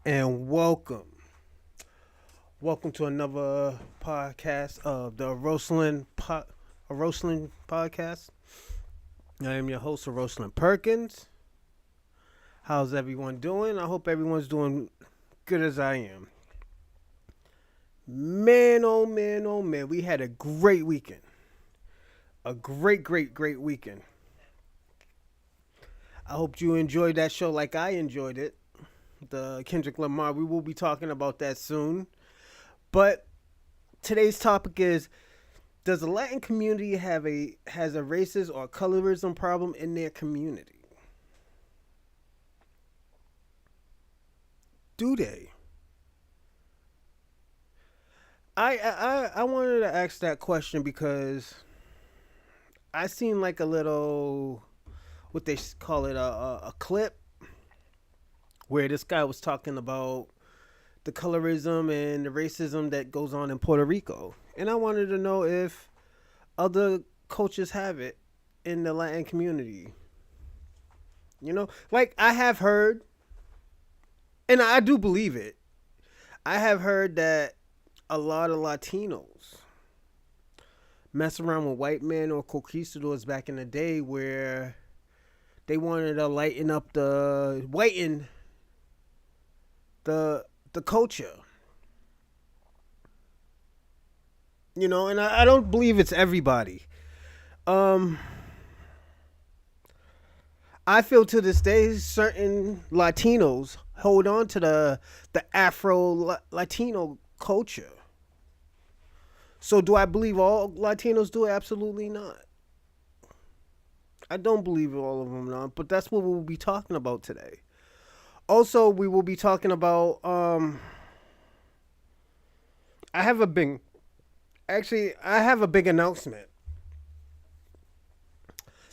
and welcome to another podcast of the O'Roshalin podcast. I am your host, O'Roshalin Perkins. How's everyone doing? I hope everyone's doing good as I am. Man, oh man, oh man, we had a great weekend. A great weekend. I hope you enjoyed that show like I enjoyed it. The Kendrick Lamarput. We will be talking about that soon. But today's topic is: does the Latin community has a racist or colorism problem in their community? Do they? I wanted to ask that question because I seen like a little, what they call it, a clip where this guy was talking about the colorism and the racism that goes on in Puerto Rico. And I wanted to know if other cultures have it in the Latin community. Like I have heard, and I do believe it, I have heard that a lot of Latinos mess around with white men or conquistadors back in the day where they wanted to whiten the culture. And I don't believe it's everybody. I feel to this day certain Latinos hold on to the Afro Latino culture. So do I believe all Latinos do it? Absolutely not. I don't believe all of them not, but that's what we'll be talking about today. Also, we will be talking about I have a big announcement.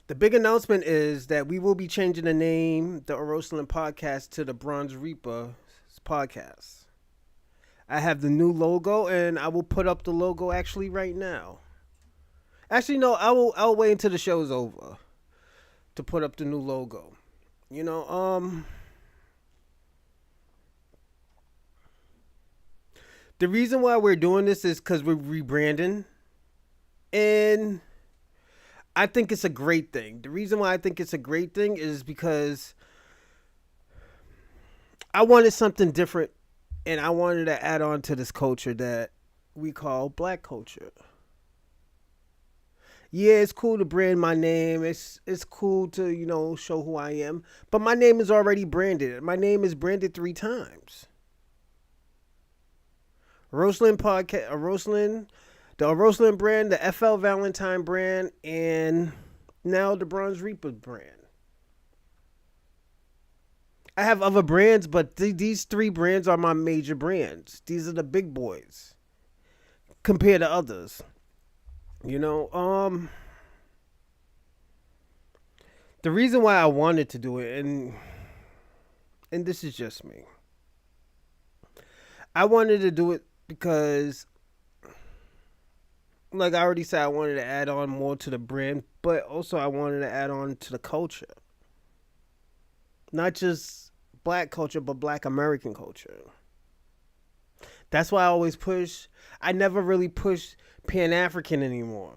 The big announcement is that we will be changing the name, the O'Roshalin podcast, to the Bronze Reaper podcast. I have the new logo, and I will put up the logo actually right now. Actually, no, I'll wait until the show's over to put up the new logo. The reason why we're doing this is because we're rebranding, and I think it's a great thing. The reason why I think it's a great thing is because I wanted something different, and I wanted to add on to this culture that we call black culture. Yeah, it's cool to brand my name. It's cool to, show who I am. But my name is already branded. My name is branded 3 times. O'Roshalin podcast, the O'Roshalin brand, the FL Valentine brand, and now the Bronze Reaper brand. I have other brands, but these 3 brands are my major brands. These are the big boys compared to others. The reason why I wanted to do it, and this is just me, I wanted to do it because, like I already said, I wanted to add on more to the brand, but also I wanted to add on to the culture. Not just black culture, but black American culture. That's why I never really push Pan-African anymore.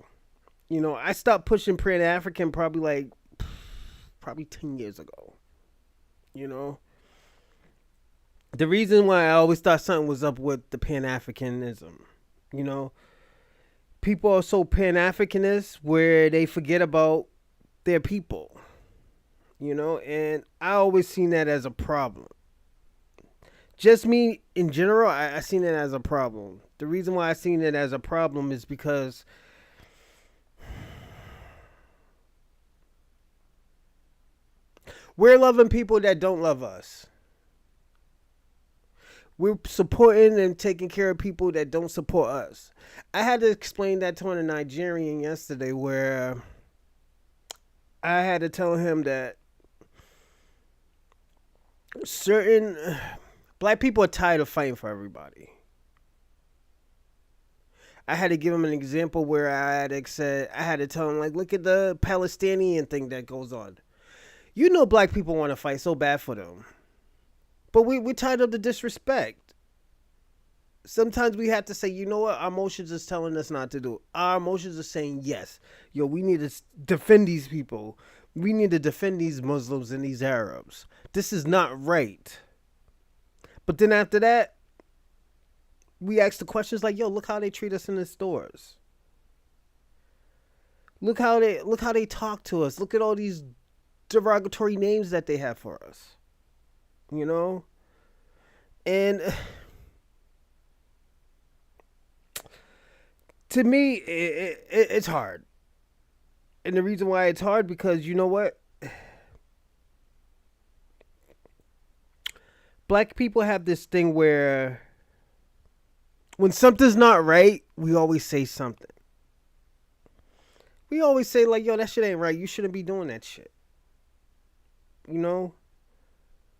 I stopped pushing Pan-African probably 10 years ago. The reason why I always thought something was up with the Pan-Africanism, people are so Pan-Africanist where they forget about their people, and I always seen that as a problem. Just me in general, I seen it as a problem. The reason why I seen it as a problem is because we're loving people that don't love us. We're supporting and taking care of people that don't support us. I had to explain that to a Nigerian yesterday where I had to tell him that certain black people are tired of fighting for everybody. I had to give him an example where I had to tell him, look at the Palestinian thing that goes on. Black people want to fight so bad for them. But we're tired of the disrespect. Sometimes we have to say, you know what, our emotions is telling us not to do it. Our emotions are saying yes. Yo, we need to defend these people. We need to defend these Muslims and these Arabs. This is not right. But then after that, we ask the questions like, yo, look how they treat us in the stores. Look how they talk to us. Look at all these derogatory names that they have for us. You know? And to me, it's hard. And the reason why it's hard, because you know what? Black people have this thing where when something's not right, we always say something. We always say like, yo, that shit ain't right. You shouldn't be doing that shit. You know?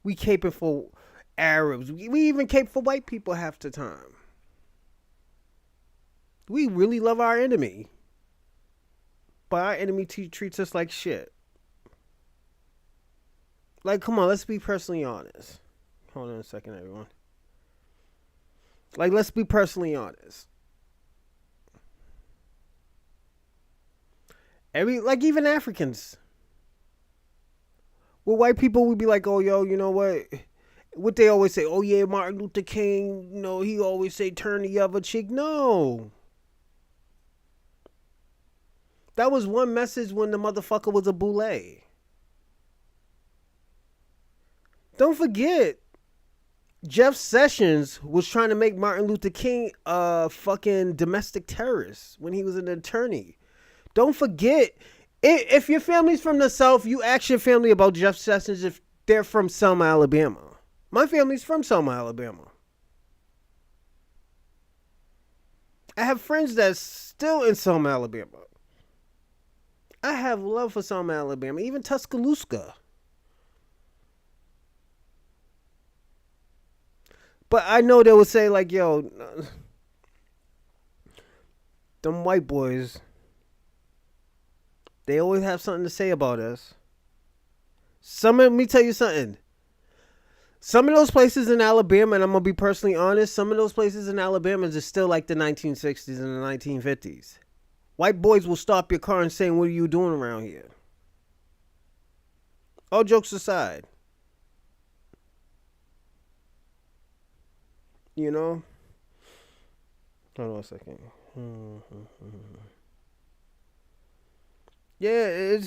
We caping for Arabs. We even cape for white people half the time. We really love our enemy. But our enemy treats us like shit. Like, come on, let's be personally honest. Hold on a second, everyone. Like, let's be personally honest. Even Africans. Well, white people would be like, oh, yo, you know what? What they always say, oh, yeah, Martin Luther King, you know, he always say, turn the other cheek. No. That was one message when the motherfucker was a boule. Don't forget, Jeff Sessions was trying to make Martin Luther King a fucking domestic terrorist when he was an attorney. Don't forget, if your family's from the South, you ask your family about Jeff Sessions if they're from Selma, Alabama. My family's from Selma, Alabama. I have friends that's still in Selma, Alabama. I have love for Selma, Alabama, even Tuscaloosa. But I know they would say like, yo, them white boys, they always have something to say about us. Let me tell you something. Some of those places in Alabama, and I'm going to be personally honest, some of those places in Alabama is still like the 1960s and the 1950s. White boys will stop your car and say, what are you doing around here? All jokes aside. You know? Hold on a second. Yeah,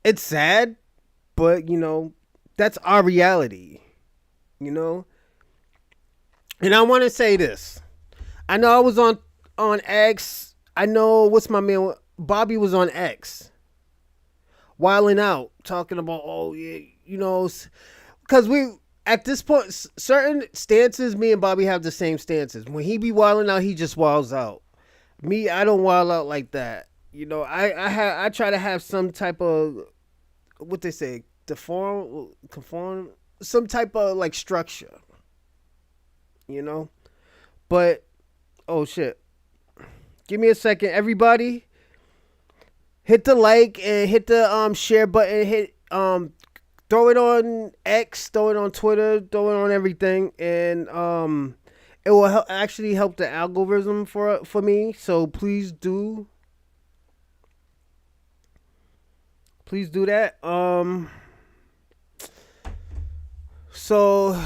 it's sad, but, you know, that's our reality. You know? And I want to say this. I know I was on X. I know, what's my man? Bobby was on X. Wilding out. Talking about, oh, yeah, you know, because we, at this point, certain stances, me and Bobby have the same stances. When he be wilding out, he just wilds out. Me, I don't wild out like that. You know, I try to have some type of, what they say, conform, some type of like structure. You know? But, oh shit. Give me a second. Everybody, hit the like and hit the share button. Hit throw it on X, throw it on Twitter, throw it on everything, and it will actually help the algorithm for me. So please do that. So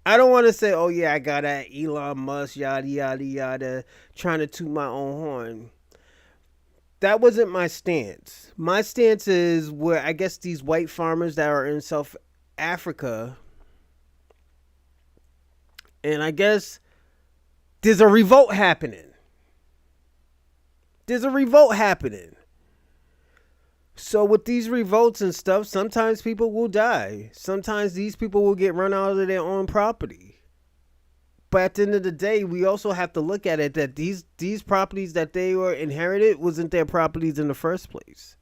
I don't want to say, oh yeah, I got that Elon Musk, yada yada yada, trying to toot my own horn. That wasn't my stance. My stance is where I guess these white farmers that are in South Africa, and I guess there's a revolt happening. So with these revolts and stuff, sometimes people will die. Sometimes these people will get run out of their own property. But at the end of the day, we also have to look at it that these properties that they were inherited wasn't their properties in the first place.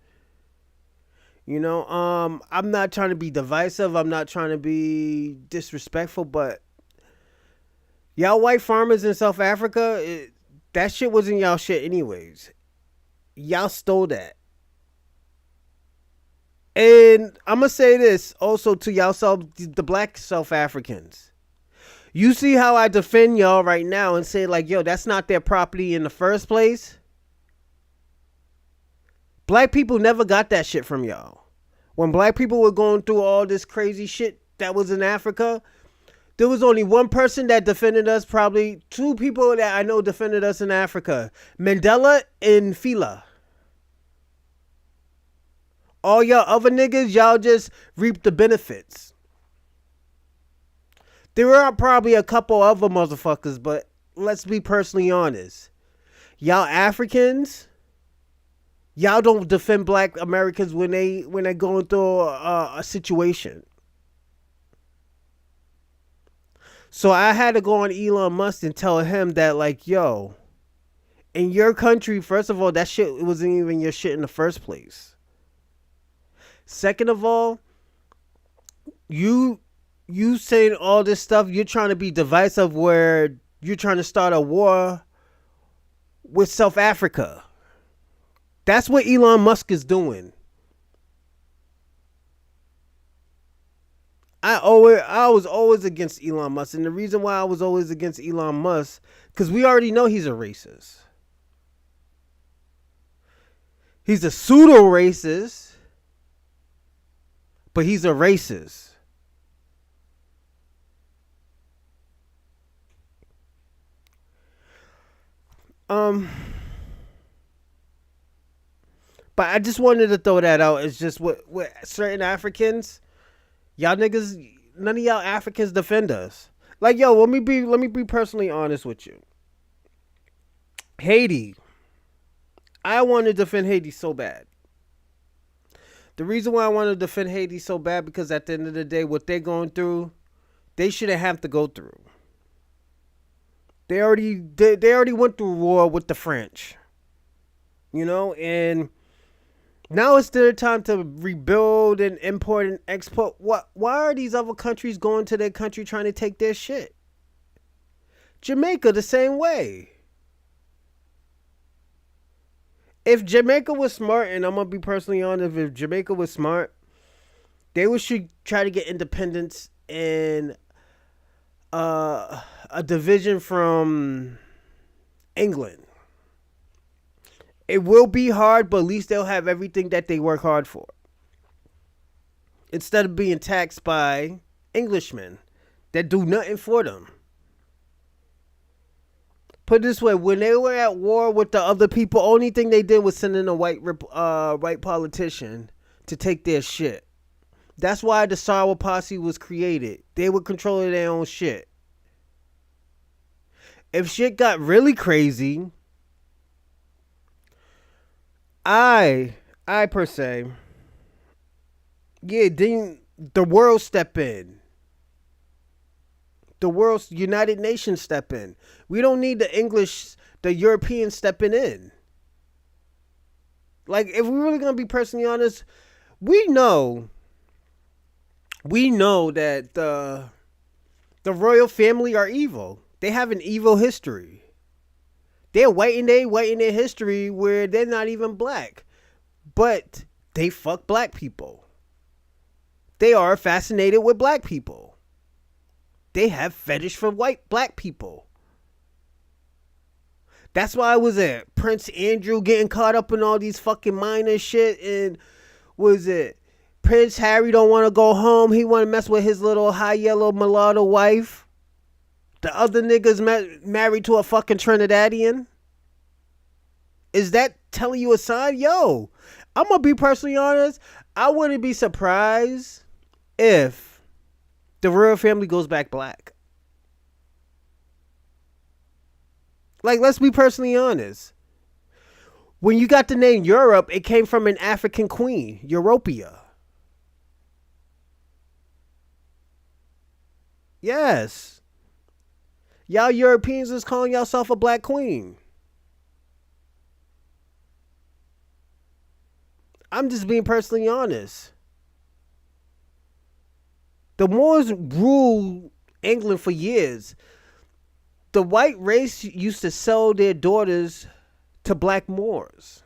You know, I'm not trying to be divisive. I'm not trying to be disrespectful, but y'all white farmers in South Africa, that shit wasn't y'all shit anyways. Y'all stole that. And I'm gonna say this also to y'all, the black South Africans. You see how I defend y'all right now and say like, yo, that's not their property in the first place. Black people never got that shit from y'all. When black people were going through all this crazy shit that was in Africa, there was only one person that defended us, probably two people that I know defended us in Africa. Mandela and Fila. All y'all other niggas, y'all just reap the benefits. There are probably a couple other motherfuckers, but let's be personally honest. Y'all Africans, y'all don't defend black Americans when they're going through a situation. So I had to go on Elon Musk and tell him that, like, yo, in your country, first of all, that shit wasn't even your shit in the first place. Second of all, you saying all this stuff, you're trying to be divisive where you're trying to start a war with South Africa. That's what Elon Musk is doing. I was always against Elon Musk, and the reason why I was always against Elon Musk, because we already know he's a racist. He's a pseudo racist, but he's a racist. But I just wanted to throw that out. It's just with certain Africans, y'all niggas, none of y'all Africans defend us. Like, yo, let me be personally honest with you. Haiti. I want to defend Haiti so bad. The reason why I want to defend Haiti so bad, because at the end of the day, what they're going through, they shouldn't have to go through. They already went through war with the French. You know, and now it's their time to rebuild and import and export. Why are these other countries going to their country trying to take their shit? Jamaica the same way. If Jamaica was smart, and I'm going to be personally honest, if Jamaica was smart, they should try to get independence in a division from England. It will be hard, but at least they'll have everything that they work hard for. Instead of being taxed by Englishmen that do nothing for them. Put it this way, when they were at war with the other people, only thing they did was send in a white politician to take their shit. That's why the Sawa Posse was created. They were controlling their own shit. If shit got really crazy, I per se, yeah, then the world step in. The world's United Nations step in. We don't need the Europeans stepping in. Like, if we're really gonna be personally honest, we know that the royal family are evil. They have an evil history. They're white in their history where they're not even black. But they fuck black people. They are fascinated with black people. They have fetish for black people. That's why I was at Prince Andrew getting caught up in all these fucking minor shit. And Prince Harry don't want to go home. He want to mess with his little high yellow mulatto wife. The other niggas married to a fucking Trinidadian. Is that telling you a sign? Yo, I'm going to be personally honest. I wouldn't be surprised if the royal family goes back black. Like, let's be personally honest. When you got the name Europe, it came from an African queen, Europia. Yes. Y'all Europeans is calling yourself a black queen. I'm just being personally honest. The Moors ruled England for years. The white race used to sell their daughters to black Moors.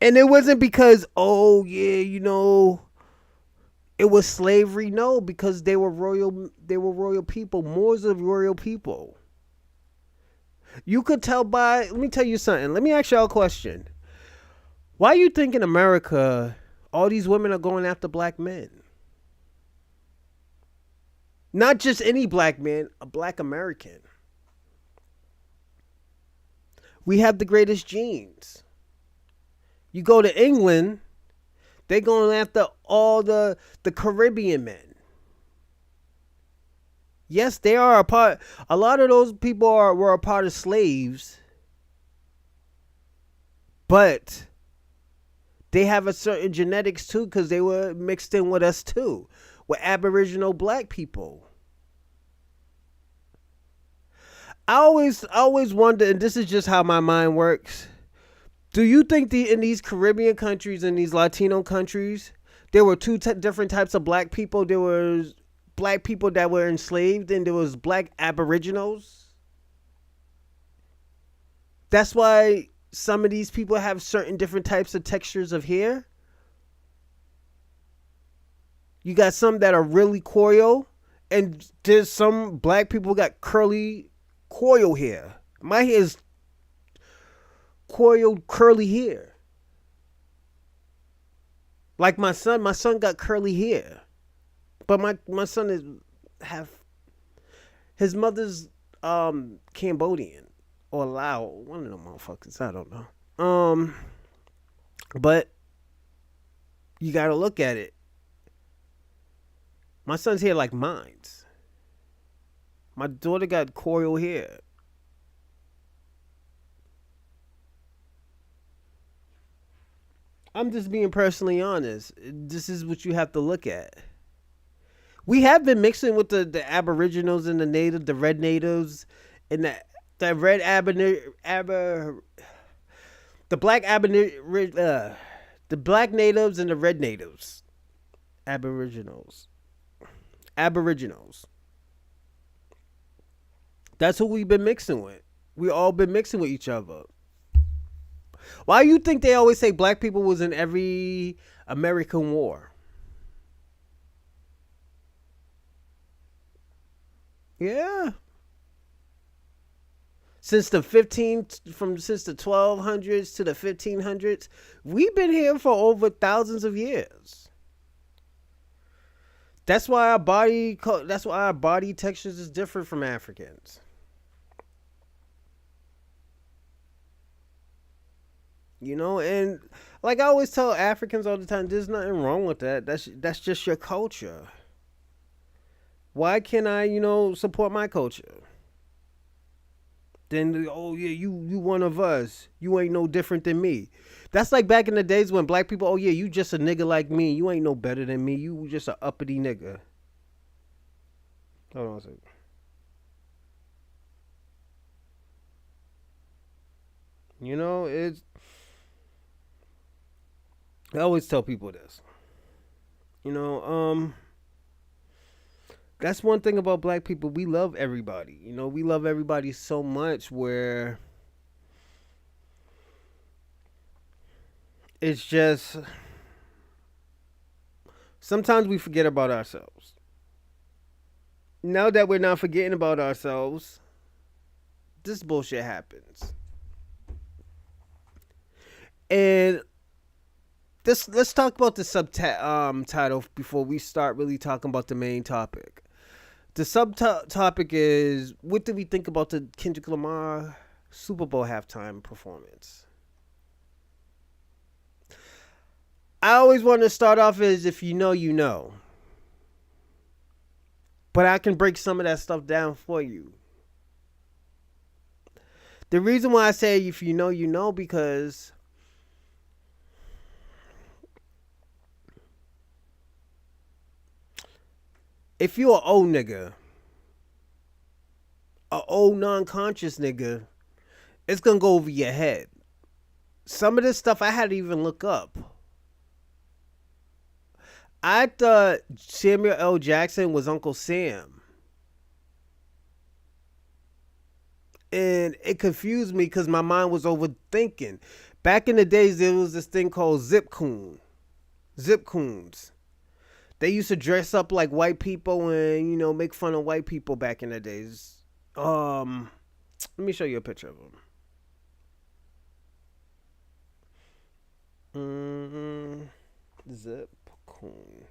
And it wasn't because, oh yeah, it was slavery. No, because they were royal. They were royal people. Moors are royal people. You could tell by. Let me tell you something. Let me ask y'all a question. Why you think in America all these women are going after black men? Not just any black man, a black American. We have the greatest genes. You go to England, they going after all the Caribbean men. Yes, they are a part. A lot of those people were a part of slaves, but they have a certain genetics too because they were mixed in with us too, with Aboriginal black people. I always wonder, and this is just how my mind works. Do you think in these Caribbean countries and these Latino countries, there were two different types of black people? There was black people that were enslaved, and there was black Aboriginals. That's why some of these people have certain different types of textures of hair. You got some that are really coil, and there's some black people got coil hair. My hair is coiled curly hair. Like my son got curly hair. But my son his mother's Cambodian or Lao, one of them motherfuckers, I don't know. But you gotta look at it. My son's hair like mine's. My daughter got coil hair. I'm just being personally honest. This is what you have to look at. We have been mixing with the Aboriginals and the red natives, and the red the black the black natives and the red natives, Aboriginals. That's who we've been mixing with. We all been mixing with each other. Why you think they always say black people was in every American war? Yeah. Since the 1200s to the 1500s, we've been here for over thousands of years. That's why our body textures is different from Africans. And like I always tell Africans all the time, there's nothing wrong with that. That's just your culture. Why can't I, support my culture? Then, oh yeah, you one of us. You ain't no different than me. That's like back in the days when black people, oh yeah, you just a nigga like me. You ain't no better than me. You just a uppity nigga. Hold on a second. It's. I always tell people this. That's one thing about black people. We love everybody. We love everybody so much where it's just sometimes we forget about ourselves. Now that we're not forgetting about ourselves, this bullshit happens. And let's talk about the subtitle before we start really talking about the main topic. The subtopic is, what did we think about the Kendrick Lamar Super Bowl halftime performance? I always want to start off as if you know, you know. But I can break some of that stuff down for you. The reason why I say if you know, you know, because if you're an old nigga, an old non-conscious nigga, it's going to go over your head. Some of this stuff I had to even look up. I thought Samuel L. Jackson was Uncle Sam. And it confused me because my mind was overthinking. Back in the days, there was this thing called zip coons. They used to dress up like white people and make fun of white people back in the days. Let me show you a picture of them. Zip coon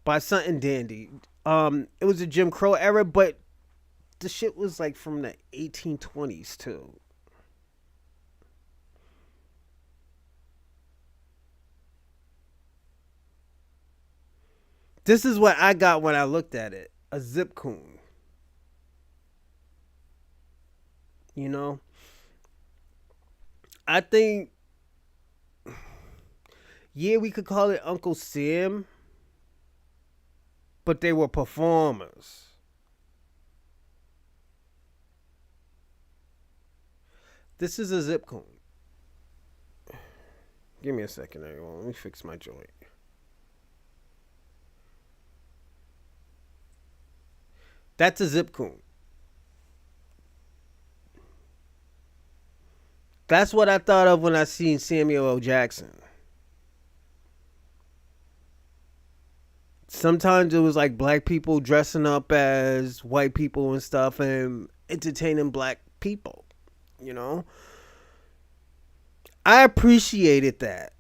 by something dandy. It was a Jim Crow era, but the shit was like from the 1820s too. This is what I got when I looked at it. A zip coon. You know? I think, yeah, we could call it Uncle Sam, but they were performers. This is a zip coon. Give me a second, everyone. Let me fix my joint. That's a zip coon. That's what I thought of when I seen Samuel L. Jackson. Sometimes it was like black people dressing up as white people and stuff and entertaining black people, you know? I appreciated that.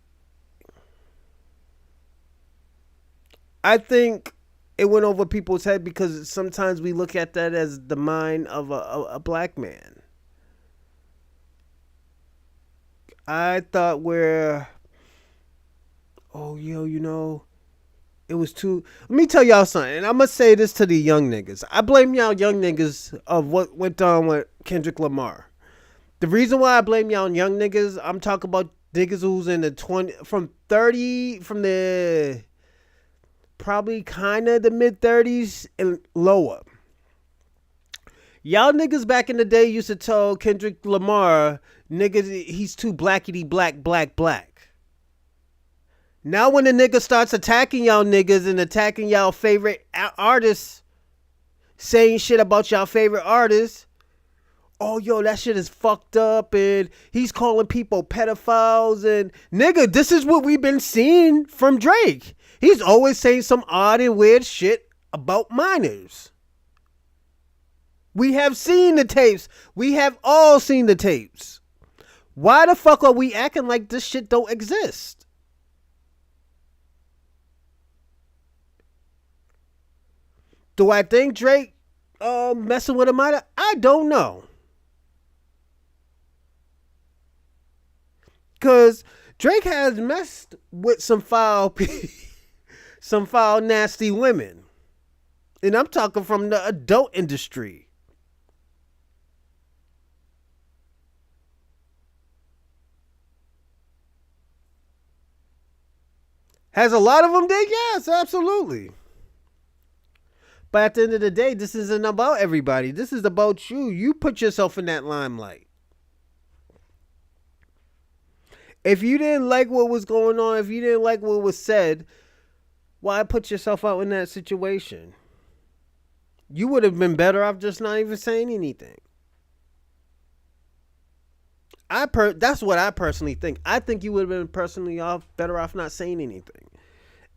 I think it went over people's head because sometimes we look at that as the mind of a black man. I thought it was too. Let me tell y'all something, and I'm gonna say this to the young niggas. I blame y'all young niggas of what went on with Kendrick Lamar. The reason why I blame y'all young niggas, I'm talking about niggas who's in the 20, from the probably kind of the mid 30s and lower. Y'all niggas back in the day used to tell Kendrick Lamar, niggas, he's too blackity black. Now when the nigga starts attacking y'all niggas and attacking y'all favorite artists, saying shit about y'all favorite artists, oh yo, that shit is fucked up, and he's calling people pedophiles, and nigga, this is what we've been seeing from Drake. He's always saying some odd and weird shit about minors. We have seen the tapes. We have all seen the tapes. Why the fuck are we acting like this shit don't exist? Do I think Drake messing with a minor? I don't know. Because Drake has messed with some foul some foul nasty women. And I'm talking from the adult industry. Has a lot of them did? Yes, absolutely. But at the end of the day, this isn't about everybody. This is about you. You put yourself in that limelight. If you didn't like what was going on, if you didn't like what was said, why put yourself out in that situation? You would have been better off just not even saying anything. That's what I personally think. I think you would have been better off not saying anything.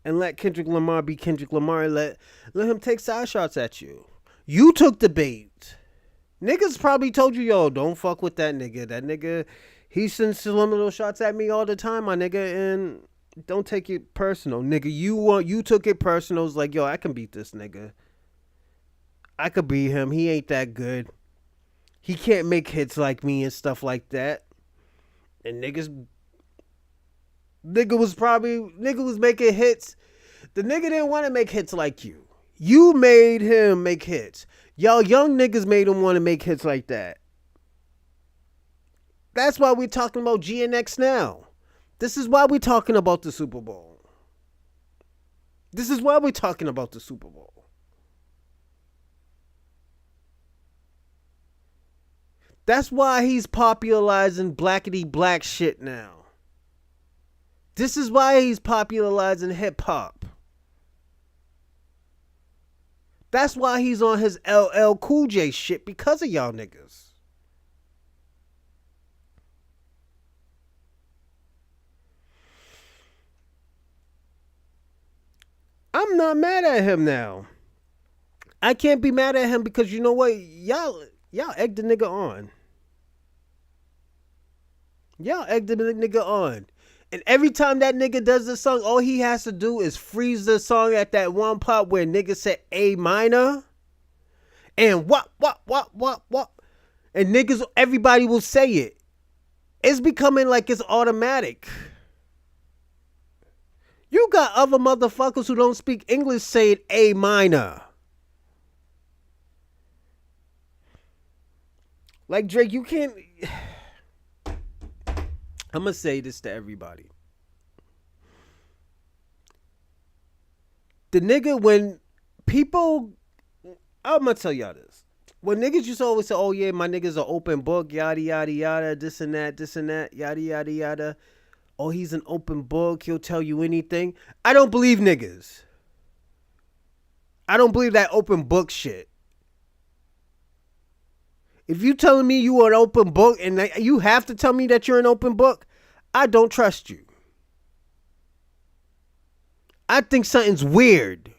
And let Kendrick Lamar be Kendrick Lamar and let him take side shots at you. You took the bait. Niggas probably told you, yo, don't fuck with that nigga. That nigga, he sends subliminal shots at me all the time, my nigga, and don't take it personal. Nigga, you took it personal. It's like, yo, I can beat this nigga. I could beat him. He ain't that good. He can't make hits like me and stuff like that. And nigga was making hits. The nigga didn't want to make hits like you. You made him make hits. Y'all young niggas made him want to make hits like that. That's why we're talking about GNX now. This is why we're talking about the Super Bowl. This is why we're talking about the Super Bowl. That's why he's popularizing blackity black shit now. This is why he's popularizing hip hop. That's why he's on his LL Cool J shit, because of y'all niggas. I'm not mad at him now. I can't be mad at him because you know what? Y'all egged the nigga on. Y'all egged the nigga on. And every time that nigga does the song, all he has to do is freeze the song at that one part where nigga said A minor. And what. And niggas, everybody will say it. It's becoming like it's automatic. You got other motherfuckers who don't speak English saying A minor. Like Drake, you can't... I'm going to say this to everybody. The nigga, when people... I'm going to tell y'all this. When niggas used to always say, oh yeah, my nigga's an open book, yada, yada, yada, this and that, yada, yada, yada. Oh, he's an open book, he'll tell you anything. I don't believe niggas. I don't believe that open book shit. If you telling me you are an open book and you have to tell me that you're an open book, I don't trust you. I think something's weird.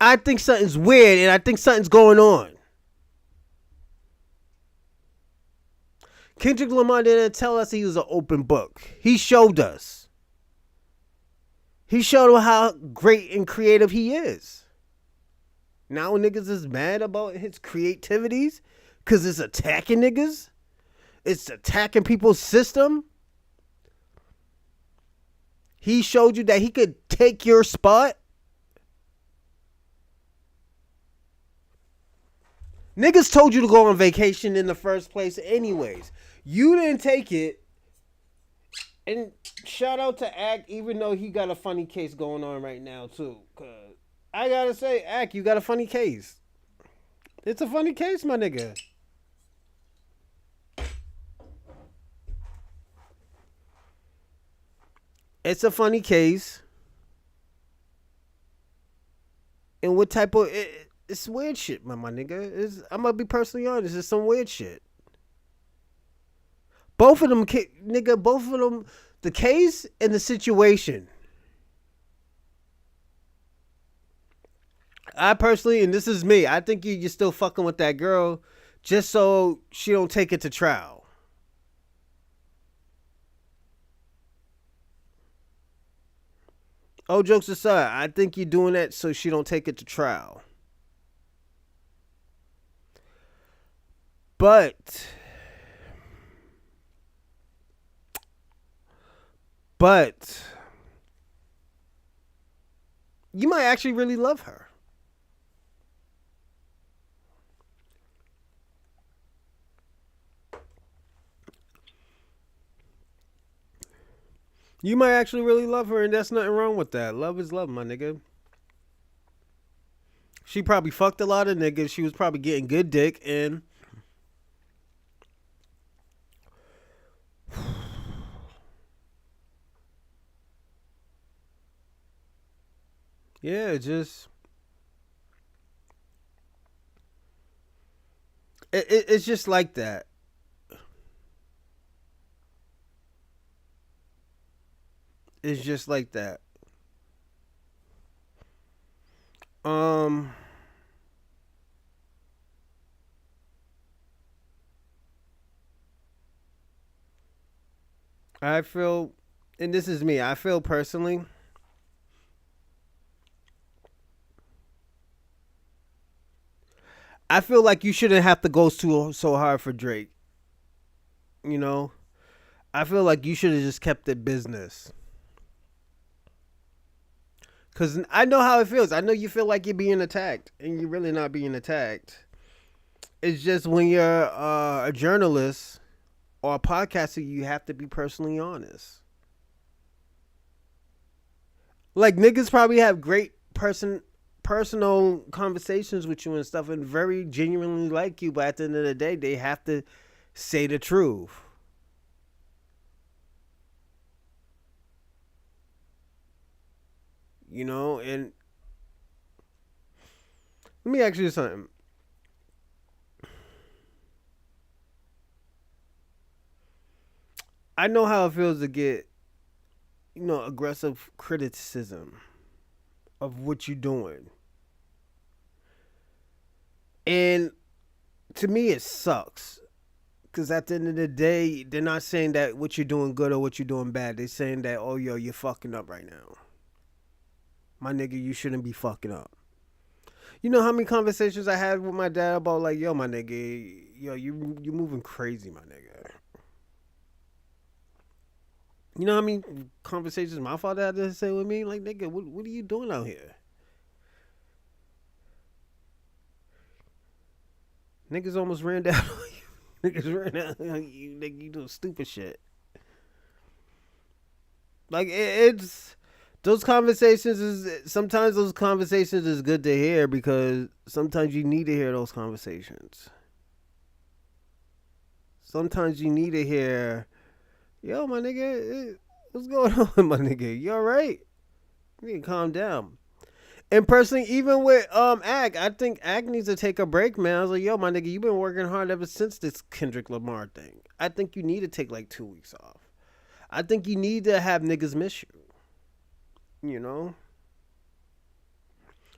I think something's weird and I think something's going on. Kendrick Lamar didn't tell us he was an open book. He showed us. He showed us how great and creative he is. Now niggas is mad about his creativities because it's attacking niggas. It's attacking people's system. He showed you that he could take your spot. Niggas told you to go on vacation in the first place anyways. You didn't take it. And shout out to Ack, even though he got a funny case going on right now too. Cause I gotta say, Ack, you got a funny case. It's a funny case, my nigga. It's a funny case. And what type of... It's weird shit, my nigga. I'm gonna be personally honest. It's some weird shit. Both of them, nigga, both of them, the case and the situation. I personally, and this is me, I think you're still fucking with that girl just so she don't take it to trial. Oh, jokes aside, I think you're doing that so she don't take it to trial. But you might actually really love her. You might actually really love her, and there's nothing wrong with that. Love is love, my nigga. She probably fucked a lot of niggas. She was probably getting good dick, and yeah, it's just like that. It's just like that. I feel, and this is me, I feel personally, I feel like you shouldn't have to go so hard for Drake. You know? I feel like you should have just kept it business. Because I know how it feels. I know you feel like you're being attacked, and you're really not being attacked. It's just when you're a journalist or a podcaster, you have to be personally honest. Like, niggas probably have great personal conversations with you and stuff and very genuinely like you, but at the end of the day, they have to say the truth. You know, and let me ask you something. I know how it feels to get, aggressive criticism of what you're doing. And to me, it sucks. Because at the end of the day, they're not saying that what you're doing good or what you're doing bad. They're saying that, oh, yo, you're fucking up right now. My nigga, you shouldn't be fucking up. You know how many conversations I had with my dad about, like, yo, my nigga, yo, you moving crazy, my nigga. You know how many conversations my father had to say with me? Like, nigga, what are you doing out here? Niggas almost ran down on you. Niggas ran down on you. Nigga, you doing stupid shit. Like, it's... Those conversations sometimes those conversations is good to hear because sometimes you need to hear those conversations. Sometimes you need to hear, yo, my nigga, what's going on, my nigga? You all right? You need to calm down. And personally, even with Ag, I think Ag needs to take a break, man. I was like, yo, my nigga, you've been working hard ever since this Kendrick Lamar thing. I think you need to take like 2 weeks off. I think you need to have niggas miss you. You know,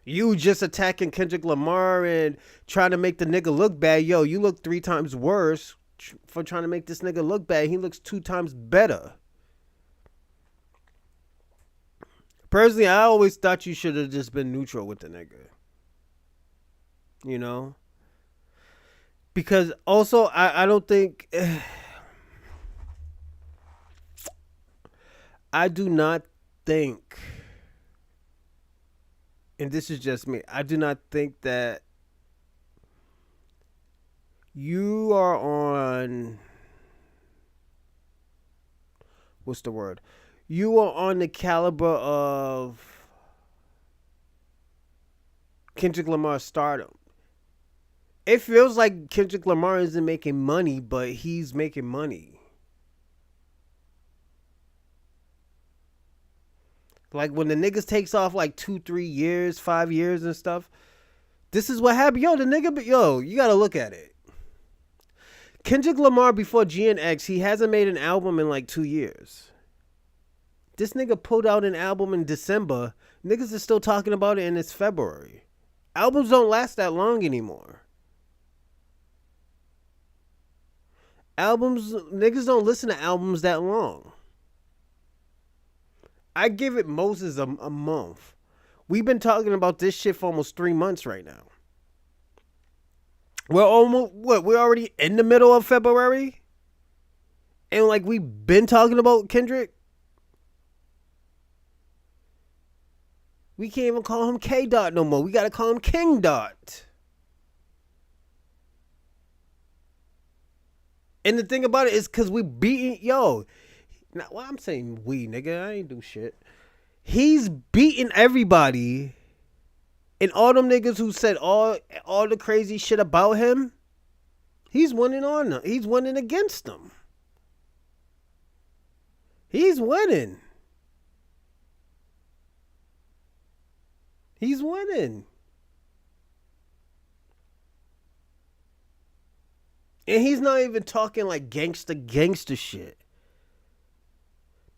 you just attacking Kendrick Lamar and trying to make the nigga look bad. Yo, you look 3 times worse for trying to make this nigga look bad. He looks 2 times better. Personally, I always thought you should have just been neutral with the nigga. You know, because also I don't think I do not think, and this is just me, I do not think that you are on, what's the word? You are on the caliber of Kendrick Lamar's stardom. It feels like Kendrick Lamar isn't making money, but he's making money. Like when the niggas takes off like 2-3 years, 5 years and stuff. This is what happened. Yo, the nigga, you gotta look at it. Kendrick Lamar before GNX, he hasn't made an album in like 2 years. This nigga pulled out an album in December. Niggas are still talking about it and it's February. Albums don't last that long anymore. Niggas don't listen to albums that long. I give it Moses a month. We've been talking about this shit for almost 3 months right now. We're already in the middle of February? And like we've been talking about Kendrick? We can't even call him K Dot no more. We gotta call him King Dot. And the thing about it is because we beating, now, well, I'm saying we, nigga. I ain't do shit. He's beating everybody. And all them niggas who said all the crazy shit about him, he's winning on them. He's winning against them. He's winning. He's winning. And he's not even talking like gangster shit.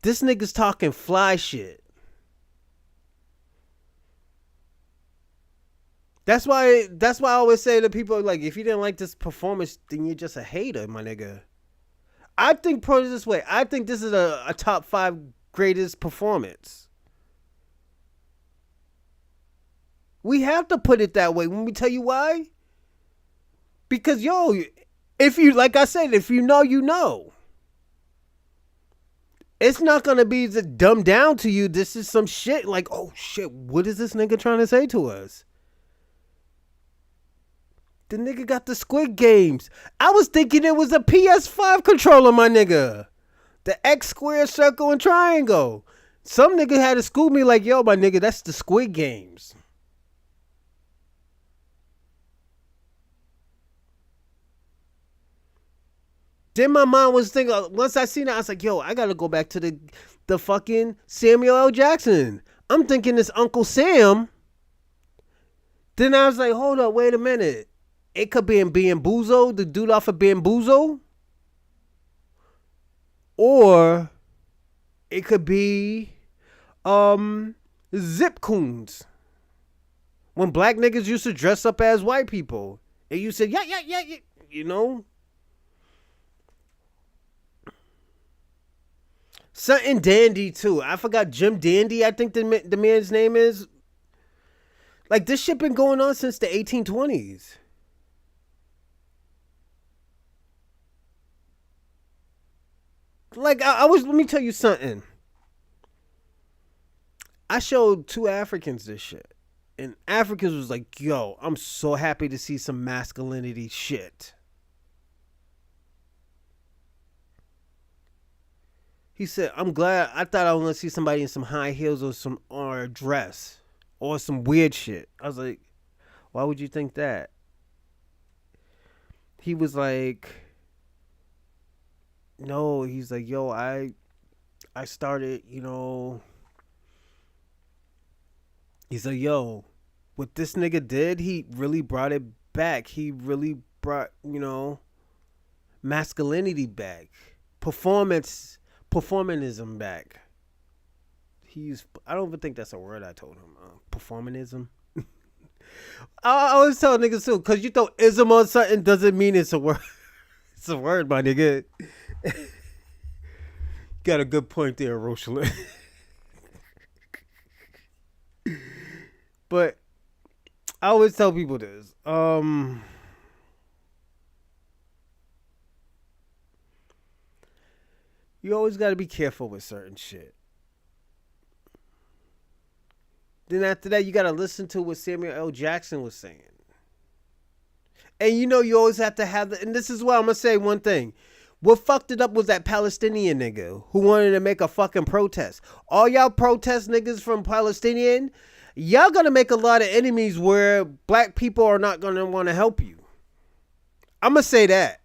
This nigga's talking fly shit. That's why I always say to people, like, if you didn't like this performance, then you're just a hater, my nigga. I think, put it this way, I think this is a top 5 greatest performance. We have to put it that way. When we tell you why? Because, if you, like I said, if you know, you know. It's not going to be dumbed down to you. This is some shit like, oh shit, what is this nigga trying to say to us? The nigga got the Squid Games. I was thinking it was a PS5 controller, my nigga. The X, square, circle, and triangle. Some nigga had to school me like, yo, my nigga, that's the Squid Games. Then my mind was thinking, once I seen it, I was like, yo, I gotta go back to the fucking Samuel L. Jackson. I'm thinking it's Uncle Sam. Then I was like, hold up, wait a minute. It could be in Bamboozle, the dude off of Bamboozle. or it could be zip coons. When black niggas used to dress up as white people. And you said, yeah, you know? Something Dandy, too. I forgot Jim Dandy, I think the man's name is. Like, this shit been going on since the 1820s. Like, let me tell you something. I showed 2 Africans this shit. And Africans was like, yo, I'm so happy to see some masculinity shit. He said, I'm glad. I thought I was going to see somebody in some high heels or a dress or some weird shit. I was like, why would you think that? He was like, no, he's like, yo, I started, you know. He's like, yo, what this nigga did, he really brought it back. He really brought, you know, masculinity back. Performanism back. I don't even think that's a word I told him. Performanism. I always tell niggas too, because you throw ism on something doesn't mean it's a word. It's a word, my nigga. Got a good point there, O'Roshalin. But I always tell people this. You always got to be careful with certain shit. Then after that, you got to listen to what Samuel L. Jackson was saying. And you know, you always have to have and this is why I'm going to say one thing. What fucked it up was that Palestinian nigga who wanted to make a fucking protest. All y'all protest niggas from Palestinian, y'all going to make a lot of enemies where black people are not going to want to help you. I'm going to say that.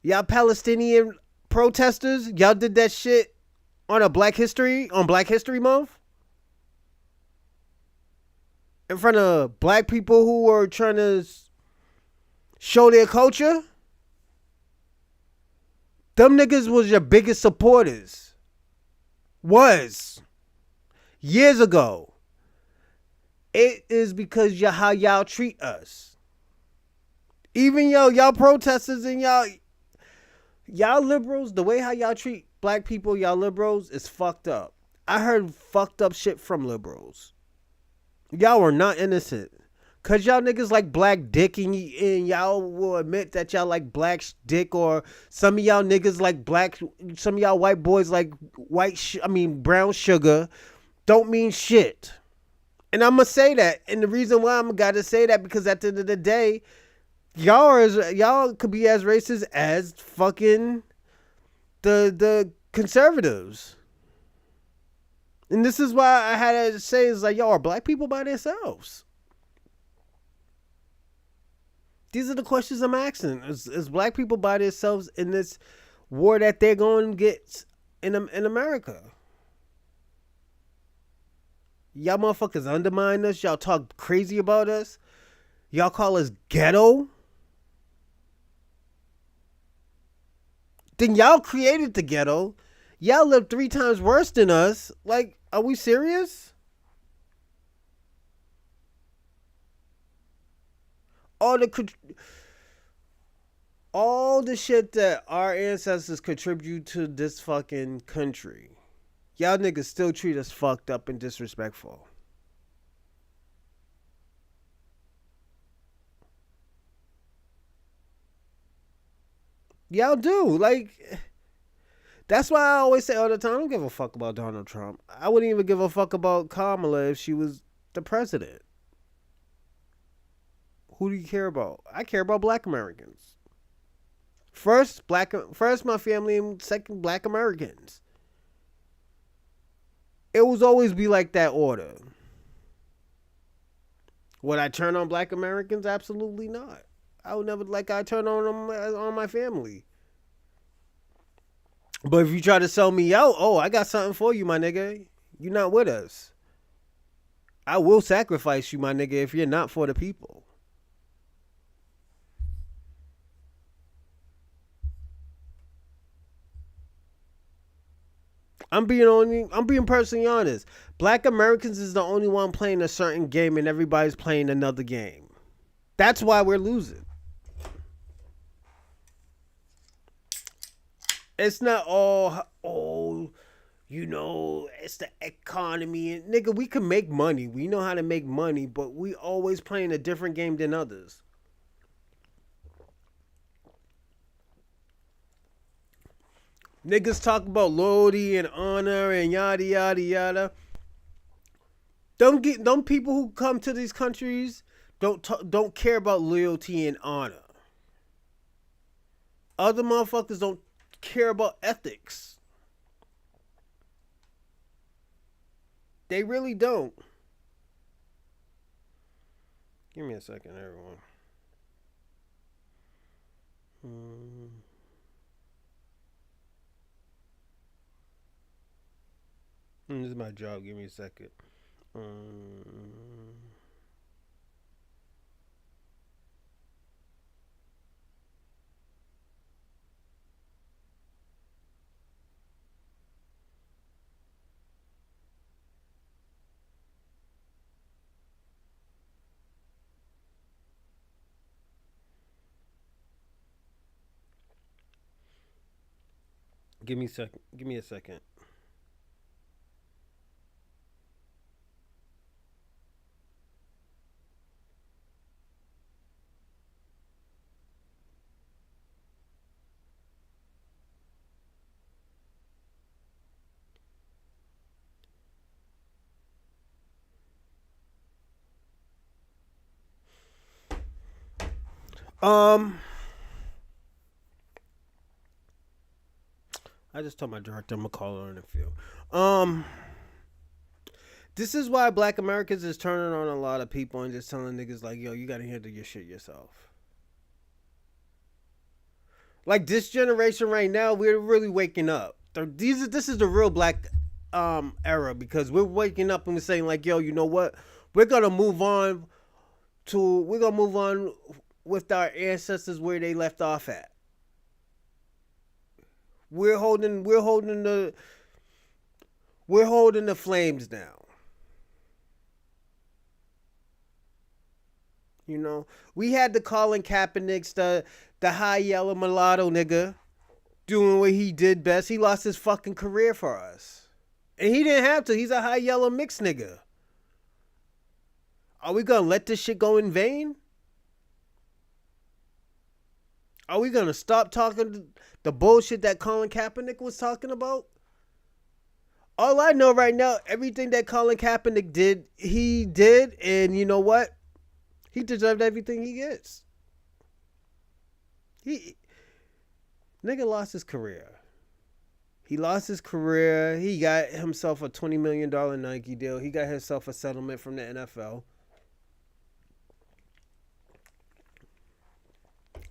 Y'all Palestinian protesters, y'all did that shit on Black History Month in front of black people who were trying to show their culture. Them niggas was your biggest supporters. Was. Years ago. It is because how y'all treat us. Even y'all protesters and y'all liberals, the way how y'all treat black people, y'all liberals, is fucked up. I heard fucked up shit from liberals. Y'all were not innocent. Cause y'all niggas like black dick and y'all will admit that y'all like black dick, or some of y'all niggas like black, some of y'all white boys like brown sugar. Don't mean shit. And I'm gonna say that. And the reason why I'm gotta say that, because at the end of the day, y'all could be as racist as fucking the conservatives. And this is why I had to say, is like, yo, are black people by themselves? These are the questions I'm asking. Is black people by themselves in this war that they're going to get in America? Y'all motherfuckers undermine us. Y'all talk crazy about us. Y'all call us ghetto. Then y'all created the ghetto. Y'all live 3 times worse than us. Like, are we serious? All the shit that our ancestors contribute to this fucking country, y'all niggas still treat us fucked up and disrespectful. Y'all do. Like, that's why I always say all the time, I don't give a fuck about Donald Trump. I wouldn't even give a fuck about Kamala if she was the president. Who do you care about? I care about black Americans. First my family, and second black Americans. It will always be like that order. Would I turn on black Americans? Absolutely not. I would never I turn on them on my family. But if you try to sell me out, I got something for you, my nigga. You're not with us. I will sacrifice you, my nigga, if you're not for the people. I'm being personally honest. Black Americans is the only one playing a certain game and everybody's playing another game. That's why we're losing. It's not all, it's the economy. And nigga, we can make money. We know how to make money, but we always playing a different game than others. Niggas talk about loyalty and honor and yada yada yada. Don't people who come to these countries don't care about loyalty and honor. Other motherfuckers don't care about ethics. They really don't. Give me a second, everyone. This is my job. Give me a second. Give me a second. Give me a second. I just told my director I'm gonna call her in a few. This is why Black Americans is turning on a lot of people and just telling niggas like, yo, you gotta handle your shit yourself. Like this generation right now, we're really waking up. This is the real black era because we're waking up and we're saying like, yo, you know what? We're gonna move on with our ancestors where they left off at. We're holding the flames now. You know, we had the Colin Kaepernicks, the high yellow mulatto nigga, doing what he did best. He lost his fucking career for us, and he didn't have to. He's a high yellow mixed nigga. Are we gonna let this shit go in vain? Are we gonna stop talking the bullshit that Colin Kaepernick was talking about? All I know right now, everything that Colin Kaepernick did, he did, and you know what? He deserved everything he gets. Nigga lost his career. He lost his career. He got himself a $20 million Nike deal. He got himself a settlement from the NFL.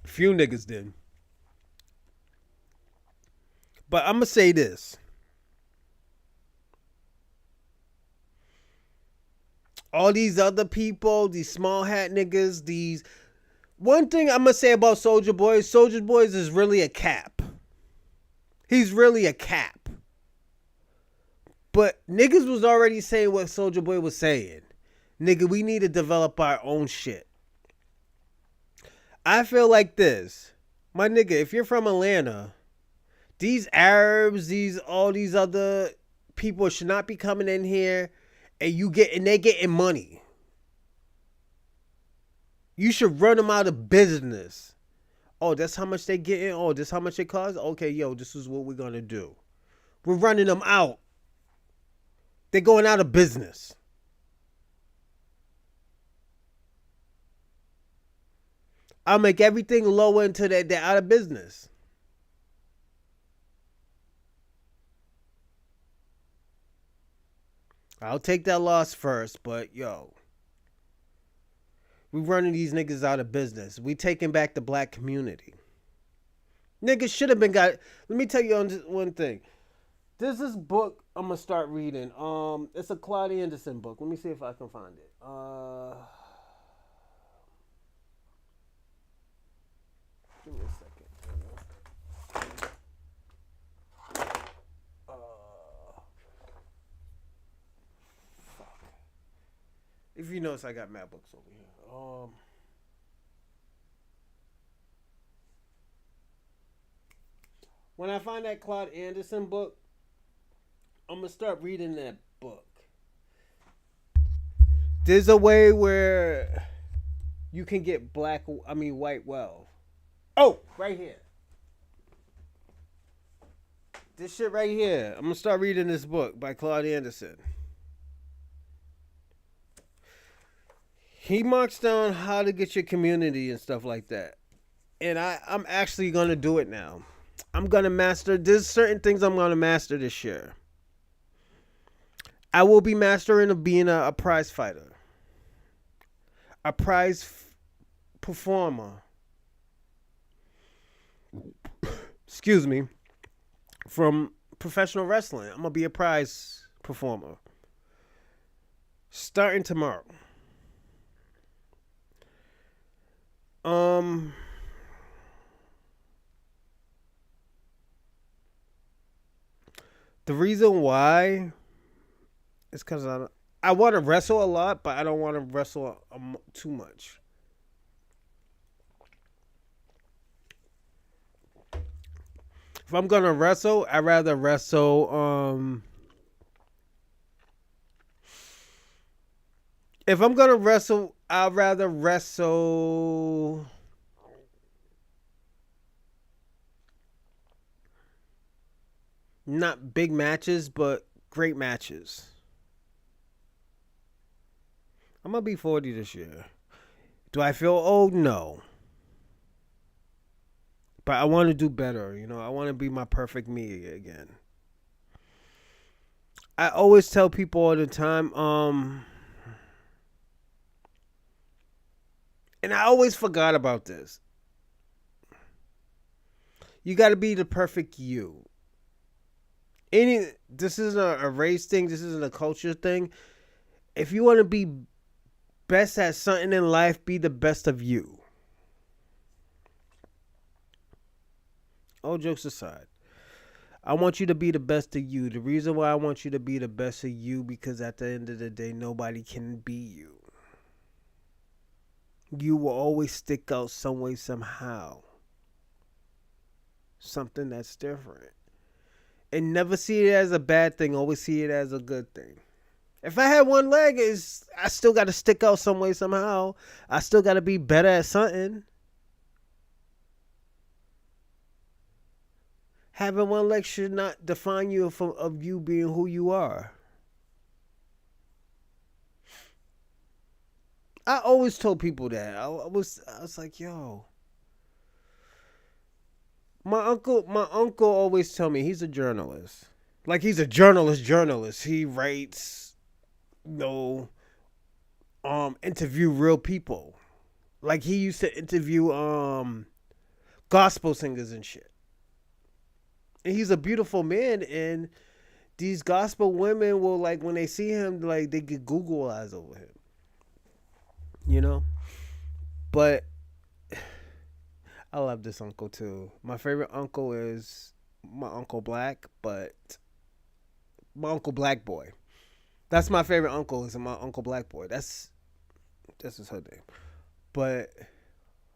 Few niggas did. But I'm going to say this. All these other people, these small hat niggas, one thing I'm going to say about Soulja Boy is really a cap. He's really a cap. But niggas was already saying what Soulja Boy was saying. Nigga, we need to develop our own shit. I feel like this. My nigga, if you're from Atlanta, these Arabs, all these other people should not be coming in here and they getting money. You should run them out of business. Oh, that's how much they getting? Oh, this how much it costs? Okay, yo, this is what we're gonna do. We're running them out. They're going out of business. I'll make everything lower until they're out of business. I'll take that loss first, but yo, we running these niggas out of business. We taking back the black community. Niggas should have been got. Let me tell you one thing. There's this book I'm gonna start reading. It's a Claudia Anderson book. Let me see if I can find it. Give me a second. you notice, I got mad books over here. When I find that Claude Anderson book, I'm gonna start reading that book. There's a way where you can get white wealth. Oh, right here. This shit right here. I'm gonna start reading this book by Claude Anderson. He marks down how to get your community and stuff like that. And I'm actually gonna do it now. I'm gonna master. There's certain things I'm gonna master this year. I will be mastering of being a prize fighter, a performer. Excuse me. From professional wrestling, I'm gonna be a prize performer starting tomorrow. The reason why is because I want to wrestle a lot, but I don't want to wrestle too much. If I'm gonna wrestle, I'd rather wrestle. If I'm gonna wrestle, I'd rather wrestle. Not big matches, but great matches. I'm gonna be 40 this year. Do I feel old? No. But I want to do better, I want to be my perfect me again. I always tell people all the time, and I always forgot about this. You got to be the perfect you. This isn't a race thing. This isn't a culture thing. If you want to be best at something in life, be the best of you. All jokes aside, I want you to be the best of you. The reason why I want you to be the best of you, because at the end of the day, nobody can be you. You will always stick out some way, somehow. Something that's different. And never see it as a bad thing. Always see it as a good thing. If I had one leg, I still got to stick out some way, somehow. I still got to be better at something. Having one leg should not define you of you being who you are. I always told people that. I was like, yo. My uncle always tell me he's a journalist. Like, he's a journalist. He writes, interview real people. Like, he used to interview gospel singers and shit. And he's a beautiful man, and these gospel women will, like, when they see him, like, they get Google eyes over him. But I love this uncle too. My favorite uncle is my Uncle Black, but my Uncle Black Boy. That's my favorite uncle, is my Uncle Black Boy. That's his hood name. But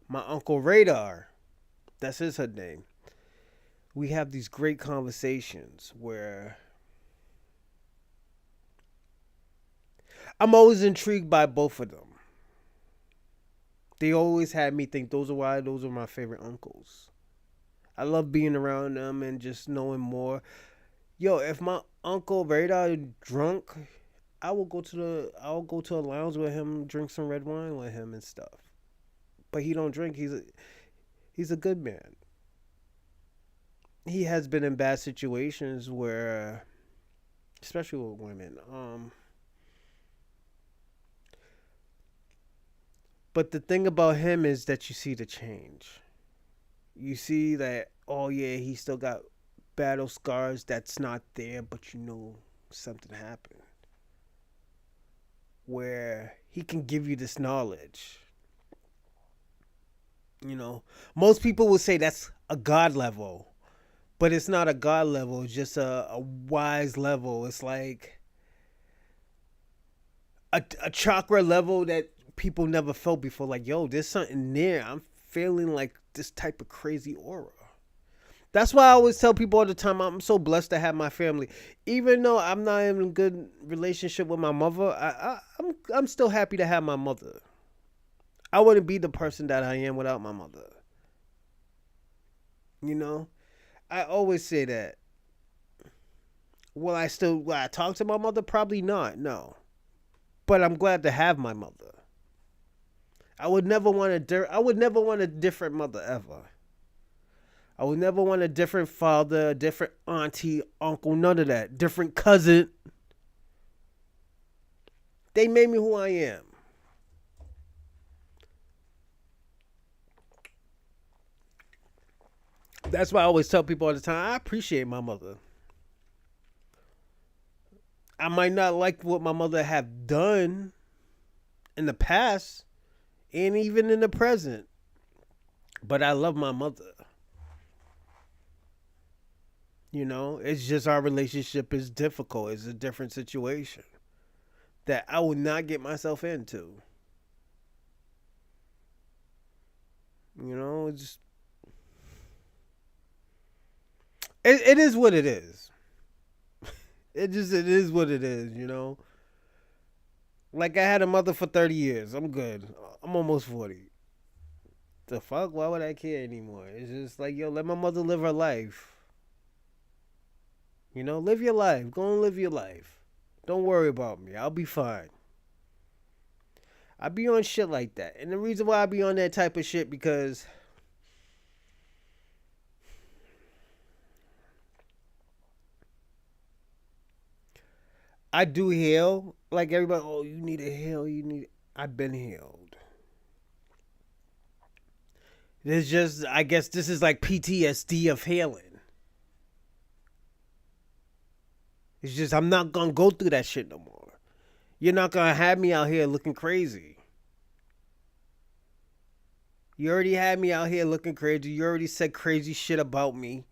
my Uncle Radar, that's his hood name. We have these great conversations where I'm always intrigued by both of them. They always had me think those are my favorite uncles. I love being around them and just knowing more. Yo, if my Uncle Radar drunk, I'll go to a lounge with him, drink some red wine with him and stuff. But he don't drink. He's a good man. He has been in bad situations where, especially with women, but the thing about him is that you see the change. You see that, oh yeah, he still got battle scars that's not there, but something happened. Where he can give you this knowledge. Most people would say that's a God level. But it's not a God level, it's just a wise level. It's like a chakra level that people never felt before. Like, yo, there's something there. I'm feeling like this type of crazy aura. That's why I always tell people all the time, I'm so blessed to have my family. Even though I'm not in a good relationship with my mother, I'm still happy to have my mother. I wouldn't be the person that I am without my mother. You know? I always say that. Will I talk to my mother? Probably not, no. But I'm glad to have my mother. I would never want a different mother ever. I would never want a different father, a different auntie, uncle, none of that. Different cousin. They made me who I am. That's why I always tell people all the time, I appreciate my mother. I might not like what my mother have done in the past and even in the present, but I love my mother. You know, it's just our relationship is difficult. It's a different situation that I would not get myself into. You know, it is what it is. It is what it is, you know. Like I had a mother for 30 years. I'm good. I'm almost 40. The fuck? Why would I care anymore? It's just like, yo, let my mother live her life. You know, live your life. Go and live your life. Don't worry about me. I'll be fine. I be on shit like that. And the reason why I be on that type of shit because I do heal. Like everybody, oh, you need to heal. I've been healed. It's just, I guess this is like PTSD of healing. It's just, I'm not going to go through that shit no more. You're not going to have me out here looking crazy. You already had me out here looking crazy. You already said crazy shit about me.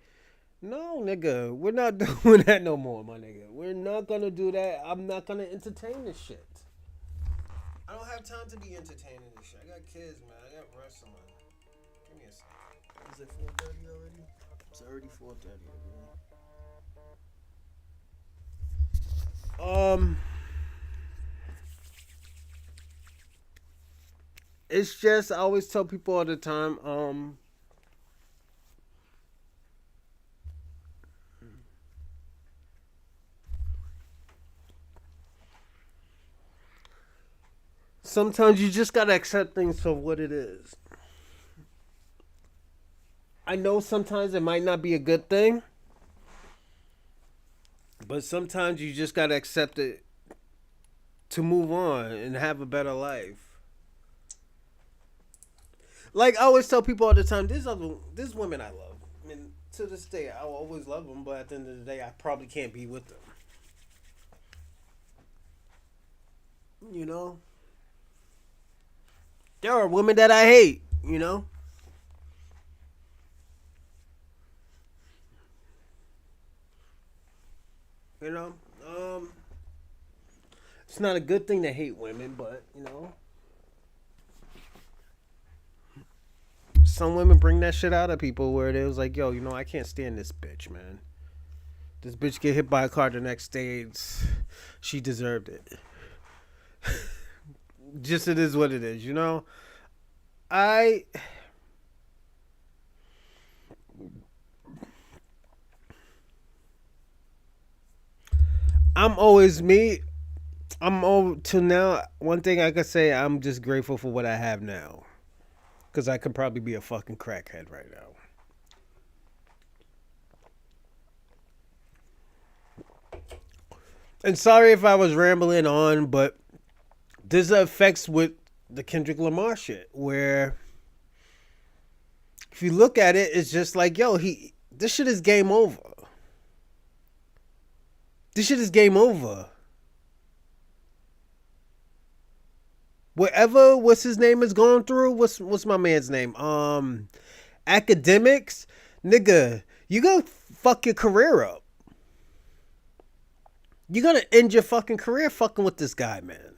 No, nigga, we're not doing that no more, my nigga. We're not going to do that. I'm not going to entertain this shit. I don't have time to be entertaining this shit. I got kids, man. I got rest of mine. Give me a second. Is it 4:30 already? It's already 4:30. It's just I always tell people all the time, sometimes you just gotta accept things for what it is. I know sometimes it might not be a good thing, but sometimes you just gotta accept it to move on and have a better life. Like I always tell people all the time, there's women I love. I mean, to this day, I will always love them, but at the end of the day, I probably can't be with them. You know, there are women that I hate. You know, you know. It's not a good thing to hate women, but you know, some women bring that shit out of people where it was like, yo, you know, I can't stand this bitch, man. This bitch get hit by a car the next day. She deserved it. Just it is what it is, you know. I I'm always me. I'm over to now. One thing I could say, I'm just grateful for what I have now, because I could probably be a fucking crackhead right now. And sorry if I was rambling on, but this affects with the Kendrick Lamar shit, where if you look at it, it's just like, yo, this shit is game over. This shit is game over. Whatever, what's his name is going through, what's my man's name? Academics, nigga, you gonna fuck your career up. You're gonna end your fucking career fucking with this guy, man.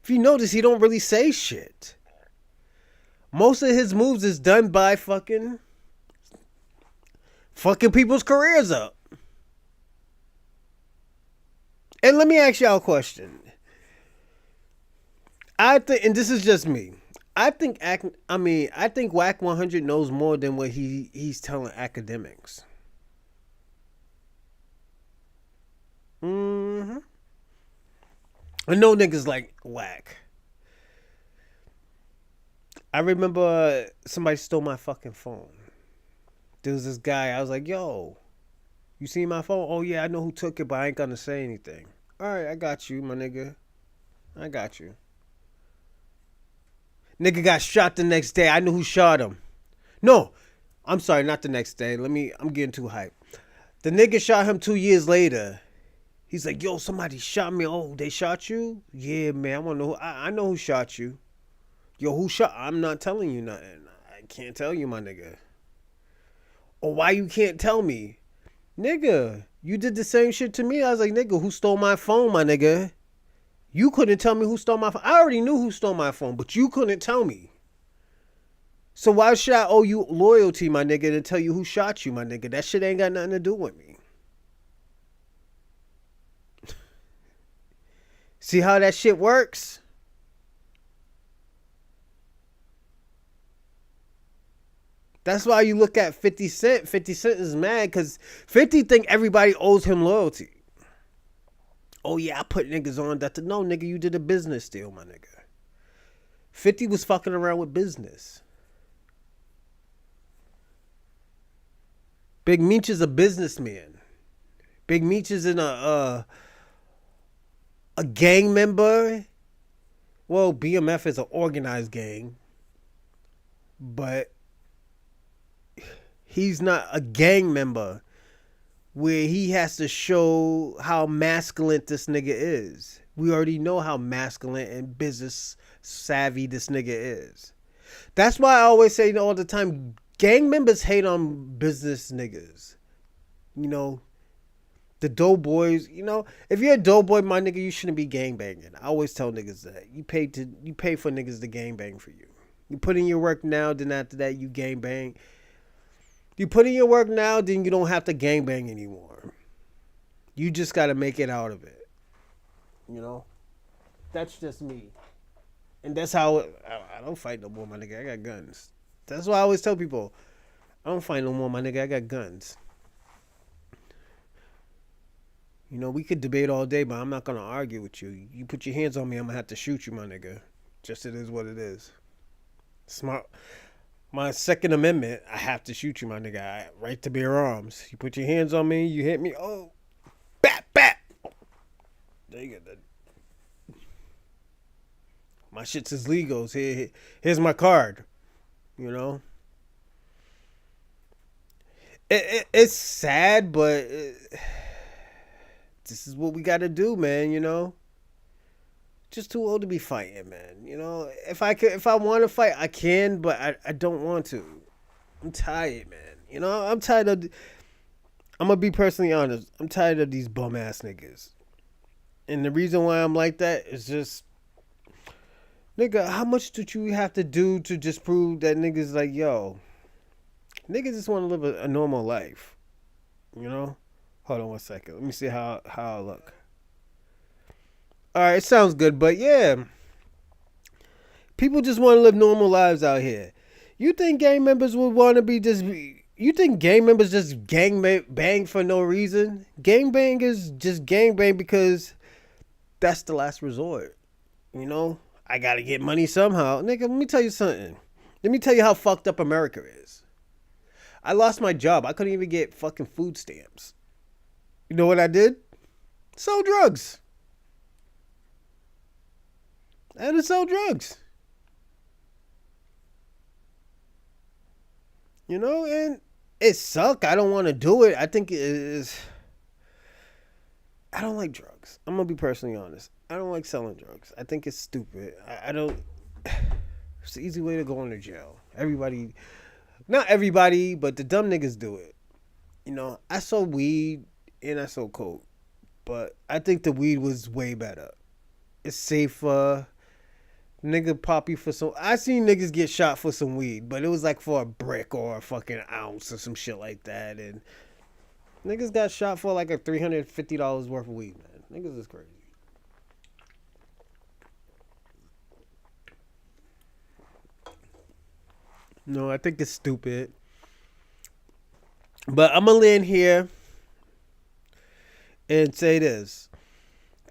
If you notice, he don't really say shit. Most of his moves is done by fucking people's careers up. And let me ask y'all a question. I think, and this is just me. I think Whack 100 knows more than what he's telling academics. Mm-hmm. I know niggas like Whack. I remember somebody stole my fucking phone. There was this guy. I was like, yo, you see my phone? Oh, yeah, I know who took it, but I ain't gonna say anything. All right, I got you, my nigga. I got you. Nigga got shot the next day. I knew who shot him. No, I'm sorry, not the next day. I'm getting too hyped. The nigga shot him 2 years later. He's like, yo, somebody shot me. Oh, they shot you? Yeah, man, I want to know. I know who shot you. Yo, who shot? I'm not telling you nothing. I can't tell you, my nigga. Or why you can't tell me? Nigga, you did the same shit to me. I was like, nigga, who stole my phone, my nigga? You couldn't tell me who stole my phone. I already knew who stole my phone, but you couldn't tell me. So why should I owe you loyalty, my nigga, to tell you who shot you, my nigga? That shit ain't got nothing to do with me. See how that shit works? That's why you look at 50 Cent. 50 Cent is mad because 50 think everybody owes him loyalty. Oh, yeah, I put niggas on that. No, nigga, you did a business deal, my nigga. 50 was fucking around with business. Big Meech is a businessman. Big Meech is in a gang member. Well, BMF is an organized gang. But he's not a gang member where he has to show how masculine this nigga is. We already know how masculine and business savvy this nigga is. That's why I always say all the time, gang members hate on business niggas. You know, the dough boys, you know, if you're a dough boy, my nigga, you shouldn't be gang banging. I always tell niggas that. You pay for niggas to gang bang for you. You put in your work now, then after that you gang bang. You put in your work now, then you don't have to gangbang anymore. You just got to make it out of it. You know? That's just me. And that's how I don't fight no more, my nigga. I got guns. That's why I always tell people, I don't fight no more, my nigga. I got guns. You know, we could debate all day, but I'm not going to argue with you. You put your hands on me, I'm going to have to shoot you, my nigga. Just it is what it is. Smart. My Second Amendment, I have to shoot you, my nigga. Right to bear arms. You put your hands on me, you hit me, oh, bat, bat. There you go. My shit's is legals. Here's my card. You know? It's sad, but this is what we got to do, man, you know? Just too old to be fighting, man. You know, if I want to fight, I can, but I don't want to. I'm tired, man. You know, I'm tired of. I'm gonna be personally honest. I'm tired of these bum ass niggas, and the reason why I'm like that is just, nigga, how much did you have to do to just prove that niggas like, yo, niggas just want to live a normal life, you know? Hold on one second. Let me see how I look. All right, it sounds good, but yeah, people just want to live normal lives out here. You think gang members would want to be just? You think gang members just gang bang for no reason? Gang bang is just gang bang because that's the last resort. You know, I gotta get money somehow, nigga. Let me tell you something. Let me tell you how fucked up America is. I lost my job. I couldn't even get fucking food stamps. You know what I did? Sell drugs. I had to sell drugs. You know, and it sucked. I don't want to do it. I think it is. I don't like drugs. I'm going to be personally honest. I don't like selling drugs. I think it's stupid. I don't. It's the easy way to go into jail. Everybody, not everybody, but the dumb niggas do it. You know, I sold weed and I sold coke. But I think the weed was way better. It's safer. Nigga pop you for some. I seen niggas get shot for some weed, but it was like for a brick or a fucking ounce or some shit like that. And niggas got shot for like a $350 worth of weed, man. Niggas is crazy. No, I think it's stupid. But I'm gonna land here and say this.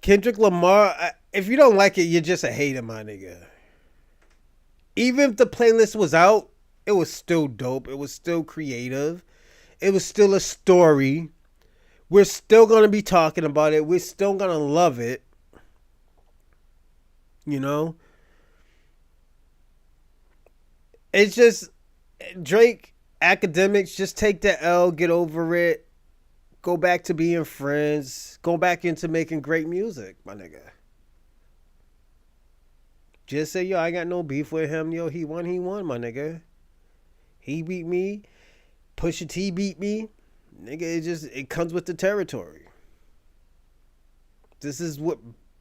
Kendrick Lamar, if you don't like it, you're just a hater, my nigga. Even if the playlist was out, it was still dope. It was still creative. It was still a story. We're still going to be talking about it. We're still going to love it. You know? It's just, Drake, academics, just take the L, get over it. Go back to being friends. Go back into making great music, my nigga. Just say, yo, I got no beef with him. Yo, he won, my nigga. He beat me. Pusha T beat me. Nigga, it comes with the territory. This is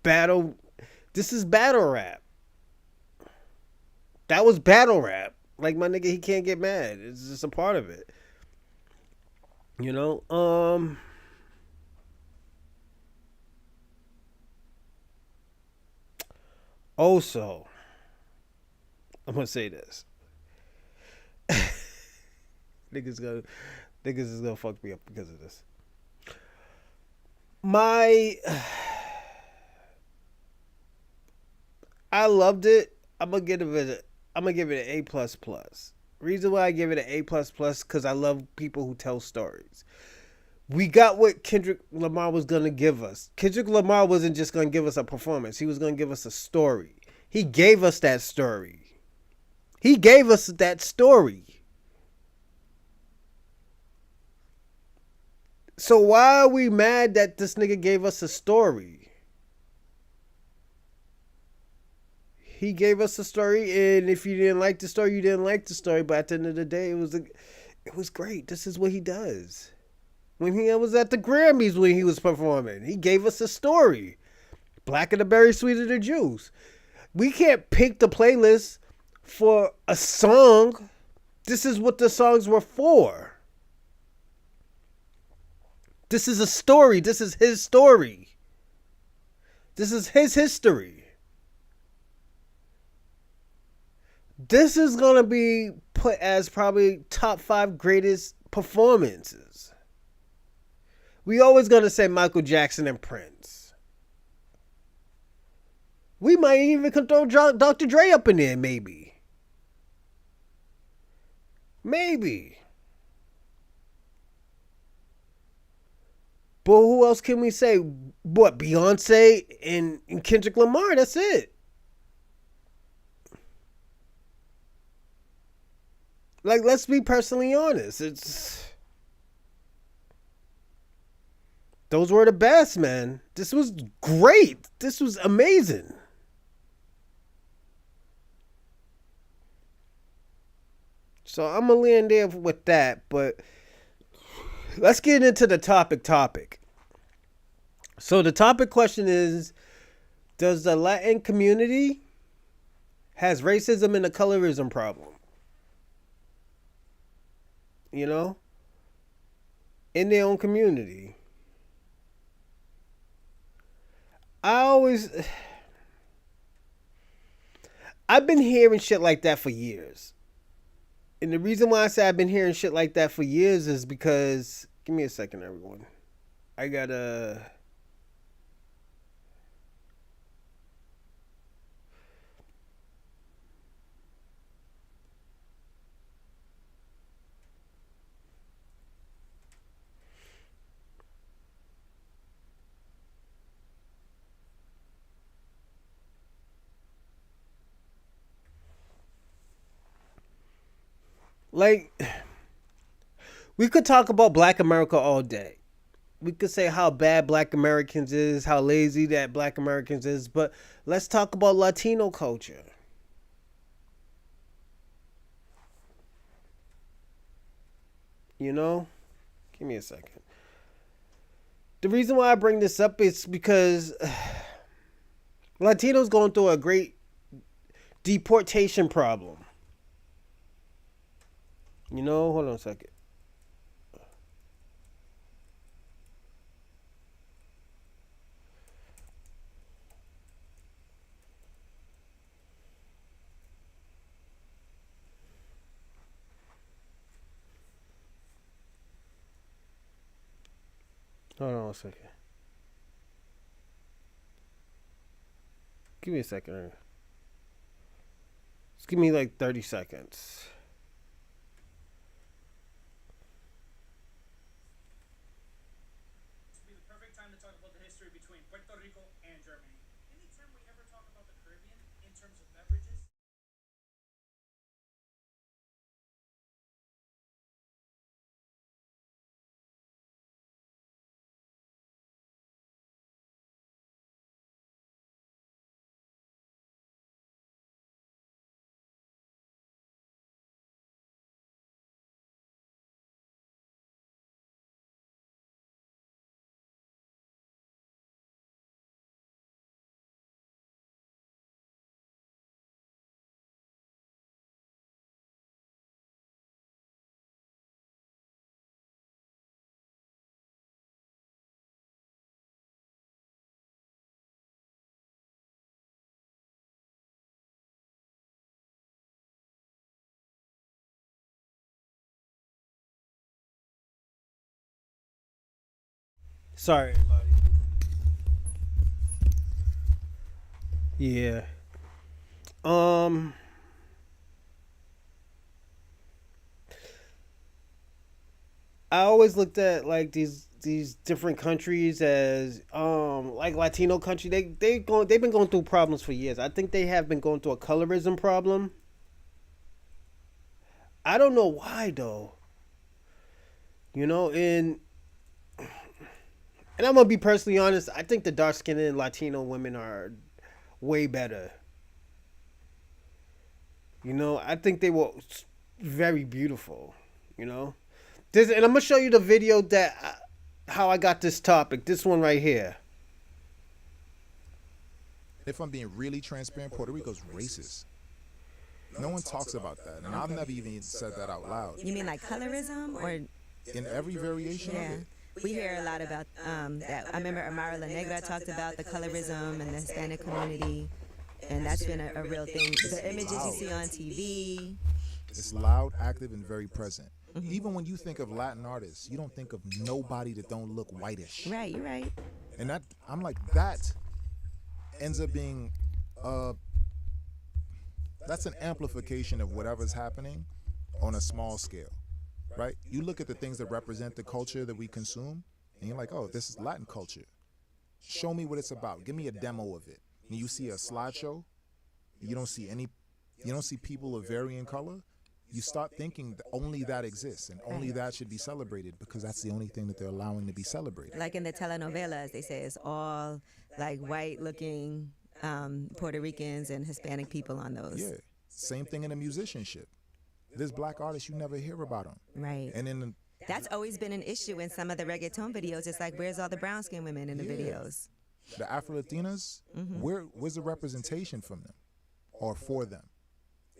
battle rap. That was battle rap. Like, my nigga, he can't get mad. It's just a part of it. You know? Also, I'm gonna say this. Niggas is gonna fuck me up because of this. I loved it. I'm gonna give it an A plus plus. Reason why I give it an A plus plus because I love people who tell stories. We got what Kendrick Lamar was gonna give us. Kendrick Lamar wasn't just gonna give us a performance. He was gonna give us a story. He gave us that story. So why are we mad that this nigga gave us a story? He gave us a story, and if you didn't like the story, you didn't like the story. But at the end of the day, it was great. This is what he does. When he was at the Grammys when he was performing, he gave us a story. Blacker the berry, sweeter the juice. We can't pick the playlist for a song. This is what the songs were for. This is a story. This is his story. This is his history. This is going to be put as probably top 5 greatest performances. We always going to say Michael Jackson and Prince. We might even throw Dr. Dre up in there, maybe. Maybe. But who else can we say? What, Beyonce and Kendrick Lamar? That's it. Like, let's be personally honest. Those were the best, man. This was great. This was amazing. So I'm going to land there with that. But let's get into the topic. So the topic question is, does the Latin community has racism and a colorism problem? You know? In their own community. I've been hearing shit like that for years. And the reason why I say I've been hearing shit like that for years is because, give me a second, everyone. I gotta, like, we could talk about Black America all day. We could say how bad Black Americans is, how lazy that Black Americans is, but let's talk about Latino culture. You know? Give me a second. The reason why I bring this up is because Latinos going through a great deportation problem. Hold on a second. Hold on a second. Give me a second. Just give me like 30 seconds. This would be the perfect time to talk about the history between Puerto Rico and Germany. Anytime we ever talk about the Caribbean in terms of beverages, Sorry, everybody. Yeah. Um. I always looked at like these different countries as like Latino country. They've been going through problems for years. I think they have been going through a colorism problem. I don't know why though. And I'm gonna be personally honest. I think the dark skinned Latino women are way better. I think they were very beautiful. You know, and I'm gonna show you the video that how I got this topic. This one right here. If I'm being really transparent, Puerto Rico's racist. No one talks about that, and I've never even said that out loud. You mean like colorism or? In every variation Yeah. of it. We hear a lot about that. I remember Amara La Negra talked about the colorism and the Hispanic community, and that's been a real thing. The images you see on TV. It's loud, active, and very present. Even when you think of Latin artists, you don't think of nobody that don't look whitish. Right, you're right. And that, I'm like, that ends up being, that's an amplification of whatever's happening on a small scale, right? You look at the things that represent the culture that we consume, and you're like, oh, this is Latin culture. Show me what it's about. Give me a demo of it. And you see a slideshow, you don't see people of varying color. You start thinking that only that exists and only that should be celebrated because that's the only thing that they're allowing to be celebrated. Like in the telenovelas, they say it's all like white-looking Puerto Ricans and Hispanic people on those. Yeah, same thing in the musicianship. There's black artists you never hear about them. Right. And in That's always been an issue in some of the reggaeton videos. It's like, where's all the brown-skinned women in the videos? the Afro-Latinas, where's the representation from them or for them?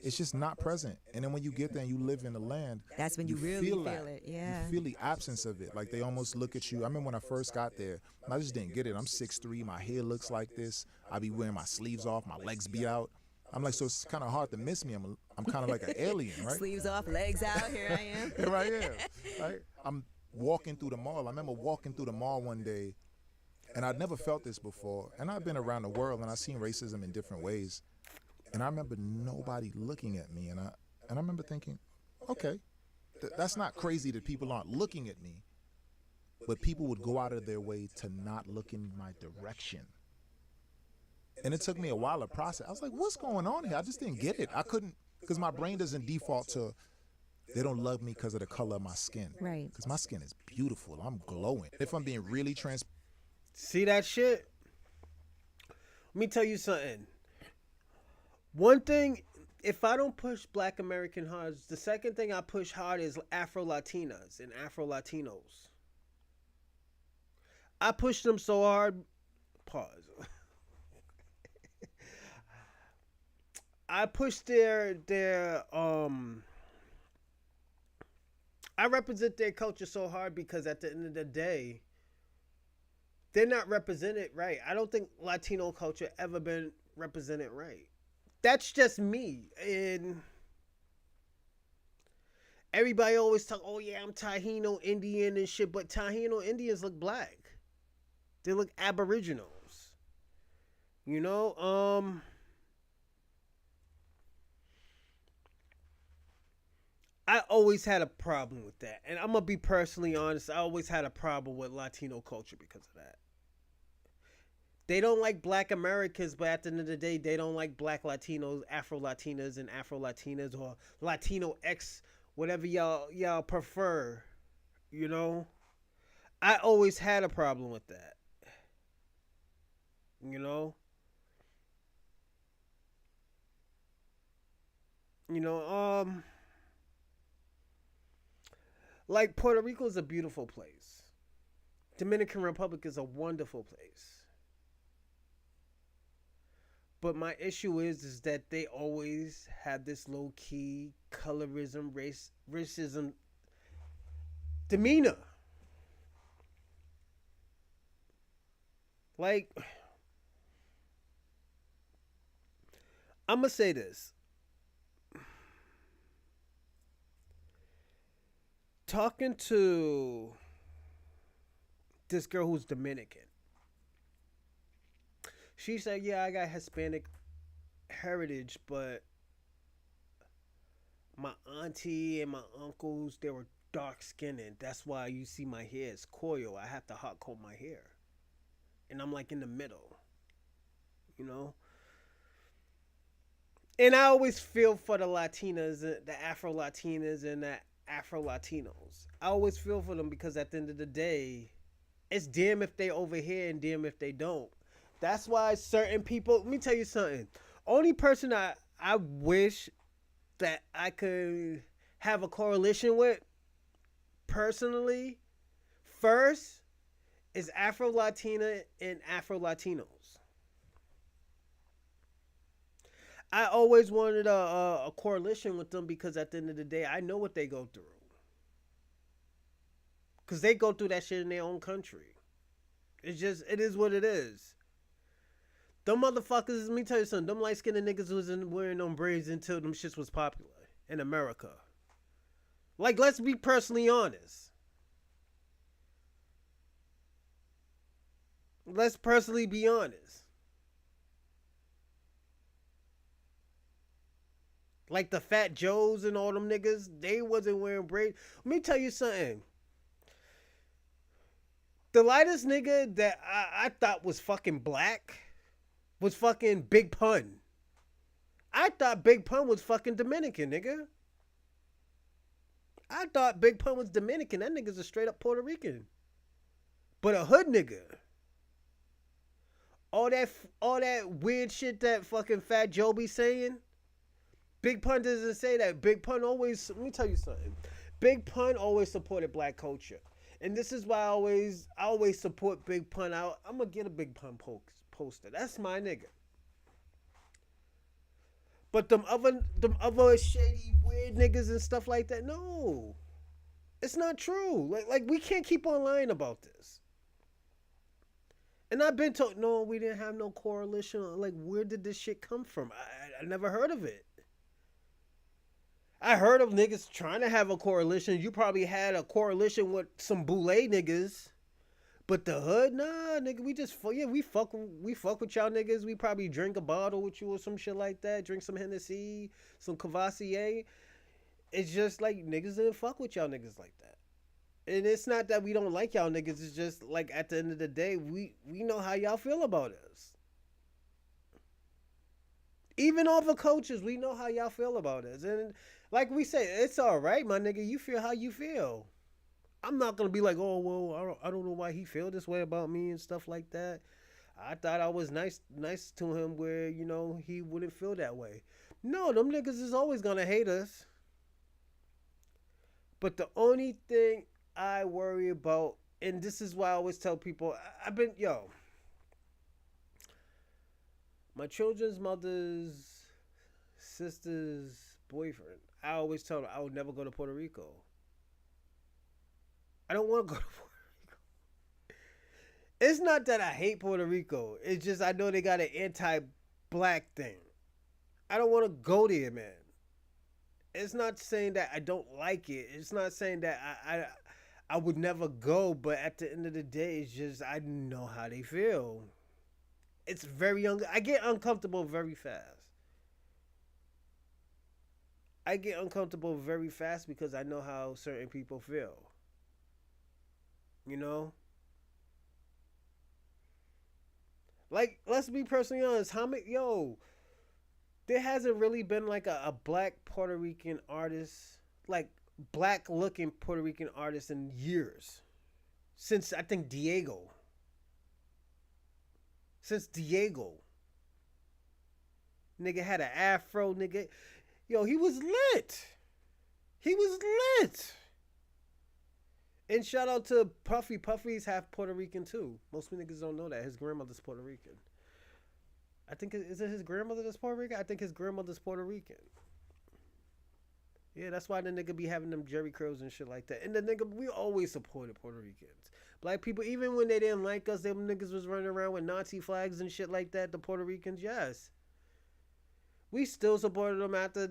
It's just not present. And then when you get there and you live in the land, that's when you really feel it. Yeah. You feel the absence of it. Like they almost look at you. I remember when I first got there, I just didn't get it. I'm 6'3", my hair looks like this. I be wearing my sleeves off, my legs be out. I'm like, so it's kind of hard to miss me. I'm kind of like an alien, right? Sleeves off, legs out, here I am. Here I am, right? I'm walking through the mall. I remember walking through the mall one day, and I'd never felt this before. And I've been around the world, and I've seen racism in different ways. And I remember nobody looking at me, and I remember thinking, okay, that's not crazy that people aren't looking at me, but people would go out of their way to not look in my direction. And it took me a while to process. I was like, what's going on here? I just didn't get it. I couldn't, because my brain doesn't default to, they don't love me because of the color of my skin. Right. Because my skin is beautiful. I'm glowing. If I'm being really See that shit? Let me tell you something. One thing, if I don't push Black American hard, the second thing I push hard is Afro-Latinas and Afro-Latinos. I push them so hard. Pause. I push I represent their culture so hard because at the end of the day, they're not represented right. I don't think Latino culture ever been represented right. That's just me. And everybody always talk, oh yeah, I'm Taino Indian and shit, but Taino Indians look black. They look aboriginals. You know, I always had a problem with that. And I'm gonna be personally honest, I always had a problem with Latino culture because of that. They don't like black Americans, but at the end of the day, they don't like black Latinos, Afro Latinas, and Afro Latinas, or Latino X, whatever y'all prefer. You know, I always had a problem with that. You know, you know, like Puerto Rico is a beautiful place. Dominican Republic is a wonderful place. But my issue is that they always have this low key colorism, racism demeanor. Like, I'm gonna say this. Talking to this girl who's Dominican, she said, "Yeah, I got Hispanic heritage, but my auntie and my uncles, they were dark skinned, and that's why you see my hair is coil. I have to hot comb my hair, and I'm like in the middle, you know." And I always feel for the Latinas, the Afro Latinas, and the Afro Latinos. I always feel for them because at the end of the day, it's damn if they over here and damn if they don't. That's why certain people. Let me tell you something. Only person I wish that I could have a coalition with personally first is Afro Latina and Afro Latinos. I always wanted a coalition with them because at the end of the day, I know what they go through. Because they go through that shit in their own country. It is what it is. Them motherfuckers, let me tell you something, them light skinned niggas wasn't wearing them braids until them shits was popular in America. Like, let's be personally honest. Let's personally be honest. Like the Fat Joes and all them niggas, they wasn't wearing braids. Let me tell you something. The lightest nigga that I thought was fucking black was fucking Big Pun. I thought Big Pun was fucking Dominican, nigga. I thought Big Pun was Dominican. That nigga's a straight up Puerto Rican. But a hood nigga. All that weird shit that fucking Fat Joe be saying. Big Pun doesn't say that. Big Pun always, let me tell you something. Big Pun always supported black culture. And this is why I always support Big Pun. I'm going to get a Big Pun poster. That's my nigga. But them other shady, weird niggas and stuff like that, no. It's not true. Like we can't keep on lying about this. And I've been told, no, we didn't have no coalition. Like, where did this shit come from? I never heard of it. I heard of niggas trying to have a coalition. You probably had a coalition with some boule niggas. But the hood, nah, nigga, we fuck with y'all niggas. We probably drink a bottle with you or some shit like that. Drink some Hennessy, some Cavassier. It's just like niggas didn't fuck with y'all niggas like that. And it's not that we don't like y'all niggas. It's just like at the end of the day, we know how y'all feel about us. Even all the coaches, we know how y'all feel about us. And like we say, it's all right, my nigga. You feel how you feel. I'm not going to be like, oh, well, I don't know why he feel this way about me and stuff like that. I thought I was nice to him where, you know, he wouldn't feel that way. No, them niggas is always going to hate us. But the only thing I worry about, and this is why I always tell people, my children's mother's sister's boyfriend. I always tell her I would never go to Puerto Rico. I don't want to go to Puerto Rico. It's not that I hate Puerto Rico. It's just I know they got an anti-black thing. I don't want to go there, man. It's not saying that I don't like it. It's not saying that I would never go, but at the end of the day, it's just I know how they feel. It's very young. I get uncomfortable very fast. I get uncomfortable very fast because I know how certain people feel. You know? Like, let's be personally honest. There hasn't really been like a black Puerto Rican artist, like black looking Puerto Rican artist in years. Since I think Diego. Since Diego. Nigga had an afro, nigga. Yo, he was lit. He was lit. And shout out to Puffy. Puffy's half Puerto Rican too. Most niggas don't know that. His grandmother's Puerto Rican. I think, is it his grandmother that's Puerto Rican? I think his grandmother's Puerto Rican. Yeah, that's why the nigga be having them Jerry curls and shit like that. And the nigga, we always supported Puerto Ricans. Black people, even when they didn't like us, them niggas was running around with Nazi flags and shit like that. The Puerto Ricans, yes. We still supported them after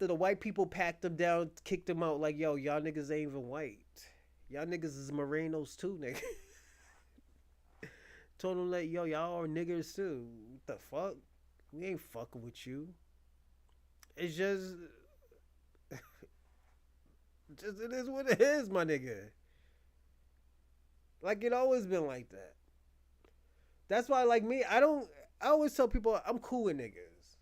the white people packed them down, kicked them out like, yo, y'all niggas ain't even white. Y'all niggas is morenos too, nigga. Told them like, yo, y'all are niggers too. What the fuck? We ain't fucking with you. It's just it is what it is, my nigga. Like, it always been like that. That's why, like me, I always tell people I'm cool with niggas.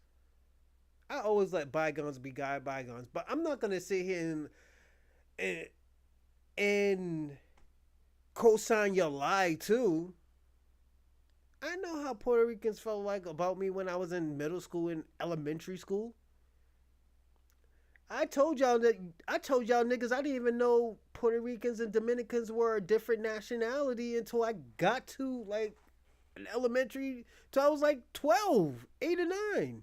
I always let bygones be bygones. But I'm not gonna sit here and co-sign your lie too. I know how Puerto Ricans felt like about me when I was in middle school and elementary school. I told y'all niggas I didn't even know Puerto Ricans and Dominicans were a different nationality until I got to like an elementary till I was like 12, 8 or 9.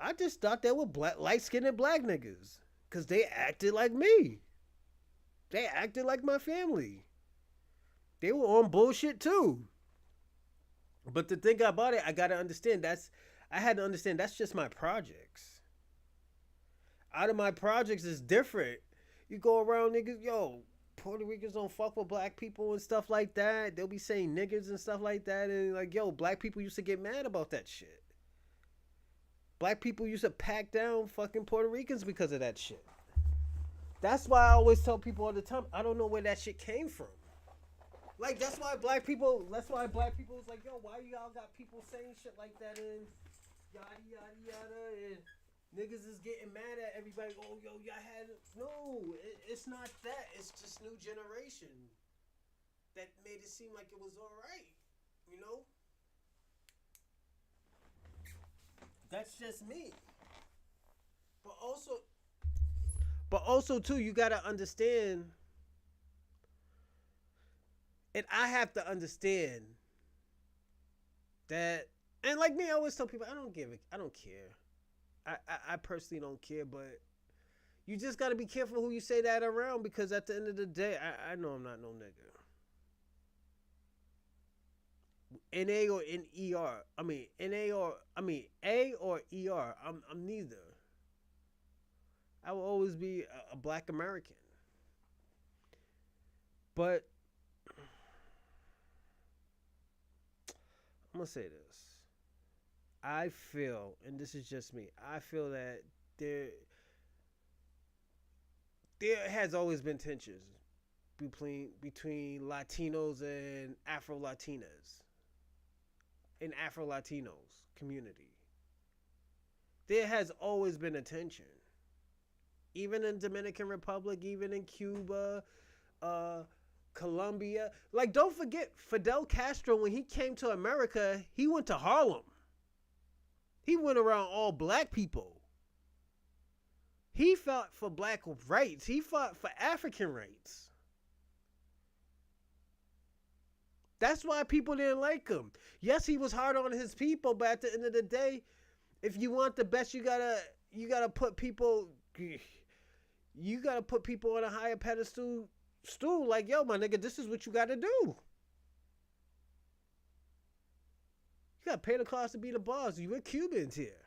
I just thought they were light-skinned black niggas because they acted like me. They acted like my family. They were on bullshit too. But the thing about it, I had to understand that's just my projects. Out of my projects is different. You go around niggas, yo, Puerto Ricans don't fuck with black people and stuff like that. They'll be saying niggas and stuff like that. And like, yo, black people used to get mad about that shit. Black people used to pack down fucking Puerto Ricans because of that shit. That's why I always tell people all the time, I don't know where that shit came from. Like, that's why black people was like, yo, why y'all got people saying shit like that and yada, yada, yada, and niggas is getting mad at everybody. Oh, yo, y'all had... No, it's not that. It's just new generation that made it seem like it was all right, you know? That's just me. But also, too, you got to understand... And I have to understand that, and like me, I always tell people, I don't care. I personally don't care, but you just got to be careful who you say that around because at the end of the day, I know I'm not no nigga. A or ER. I'm neither. I will always be a black American. But I'm going to say this. I feel, and this is just me, I feel that there has always been tensions between Latinos and Afro-Latinas in Afro-Latinos community. There has always been a tension. Even in Dominican Republic, even in Cuba, Colombia. Like, don't forget, Fidel Castro, when he came to America, he went to Harlem. He went around all black people. He fought for black rights. He fought for African rights. That's why people didn't like him. Yes, he was hard on his people, but at the end of the day, if you want the best, you gotta put people on a higher pedestal stool. Like, yo, my nigga, this is what you gotta do. You gotta pay the cost to be the boss. We're Cubans here.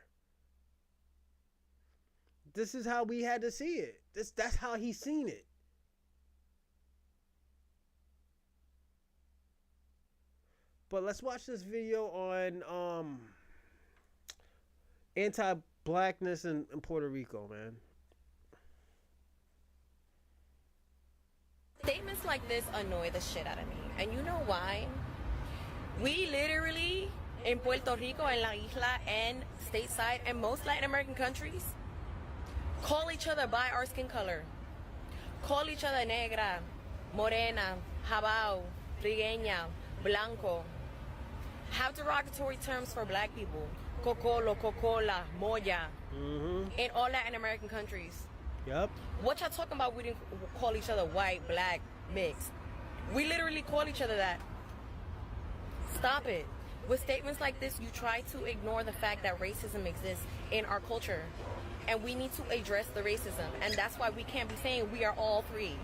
This is how we had to see it. That's how he seen it. But let's watch this video on anti-blackness in Puerto Rico, man. Statements like this annoy the shit out of me. And you know why? We literally, in Puerto Rico, en La Isla, and stateside, and most Latin American countries, call each other by our skin color. Call each other negra, morena, jabao, trigueña, blanco. Have derogatory terms for black people. Cocolo, cocola, moya. In all Latin American countries. Yep. What y'all talking about? We didn't call each other white, black, mixed. We literally call each other that. Stop it. With statements like this, you try to ignore the fact that racism exists in our culture. And we need to address the racism. And that's why we can't be saying we are all three.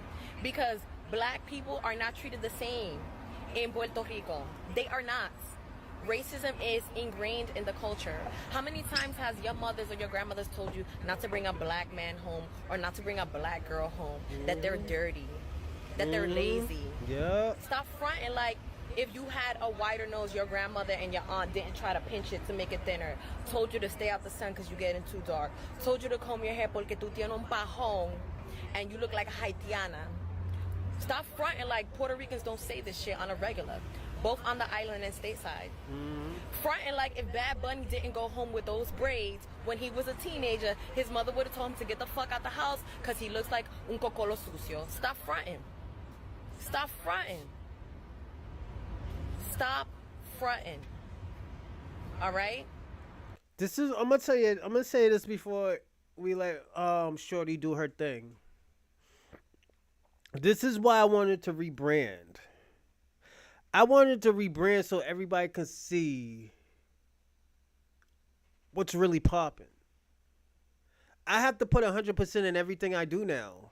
Because black people are not treated the same in Puerto Rico. They are not. Racism is ingrained in the culture. How many times has your mothers or your grandmothers told you not to bring a black man home or not to bring a black girl home? That they're dirty, that they're lazy. Yeah. Stop fronting like if you had a wider nose, your grandmother and your aunt didn't try to pinch it to make it thinner. Told you to stay out the sun because you're getting too dark. Told you to comb your hair porque tú tienes un pajón and you look like a Haitiana. Stop fronting like Puerto Ricans don't say this shit on a regular. Both on the island and stateside. Fronting like if Bad Bunny didn't go home with those braids when he was a teenager, his mother would have told him to get the fuck out the house because he looks like un cocolo sucio. Stop fronting. Stop fronting. Stop fronting. All right? I'm gonna say this before we let Shorty do her thing. This is why I wanted to rebrand. I wanted to rebrand so everybody can see what's really popping. I have to put 100% in everything I do now.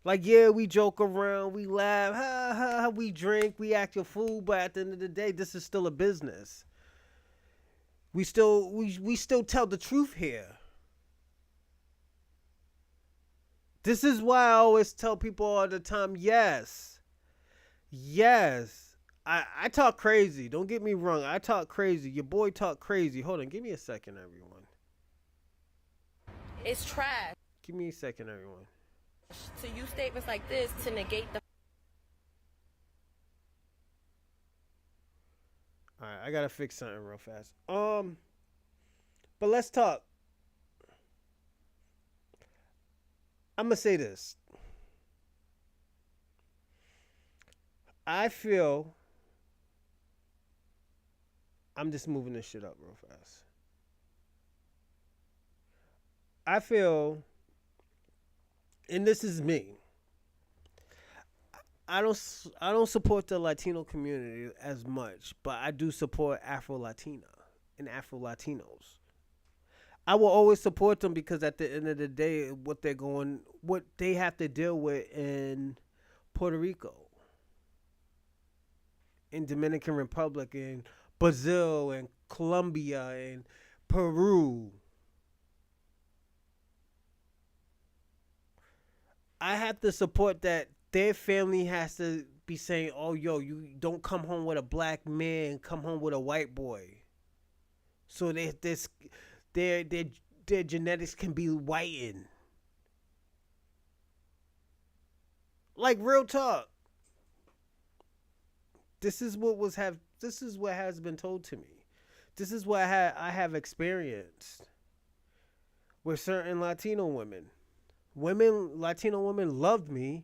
Like, yeah, we joke around, we laugh, ha, ha, ha, we drink, we act a fool, but at the end of the day, this is still a business. We still tell the truth here. This is why I always tell people all the time, yes, I talk crazy. Don't get me wrong. I talk crazy. Your boy talk crazy. Hold on. Give me a second, everyone. It's trash. Give me a second, everyone. To use statements like this to negate the... All right, I got to fix something real fast. But let's talk. I'm going to say this. I feel I'm just moving this shit up real fast. I feel, and this is me, I don't support the Latino community as much, but I do support Afro-Latina and Afro-Latinos. I will always support them because at the end of the day, what they have to deal with in Puerto Rico, in Dominican Republic, in Brazil, and Colombia, and Peru. I have to support that. Their family has to be saying, oh, yo, you don't come home with a black man, come home with a white boy. So their genetics can be whitened. Like, real talk. This is what has been told to me. This is what I have experienced with certain Latino women. Latino women loved me.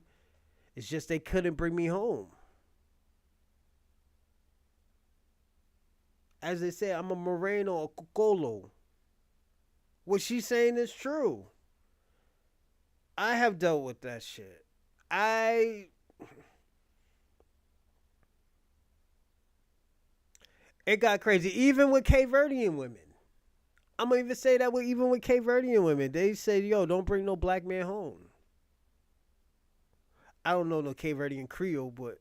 It's just they couldn't bring me home. As they say, I'm a Moreno, a Cocolo. What she's saying is true. I have dealt with that shit. It got crazy. Even with Cape Verdean women. I'm gonna even say that even with Cape Verdean women, they say, "Yo, don't bring no black man home." I don't know no Cape Verdean Creole, but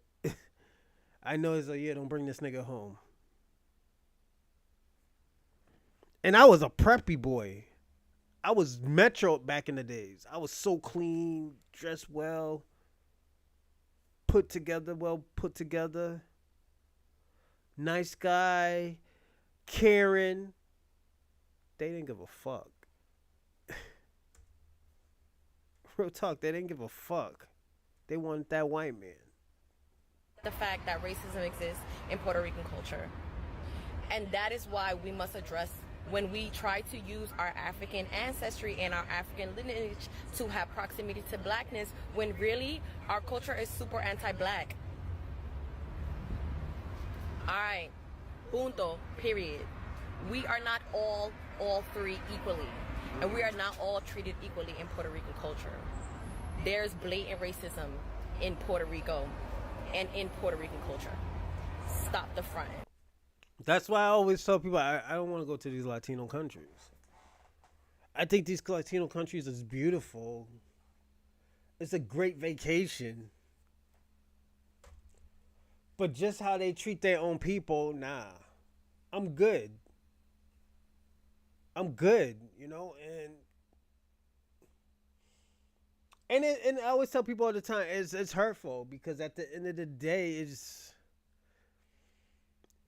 I know it's like, yeah, don't bring this nigga home. And I was a preppy boy. I was metro back in the days. I was so clean, dressed well, well put together. Nice guy, caring. They didn't give a fuck. Real talk, they didn't give a fuck. They wanted that white man. The fact that racism exists in Puerto Rican culture. And that is why we must address when we try to use our African ancestry and our African lineage to have proximity to blackness, when really our culture is super anti-black. Alright, punto, period. We are not all three equally. And we are not all treated equally in Puerto Rican culture. There's blatant racism in Puerto Rico and in Puerto Rican culture. Stop the front. That's why I always tell people I don't want to go to these Latino countries. I think these Latino countries is beautiful. It's a great vacation. But just how they treat their own people, nah. I'm good. I'm good, you know, and I always tell people all the time, it's hurtful because at the end of the day,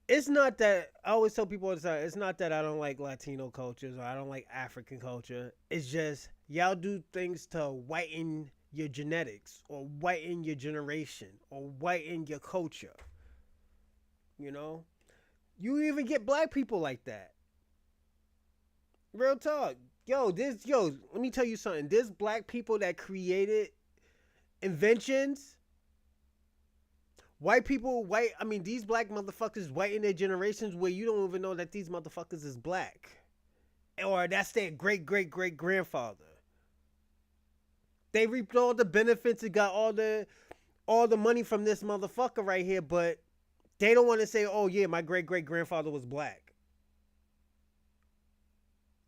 it's not that, I always tell people all the time, it's not that I don't like Latino cultures or I don't like African culture. It's just y'all do things to whiten your genetics or whiten your generation or whiten your culture. You know? You even get black people like that. Real talk. Yo, let me tell you something. There's black people that created inventions. These black motherfuckers white in their generations where you don't even know that these motherfuckers is black. Or that's their great-great-great-grandfather. They reaped all the benefits and got all the money from this motherfucker right here, but they don't want to say, oh yeah, my great-great-grandfather was black.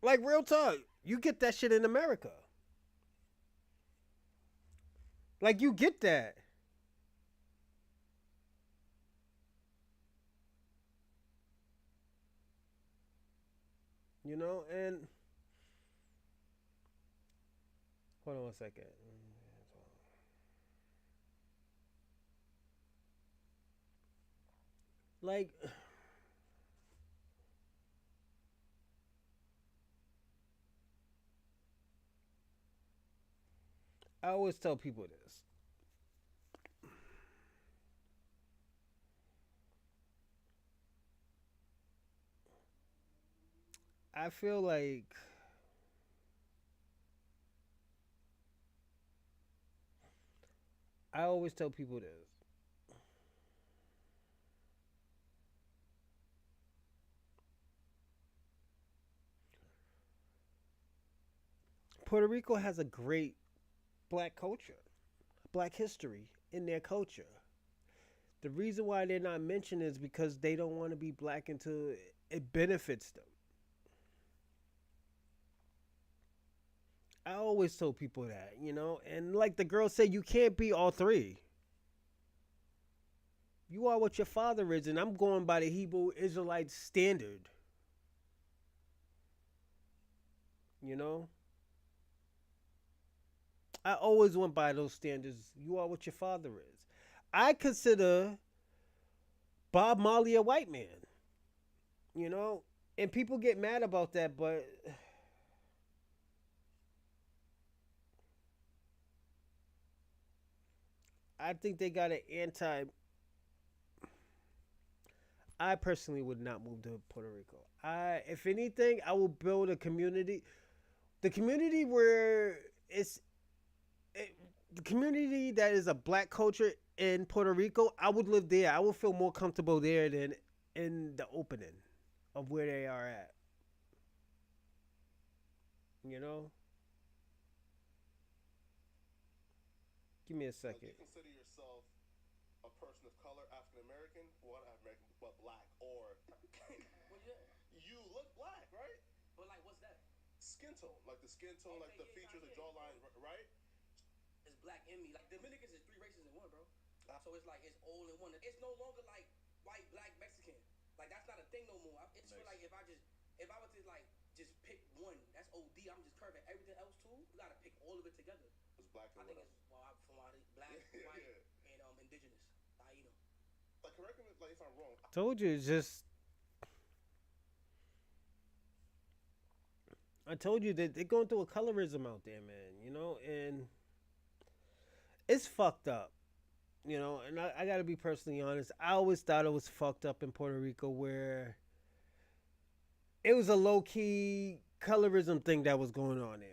Like, real talk, you get that shit in America. Like, you get that. You know, and hold on one second. Like, I always tell people this. I feel like I always tell people this. Puerto Rico has a great black culture, black history in their culture. The reason why they're not mentioned is because they don't want to be black until it benefits them. I always tell people that, you know, and like the girl said, you can't be all three. You are what your father is, and I'm going by the Hebrew Israelite standard. You know? I always went by those standards. You are what your father is. I consider Bob Marley a white man. You know? And people get mad about that, but I think they got an anti. I personally would not move to Puerto Rico. If anything, I will build a community. The community where the community that is a black culture in Puerto Rico, I would live there. I would feel more comfortable there than in the opening of where they are at. You know? Give me a second. Do you consider yourself a person of color, African American, or African American, but black or Well, yeah. you look black, right? But like, what's that? Skin tone, like the skin tone, like Okay, the yeah, features, the yeah. jawline, right? It's black in me. Like Dominicans is 3 races in one, bro. Ah. So it's like it's all in one. It's no longer like white, black, Mexican. Like that's not a thing no more. It's feel Nice. like if I were to like just pick one, that's OD. I'm just curving everything else too. You gotta pick all of it together. It's black I and think what it's else? from black, Yeah, white, yeah. and indigenous, Taino. Like correct me like if I'm wrong. Told you, it's just. I told you that they're going through a colorism out there, man. You know, and it's fucked up. You know, and I got to be personally honest. I always thought it was fucked up in Puerto Rico where it was a low key colorism thing that was going on there.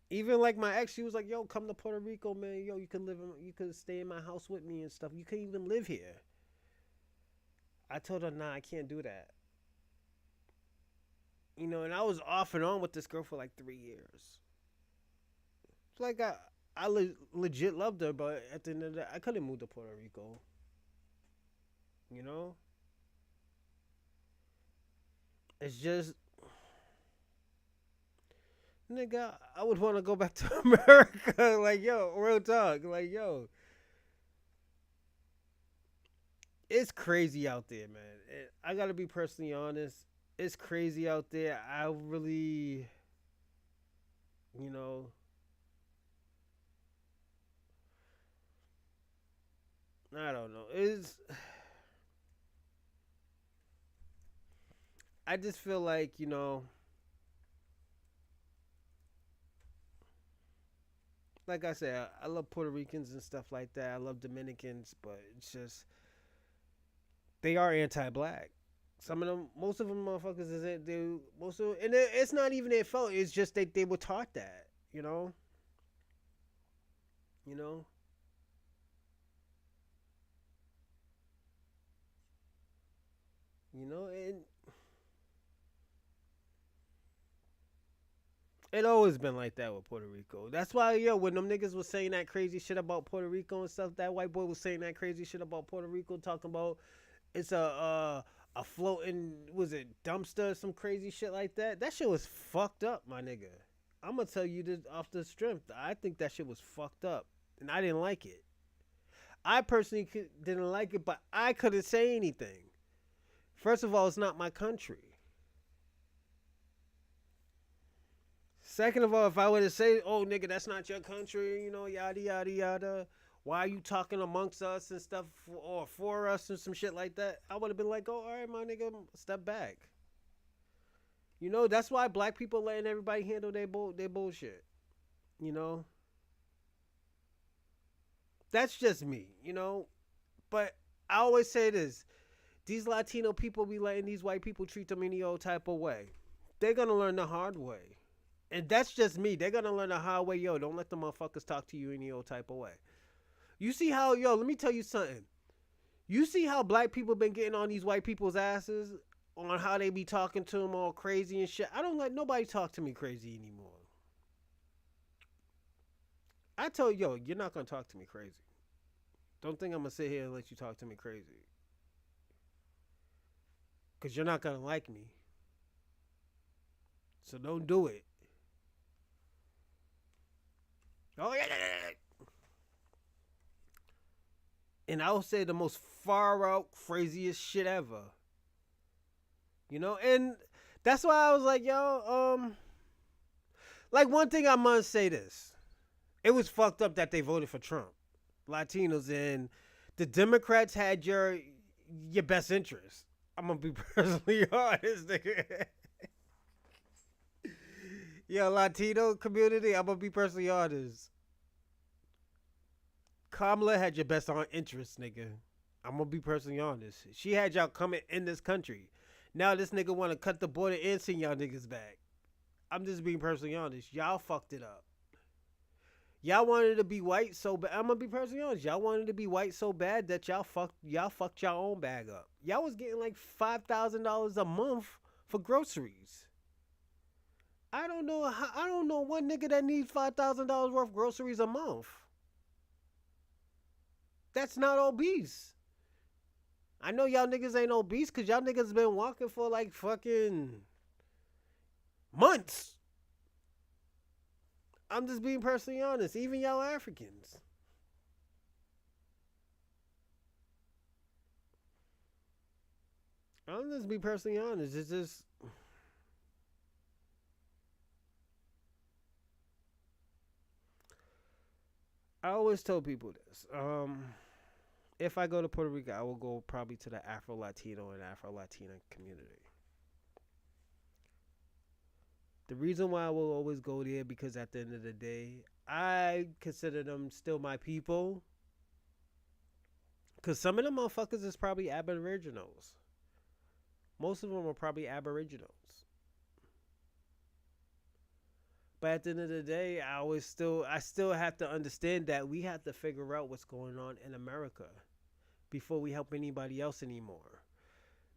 Even like my ex, she was like, "Yo, come to Puerto Rico, man. Yo, you could stay in my house with me and stuff. You can even live here." I told her, "Nah, I can't do that." You know, and I was off and on with this girl for like 3 years. It's like legit loved her, but at the end of the day, I couldn't move to Puerto Rico. You know, it's just, nigga, I would want to go back to America. Like, yo, real talk. Like, yo, it's crazy out there, man. I gotta be personally honest. It's crazy out there. I really, you know, I don't know. I just feel like, you know, like I said, I love Puerto Ricans and stuff like that. I love Dominicans, but it's just they are anti-black. Some of them, most of them motherfuckers isn't. And it's not even their fault. It's just they were taught that, you know. You know. You know, and it always been like that with Puerto Rico. That's why, yo, when them niggas was saying that crazy shit about Puerto Rico and stuff, that white boy was saying that crazy shit about Puerto Rico, talking about it's a floating, was it dumpster, some crazy shit like that. That shit was fucked up, my nigga. I'm gonna tell you this off the strength. I think that shit was fucked up, and I didn't like it. I personally didn't like it, but I couldn't say anything. First of all, it's not my country. Second of all, if I were to say, "Oh, nigga, that's not your country," you know, yada yada yada. Why are you talking amongst us and stuff, or for us and some shit like that? I would have been like, "Oh, all right, my nigga, step back." You know, that's why black people letting everybody handle their bullshit. You know, that's just me. You know, but I always say this: these Latino people be letting these white people treat them any old type of way. They're gonna learn the hard way. And that's just me. They're gonna learn the hard way. Yo, don't let the motherfuckers talk to you any old type of way. You see how, yo, let me tell you something. You see how black people been getting on these white people's asses on how they be talking to them all crazy and shit. I don't let nobody talk to me crazy anymore. I tell you, yo, you're not gonna talk to me crazy. Don't think I'm gonna sit here and let you talk to me crazy. Cause you're not gonna like me. So don't do it. Oh yeah. And I will say the most far out, craziest shit ever. You know, and that's why I was like, yo, like one thing I must say this. It was fucked up that they voted for Trump. Latinos, and the Democrats had your best interest. I'm gonna be personally honest, nigga. Yo, Latino community, I'm gonna be personally honest. Kamala had your best interest, nigga. I'm gonna be personally honest. She had y'all coming in this country. Now this nigga wanna cut the border and send y'all niggas back. I'm just being personally honest. Y'all fucked it up. Y'all wanted to be white so bad. I'm gonna be personally honest. Y'all wanted to be white so bad that y'all fucked y'all own bag up. Y'all was getting like $5,000 a month for groceries. I don't know one nigga that needs $5,000 worth of groceries a month. That's not obese. I know y'all niggas ain't obese because y'all niggas been walking for like fucking months. I'm just being personally honest. Even y'all Africans. I'm just being personally honest. It's just I always tell people this. If I go to Puerto Rico, I will go probably to the Afro Latino and Afro Latina community. The reason why I will always go there because at the end of the day, I consider them still my people. Cause some of them motherfuckers is probably aboriginals. Most of them are probably aboriginals. But at the end of the day, I still have to understand that we have to figure out what's going on in America before we help anybody else anymore.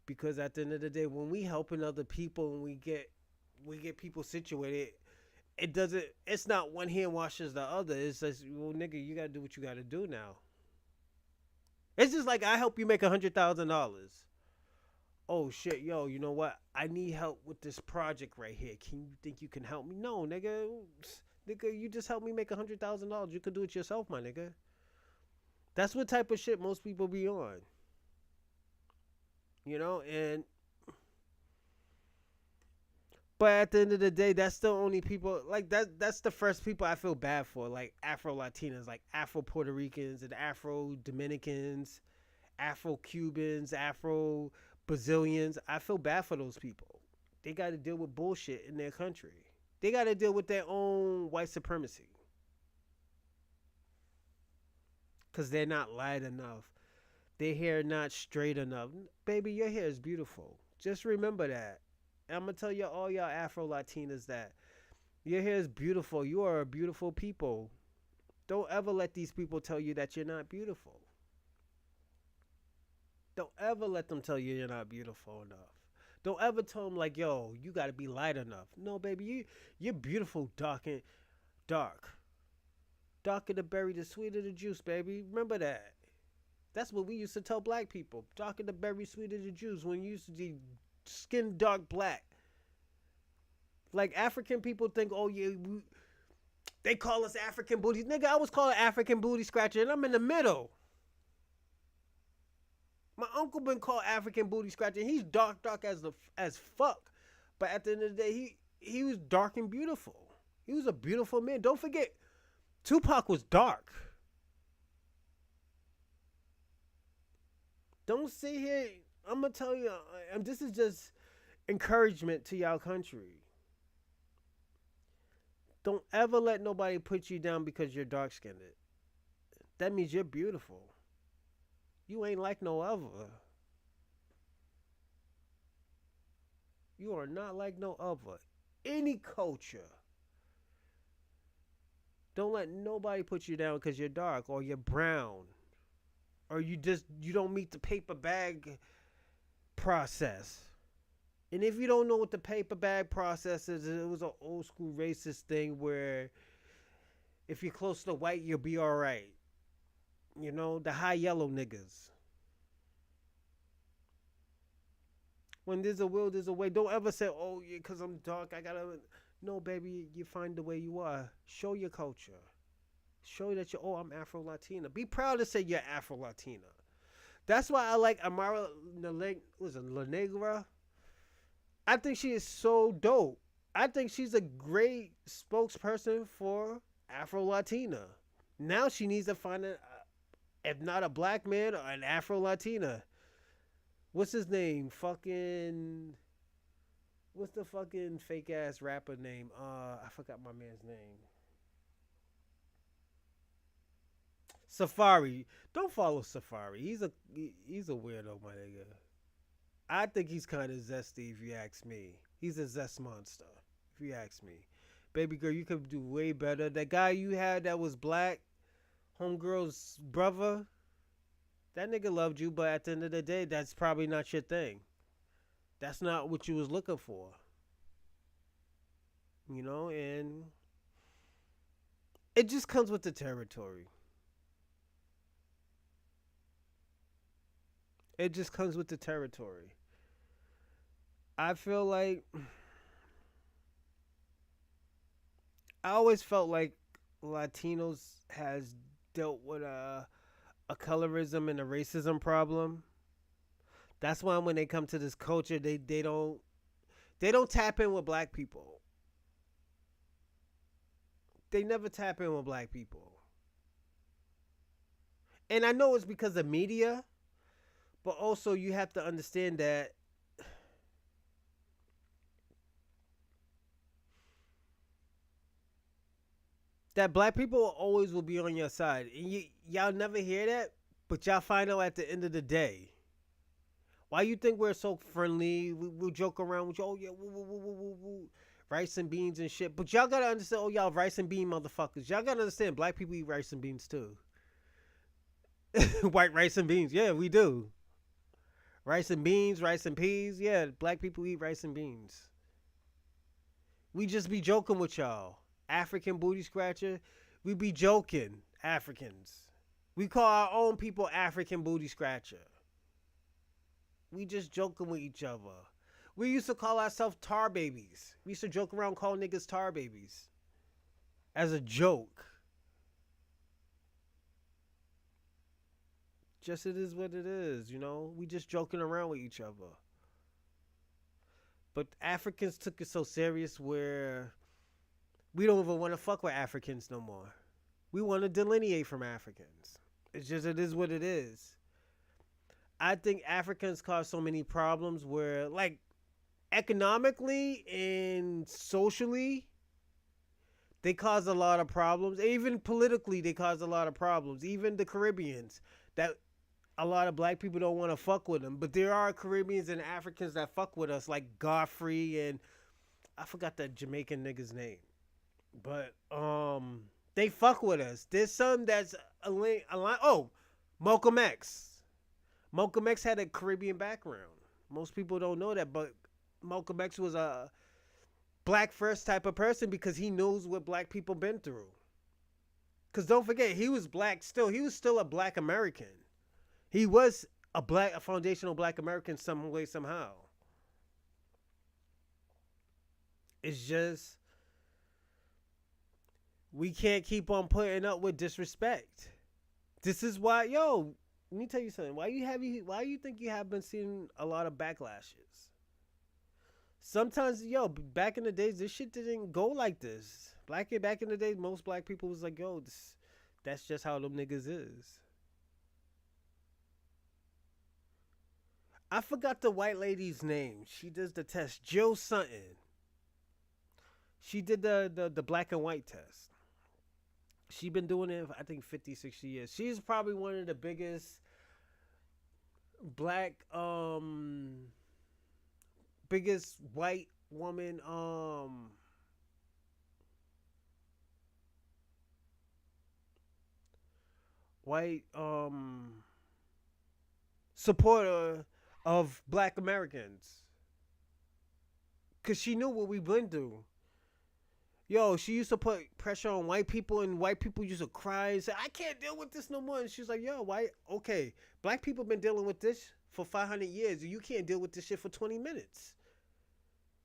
Because at the end of the day, when we helping other people and we get people situated, it's not one hand washes the other. It's just, well, nigga, you gotta do what you gotta do now. It's just like I help you make $100,000. Oh shit, yo, you know what? I need help with this project right here. Can you think you can help me? No, nigga. Nigga, you just helped me make $100,000. You could do it yourself, my nigga. That's what type of shit most people be on. You know, and but at the end of the day, that's the only people like that's the first people I feel bad for, like Afro Latinas, like Afro Puerto Ricans and Afro Dominicans, Afro Cubans, Afro Brazilians. I feel bad for those people. They got to deal with bullshit in their country. They got to deal with their own white supremacy. Because they're not light enough. Their hair not straight enough. Baby, your hair is beautiful. Just remember that. And I'm going to tell you, all y'all Afro Latinas, that your hair is beautiful. You are a beautiful people. Don't ever let these people tell you that you're not beautiful. Don't ever let them tell you you're not beautiful enough. Don't ever tell them like, yo, you got to be light enough. No, baby, you're beautiful, dark. Darker the berry, the sweeter the juice, baby. Remember that. That's what we used to tell black people. Darker the berry, sweeter the juice. When you used to be skin dark black. Like African people think, oh yeah, they call us African booty. Nigga, I was called African booty scratcher and I'm in the middle. My uncle been called African booty scratcher. He's dark as fuck. But at the end of the day, he was dark and beautiful. He was a beautiful man. Don't forget, Tupac was dark. Don't sit here. I'm going to tell you, this is just encouragement to y'all country. Don't ever let nobody put you down because you're dark skinned. That means you're beautiful. You ain't like no other. You are not like no other. Any culture. Don't let nobody put you down because you're dark or you're brown. Or you don't meet the paper bag process. And if you don't know what the paper bag process is, it was an old school racist thing where if you're close to white, you'll be all right. You know, the high yellow niggas. When there's a will, there's a way. Don't ever say, oh, yeah, because I'm dark, I gotta. No, baby, you find the way you are. Show your culture. Show that you're, I'm Afro Latina. Be proud to say you're Afro Latina. That's why I like Amara La Negra. I think she is so dope. I think she's a great spokesperson for Afro Latina. Now she needs to find if not a black man or an Afro Latina. What's his name? What's the fucking fake ass rapper name? I forgot my man's name. Safari. Don't follow Safari. He's a weirdo, my nigga. I think he's kind of zesty if you ask me. He's a zest monster, if you ask me. Baby girl, you could do way better. That guy you had that was black, homegirl's brother, that nigga loved you, but at the end of the day, that's probably not your thing. That's not what you was looking for. You know, and it just comes with the territory. It just comes with the territory. I feel like I always felt like Latinos has dealt with a colorism and a racism problem. That's why when they come to this culture, they don't tap in with black people. They never tap in with black people. And I know it's because of media, but also you have to understand that black people always will be on your side. And y'all never hear that, but y'all find out at the end of the day. Why you think we're so friendly? We'll joke around with you. Oh, yeah, woo, woo, woo, woo, woo, woo. Rice and beans and shit. But y'all gotta understand, oh, y'all rice and bean motherfuckers. Y'all gotta understand, black people eat rice and beans too. White rice and beans. Yeah, we do. Rice and beans, rice and peas. Yeah, black people eat rice and beans. We just be joking with y'all. African booty scratcher. We be joking, Africans. We call our own people African booty scratcher. We just joking with each other. We used to call ourselves tar babies. We used to joke around calling niggas tar babies. As a joke. Just it is what it is, you know? We just joking around with each other. But Africans took it so serious where we don't even want to fuck with Africans no more. We want to delineate from Africans. It's just it is what it is. I think Africans cause so many problems where, like, economically and socially, they cause a lot of problems. Even politically, they cause a lot of problems. Even the Caribbeans, that a lot of black people don't want to fuck with them. But there are Caribbeans and Africans that fuck with us, like Godfrey and I forgot that Jamaican nigga's name. But they fuck with us. There's some that's a line. Oh, Malcolm X. Malcolm X had a Caribbean background. Most people don't know that, but Malcolm X was a black first type of person because he knows what black people been through. Because don't forget, he was black still. He was still a black American. He was a foundational black American some way, somehow. It's just we can't keep on putting up with disrespect. This is why, yo, let me tell you something. Why you think you have been seeing a lot of backlashes? Sometimes, yo, back in the days, this shit didn't go like this. Back in the day, most black people was like, yo, that's just how them niggas is. I forgot the white lady's name. She does the test. Jill something. She did the black and white test. She been doing it for, I think, 50, 60 years. She's probably one of the biggest black, biggest white woman, white, supporter of black Americans. Because she knew what we been through. Yo, she used to put pressure on white people, and white people used to cry and say, I can't deal with this no more. And she's like, yo, okay, black people been dealing with this for 500 years, and you can't deal with this shit for 20 minutes.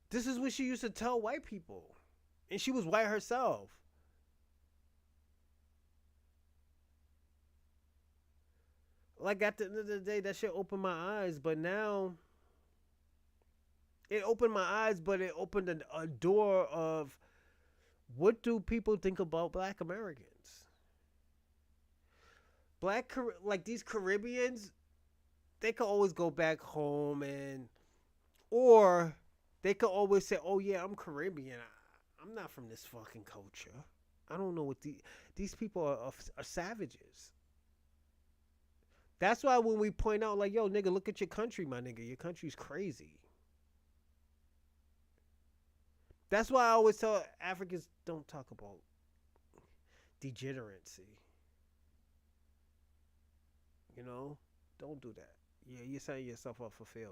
This is what she used to tell white people. And she was white herself. Like, at the end of the day, that shit opened my eyes, but now it opened my eyes, but it opened a door of, what do people think about black Americans? Like these Caribbeans, they could always go back home or they could always say, oh yeah, I'm Caribbean. I'm not from this fucking culture. I don't know what these people are savages. That's why when we point out, like, yo, nigga, look at your country, my nigga. Your country's crazy. That's why I always tell Africans, don't talk about degeneracy. You know? Don't do that. Yeah, you're setting yourself up for failure.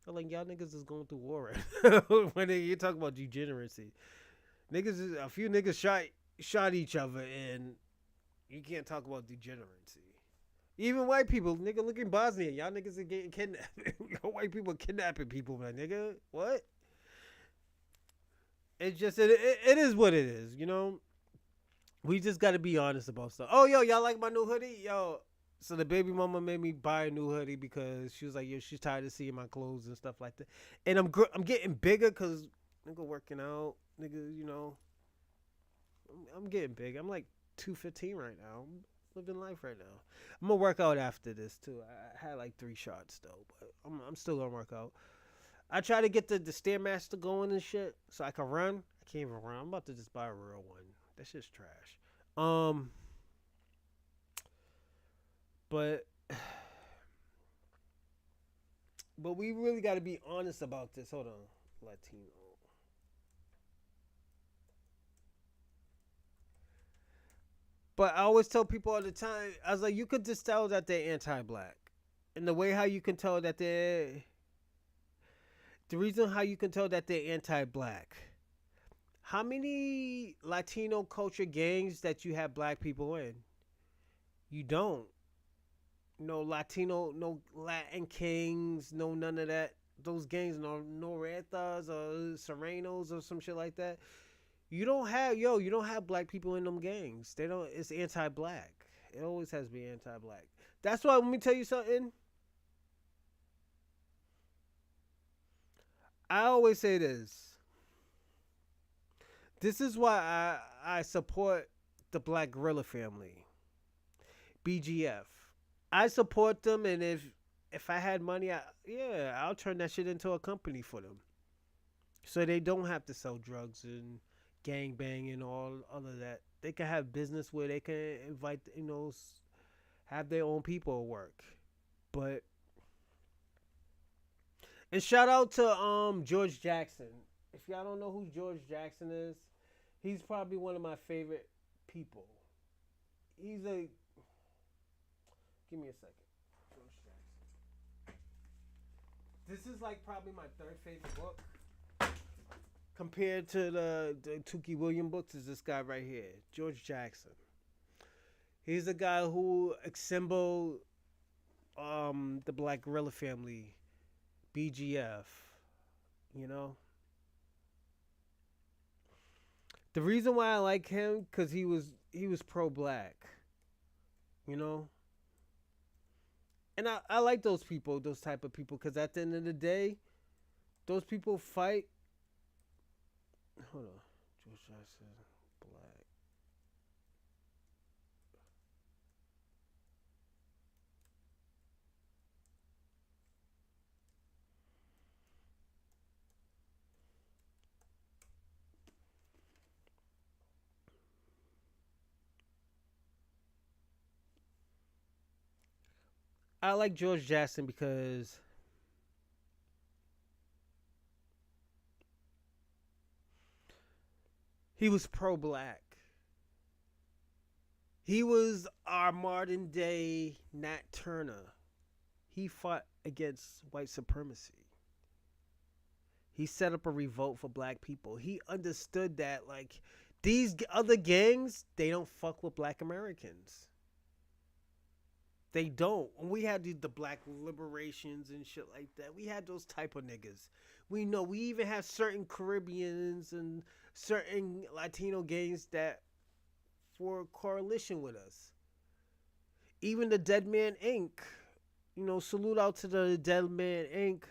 I'm like, y'all niggas is going through war right when you talk about degeneracy. A few niggas shot each other, and you can't talk about degeneracy. Even white people, nigga, look in Bosnia. Y'all niggas are getting kidnapped. White people kidnapping people, man, nigga. What? It's just it is what it is, you know. We just got to be honest about stuff. Oh, yo, y'all like my new hoodie, yo. So the baby mama made me buy a new hoodie because she was like, yo, she's tired of seeing my clothes and stuff like that. And I'm getting bigger because nigga working out, nigga, you know. I'm getting big. I'm like 215 right now. I'm living life right now. I'm gonna work out after this too. I had like 3 shots though, but I'm still gonna work out. I try to get the Stairmaster going and shit so I can run. I can't even run. I'm about to just buy a real one. That shit's trash. But we really got to be honest about this. Hold on, Latino. But I always tell people all the time, I was like, you could just tell that they're anti-black. And the way how you can tell that the reason how you can tell that they're anti-black. How many Latino culture gangs that you have black people in? You don't. No Latino, no Latin Kings, no none of that. Those gangs, no Retas or Serenos or some shit like that. You don't have black people in them gangs. They don't. It's anti-black. It always has been anti-black. That's why. Let me tell you something. I always say this. This is why I support the Black Gorilla Family, BGF. I support them, and if I had money, I'll turn that shit into a company for them, so they don't have to sell drugs and gang bang and all of that. They can have business where they can invite, have their own people work. But and shout out to George Jackson. If y'all don't know who George Jackson is, he's probably one of my favorite people. Give me a second. George Jackson. This is like probably my 3rd favorite book. Compared to the Tookie William books, is this guy right here, George Jackson. He's the guy who assembled the Black Gorilla Family, BGF, you know. The reason why I like him, because he was pro-black, you know. And I like those people, those type of people, because at the end of the day, those people fight. Hold on. George Jackson, black. I like George Jackson because he was pro-black. He was our modern day Nat Turner. He fought against white supremacy. He set up a revolt for black people. He understood that, like, these other gangs, they don't fuck with black Americans. They don't. We had the black liberations and shit like that. We had those type of niggas. We know. We even have certain Caribbeans and certain Latino gangs that for coalition with us. Even the Dead Man Inc. Salute out to the Dead Man Inc.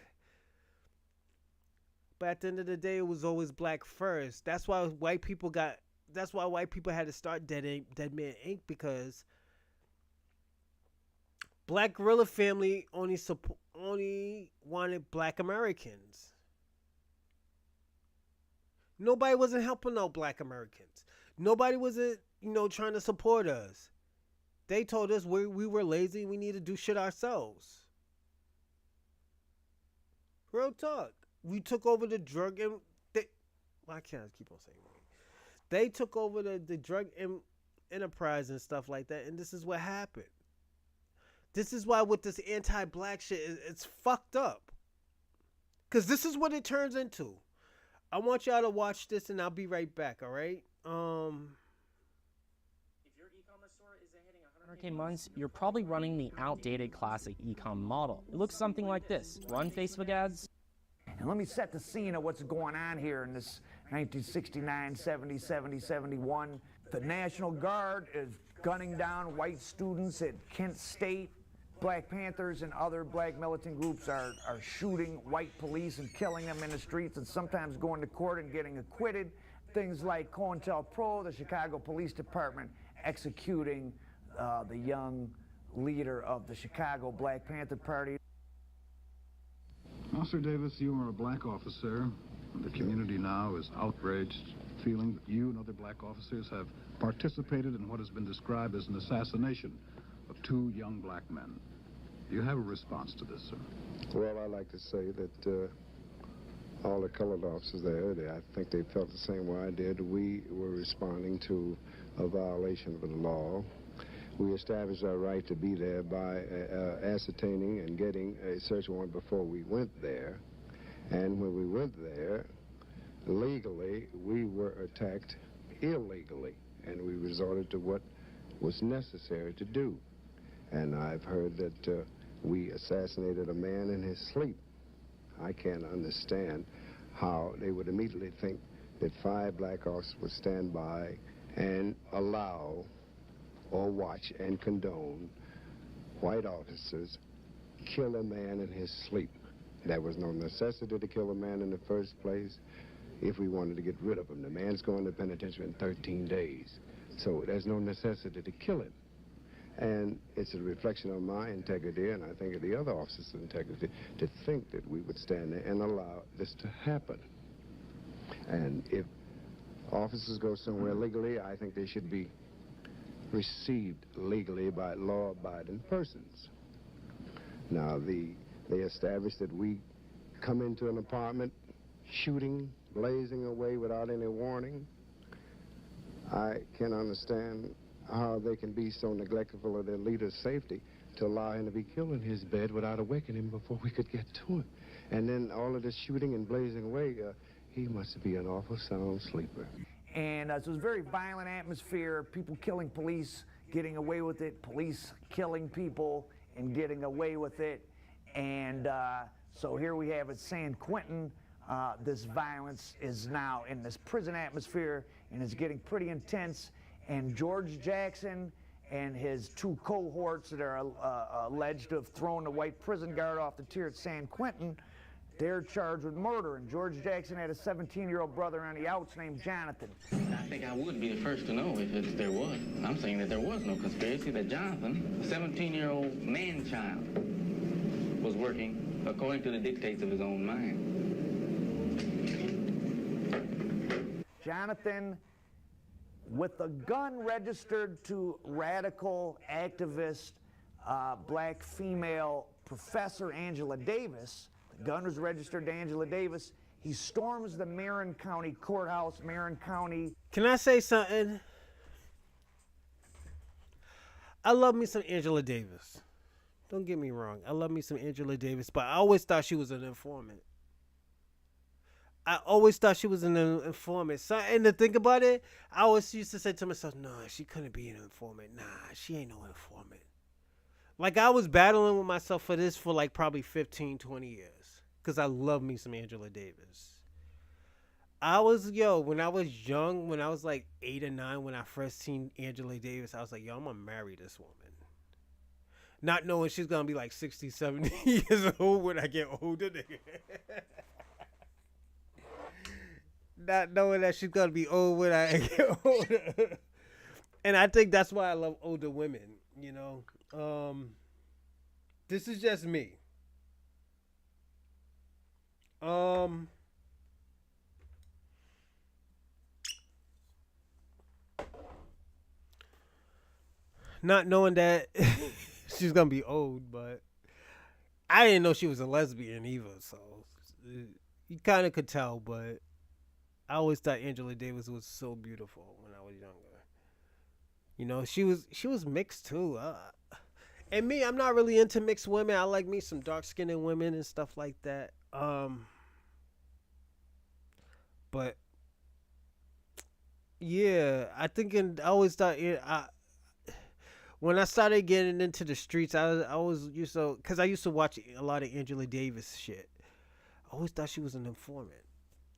But at the end of the day, it was always black first. That's why white people had to start Dead Man Inc. because Black Gorilla Family only wanted black Americans. Nobody wasn't helping out black Americans. Nobody wasn't, trying to support us. They told us we were lazy. We need to do shit ourselves. Real talk. We took over the drug and I can't keep on saying that. They took over the drug enterprise and stuff like that, and this is what happened. This is why with this anti-black shit, it's fucked up. Because this is what it turns into. I want y'all to watch this, and I'll be right back, all right? If your e-commerce store isn't hitting 100% 100K months, you're probably running the outdated classic e-com model. It looks something like this. Run Facebook ads. And let me set the scene of what's going on here in this 1969, 70, 70, 71. The National Guard is gunning down white students at Kent State. Black Panthers and other black militant groups are shooting white police and killing them in the streets and sometimes going to court and getting acquitted. Things like COINTELPRO, the Chicago Police Department, executing the young leader of the Chicago Black Panther Party. Officer Davis, you are a black officer. The community now is outraged, feeling that you and other black officers have participated in what has been described as an assassination of 2 young black men. Do you have a response to this, sir? Well, I'd like to say that all the colored officers there, I think they felt the same way I did. We were responding to a violation of the law. We established our right to be there by ascertaining and getting a search warrant before we went there. And when we went there, legally, we were attacked illegally, and we resorted to what was necessary to do. And I've heard that we assassinated a man in his sleep. I can't understand how they would immediately think that 5 black officers would stand by and allow or watch and condone white officers kill a man in his sleep. There was no necessity to kill a man in the first place if we wanted to get rid of him. The man's going to penitentiary in 13 days, so there's no necessity to kill him. And it's a reflection of my integrity, and I think of the other officers' integrity, to think that we would stand there and allow this to happen. And if officers go somewhere legally, I think they should be received legally by law-abiding persons. Now, they established that we come into an apartment shooting, blazing away without any warning. I can't understand how they can be so neglectful of their leader's safety to allow him to be killed in his bed without awakening him before we could get to him. And then all of this shooting and blazing away, he must be an awful sound sleeper. And so it was a very violent atmosphere, people killing police, getting away with it, police killing people and getting away with it. And so here we have at San Quentin, this violence is now in this prison atmosphere and is getting pretty intense. And George Jackson and his 2 cohorts that are alleged to have thrown the white prison guard off the tier at San Quentin, they're charged with murder. And George Jackson had a 17-year-old brother on the outs named Jonathan. I think I would be the first to know if there was. I'm saying that there was no conspiracy, that Jonathan, a 17-year-old man-child, was working according to the dictates of his own mind. Jonathan, with a gun registered to radical activist black female Professor Angela Davis, the gun was registered to Angela Davis, he storms the Marin County Courthouse, Marin County. Can I say something? I love me some Angela Davis. Don't get me wrong. I love me some Angela Davis, but I always thought she was an informant. I always thought she was an informant. So, and to think about it, I always used to say to myself, no, she couldn't be an informant. Nah, she ain't no informant. Like, I was battling with myself for this for like probably 15, 20 years. Because I love me some Angela Davis. When I was young, when I was like 8 or 9, when I first seen Angela Davis, I was like, I'm going to marry this woman. Not knowing she's going to be like 60, 70 years old when I get older. Not knowing that she's going to be old when I get older. And I think that's why I love older women, you know. This is just me. Not knowing that she's going to be old, but I didn't know she was a lesbian either, so you kind of could tell, but I always thought Angela Davis was so beautiful when I was younger. You know, she was mixed too. And me, I'm not really into mixed women. I like me some dark-skinned women and stuff like that. But yeah, I always thought when I started getting into the streets, I was used to, because I used to watch a lot of Angela Davis shit. I always thought she was an informant,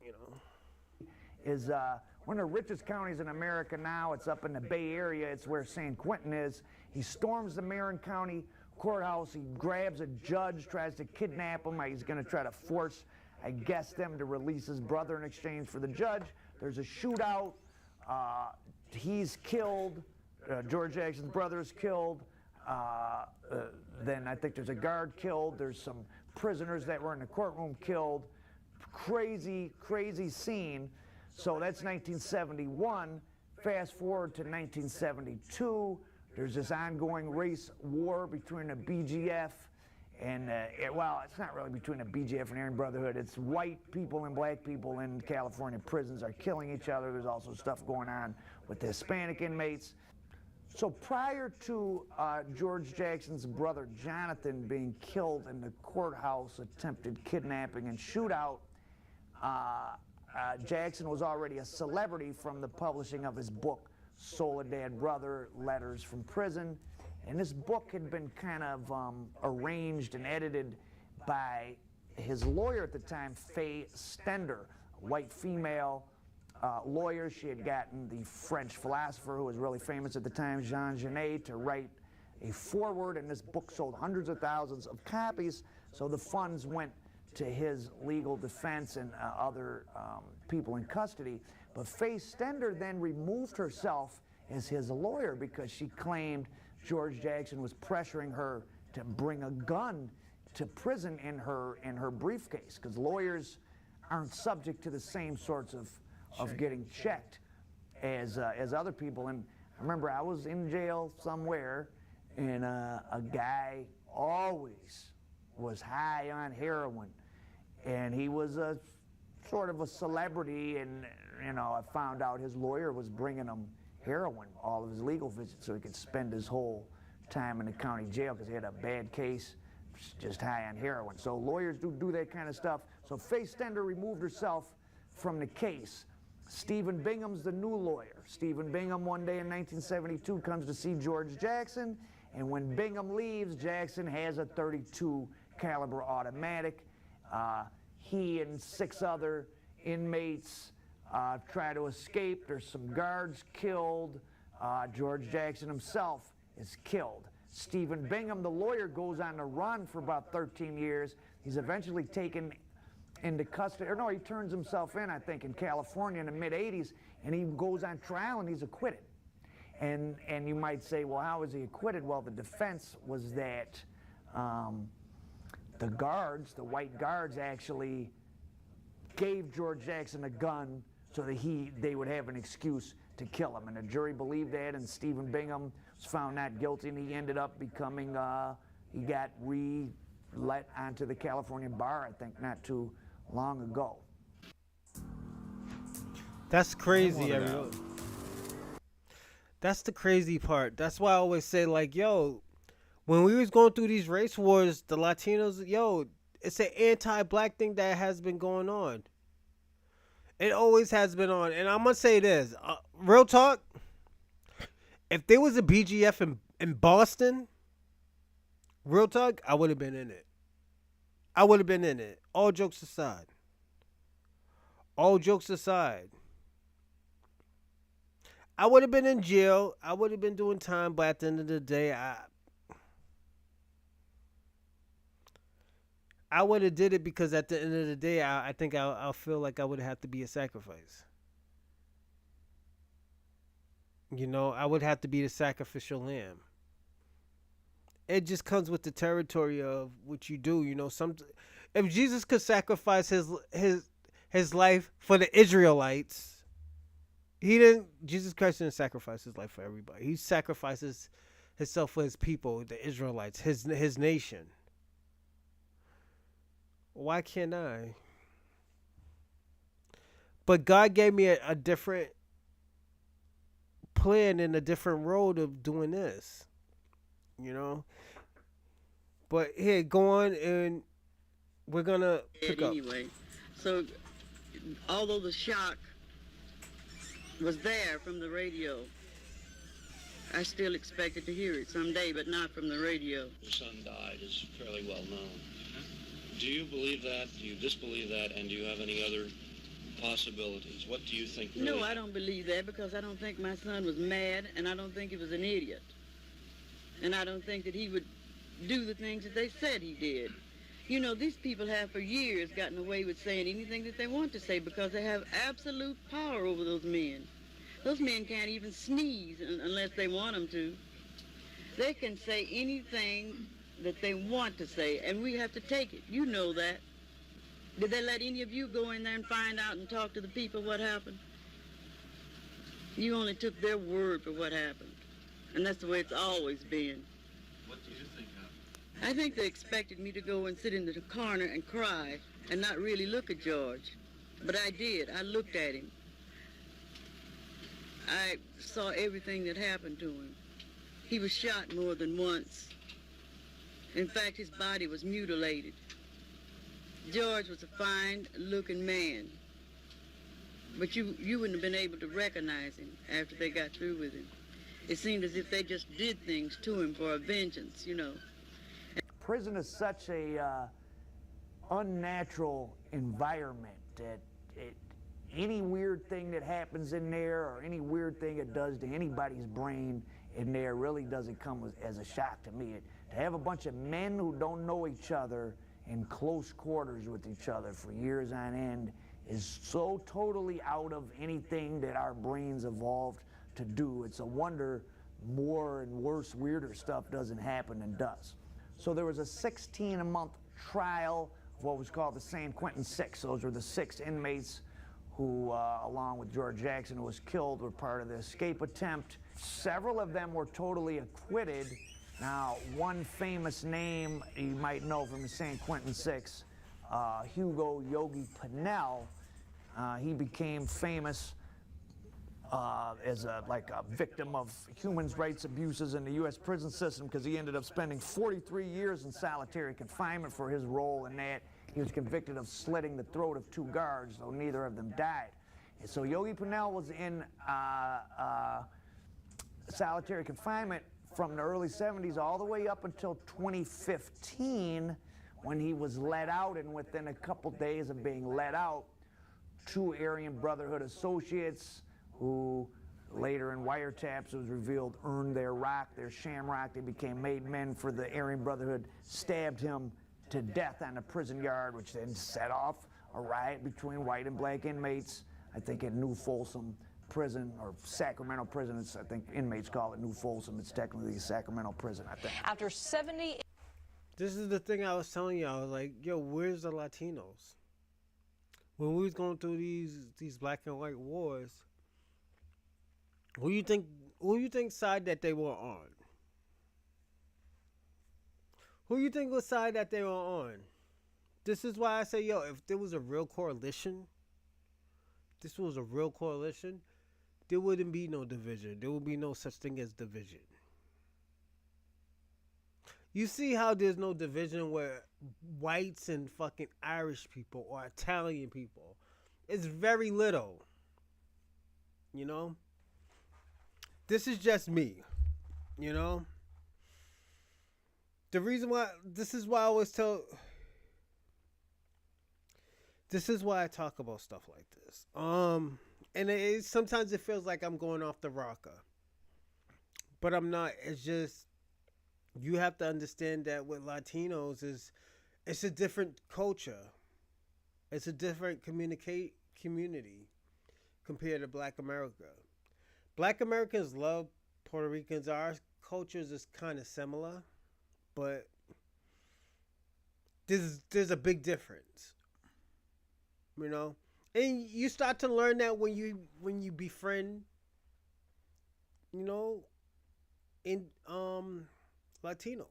you know. Is one of the richest counties in America now. It's up in the Bay Area. It's where San Quentin is. He storms the Marin County courthouse. He grabs a judge, tries to kidnap him. He's going to try to force, I guess, them to release his brother in exchange for the judge. There's a shootout. He's killed. George Jackson's brother is killed. Then I think there's a guard killed. There's some prisoners that were in the courtroom killed. Crazy, crazy scene. So that's 1971. Fast forward to 1972. There's this ongoing race war between the BGF and, well, it's not really between the BGF and Aryan Brotherhood. It's white people and black people in California prisons are killing each other. There's also stuff going on with the Hispanic inmates. So prior to George Jackson's brother Jonathan being killed in the courthouse attempted kidnapping and shootout, Jackson was already a celebrity from the publishing of his book, Soledad Brother, Letters from Prison. And this book had been kind of arranged and edited by his lawyer at the time, Faye Stender, a white female lawyer. She had gotten the French philosopher who was really famous at the time, Jean Genet, to write a foreword, and this book sold hundreds of thousands of copies, so the funds went to his legal defense and other people in custody. But Faye Stender then removed herself as his lawyer because she claimed George Jackson was pressuring her to bring a gun to prison in her briefcase, because lawyers aren't subject to the same sorts of getting checked as other people. And I remember I was in jail somewhere, and a guy always was high on heroin, and he was a sort of a celebrity, and you know, I found out his lawyer was bringing him heroin all of his legal visits so he could spend his whole time in the county jail because he had a bad case, just high on heroin. So lawyers do that kind of stuff. So Faye Stender removed herself from the case. Stephen Bingham's the new lawyer. Stephen Bingham one day in 1972 comes to see George Jackson, and when Bingham leaves, Jackson has a .32 caliber automatic. He and 6 other inmates try to escape. There's some guards killed. George Jackson himself is killed. Stephen Bingham, the lawyer, goes on the run for about 13 years. He's eventually taken into custody, or no, he turns himself in, I think, in California in the mid-'80s, and he goes on trial and he's acquitted. And you might say, well, how was he acquitted? Well, the defense was that the guards, the white guards, actually gave George Jackson a gun so that they would have an excuse to kill him. And the jury believed that, and Stephen Bingham was found not guilty, and he ended up becoming, he got re-let onto the California bar, I think, not too long ago. That's crazy, everyone. That's the crazy part. That's why I always say, like, yo, when we was going through these race wars, the Latinos, yo, it's an anti-black thing that has been going on. It always has been on. And I'm going to say this. Real talk, if there was a BGF in Boston, real talk, I would have been in it. I would have been in it. All jokes aside. All jokes aside. I would have been in jail. I would have been doing time, but at the end of the day, I would have did it because at the end of the day, I think I'll feel like I would have to be a sacrifice. You know, I would have to be the sacrificial lamb. It just comes with the territory of what you do. You know, if Jesus could sacrifice his life for the Israelites, Jesus Christ didn't sacrifice his life for everybody. He sacrifices himself for his people, the Israelites, his nation. Why can't I? But God gave me a different plan and a different road of doing this. You know? But here, go on, and we're going to pick up. Anyway, so although the shock was there from the radio, I still expected to hear it someday, but not from the radio. Your son died is fairly well known. Do you believe that? Do you disbelieve that? And do you have any other possibilities? What do you think? Really No, I don't believe that because I don't think my son was mad, and I don't think he was an idiot. And I don't think that he would do the things that they said he did. You know, these people have for years gotten away with saying anything that they want to say because they have absolute power over those men. Those men can't even sneeze unless they want them to. They can say anything that they want to say, and we have to take it. You know that. Did they let any of you go in there and find out and talk to the people what happened? You only took their word for what happened. And that's the way it's always been. What do you think happened? I think they expected me to go and sit in the corner and cry and not really look at George. But I did. I looked at him. I saw everything that happened to him. He was shot more than once. In fact, his body was mutilated. George was a fine-looking man. But you wouldn't have been able to recognize him after they got through with him. It seemed as if they just did things to him for a vengeance, you know. Prison is such a unnatural environment that any weird thing that happens in there or any weird thing it does to anybody's brain in there really doesn't come as a shock to me. To have a bunch of men who don't know each other in close quarters with each other for years on end is so totally out of anything that our brains evolved to do. It's a wonder more and worse, weirder stuff doesn't happen than does. So there was a 16-month trial of what was called the San Quentin Six. Those were the 6 inmates who, along with George Jackson, who was killed, were part of the escape attempt. Several of them were totally acquitted. Now, one famous name you might know from the San Quentin Six, Hugo Yogi Pinnell, he became famous as a victim of human rights abuses in the U.S. prison system because he ended up spending 43 years in solitary confinement for his role in that. He was convicted of slitting the throat of 2 guards, though neither of them died. And so Yogi Pinnell was in solitary confinement from the early 70s all the way up until 2015 when he was let out, and within a couple days of being let out, 2 Aryan Brotherhood associates who later in wiretaps, it was revealed, earned their rock, their shamrock. They became made men for the Aryan Brotherhood, stabbed him to death on the prison yard, which then set off a riot between white and black inmates, I think at New Folsom Prison, or Sacramento Prison. I think inmates call it New Folsom. It's technically Sacramento Prison, I think. After 70... This is the thing I was telling you. I was like, yo, where's the Latinos? When we was going through these black and white wars, who you think side that they were on? Who you think was side that they were on? This is why I say, yo, if there was a real coalition, there wouldn't be no division. There would be no such thing as division. You see how there's no division where whites and fucking Irish people or Italian people, it's very little. You know? This is just me. You know? The reason why, this is why I talk about stuff like this. And sometimes it feels like I'm going off the rocker. But I'm not. It's just, you have to understand that with Latinos it's a different culture. It's a different community compared to Black America. Black Americans love Puerto Ricans. Our cultures is kind of similar, but there's a big difference. You know? And you start to learn that when you befriend, you know, in Latinos.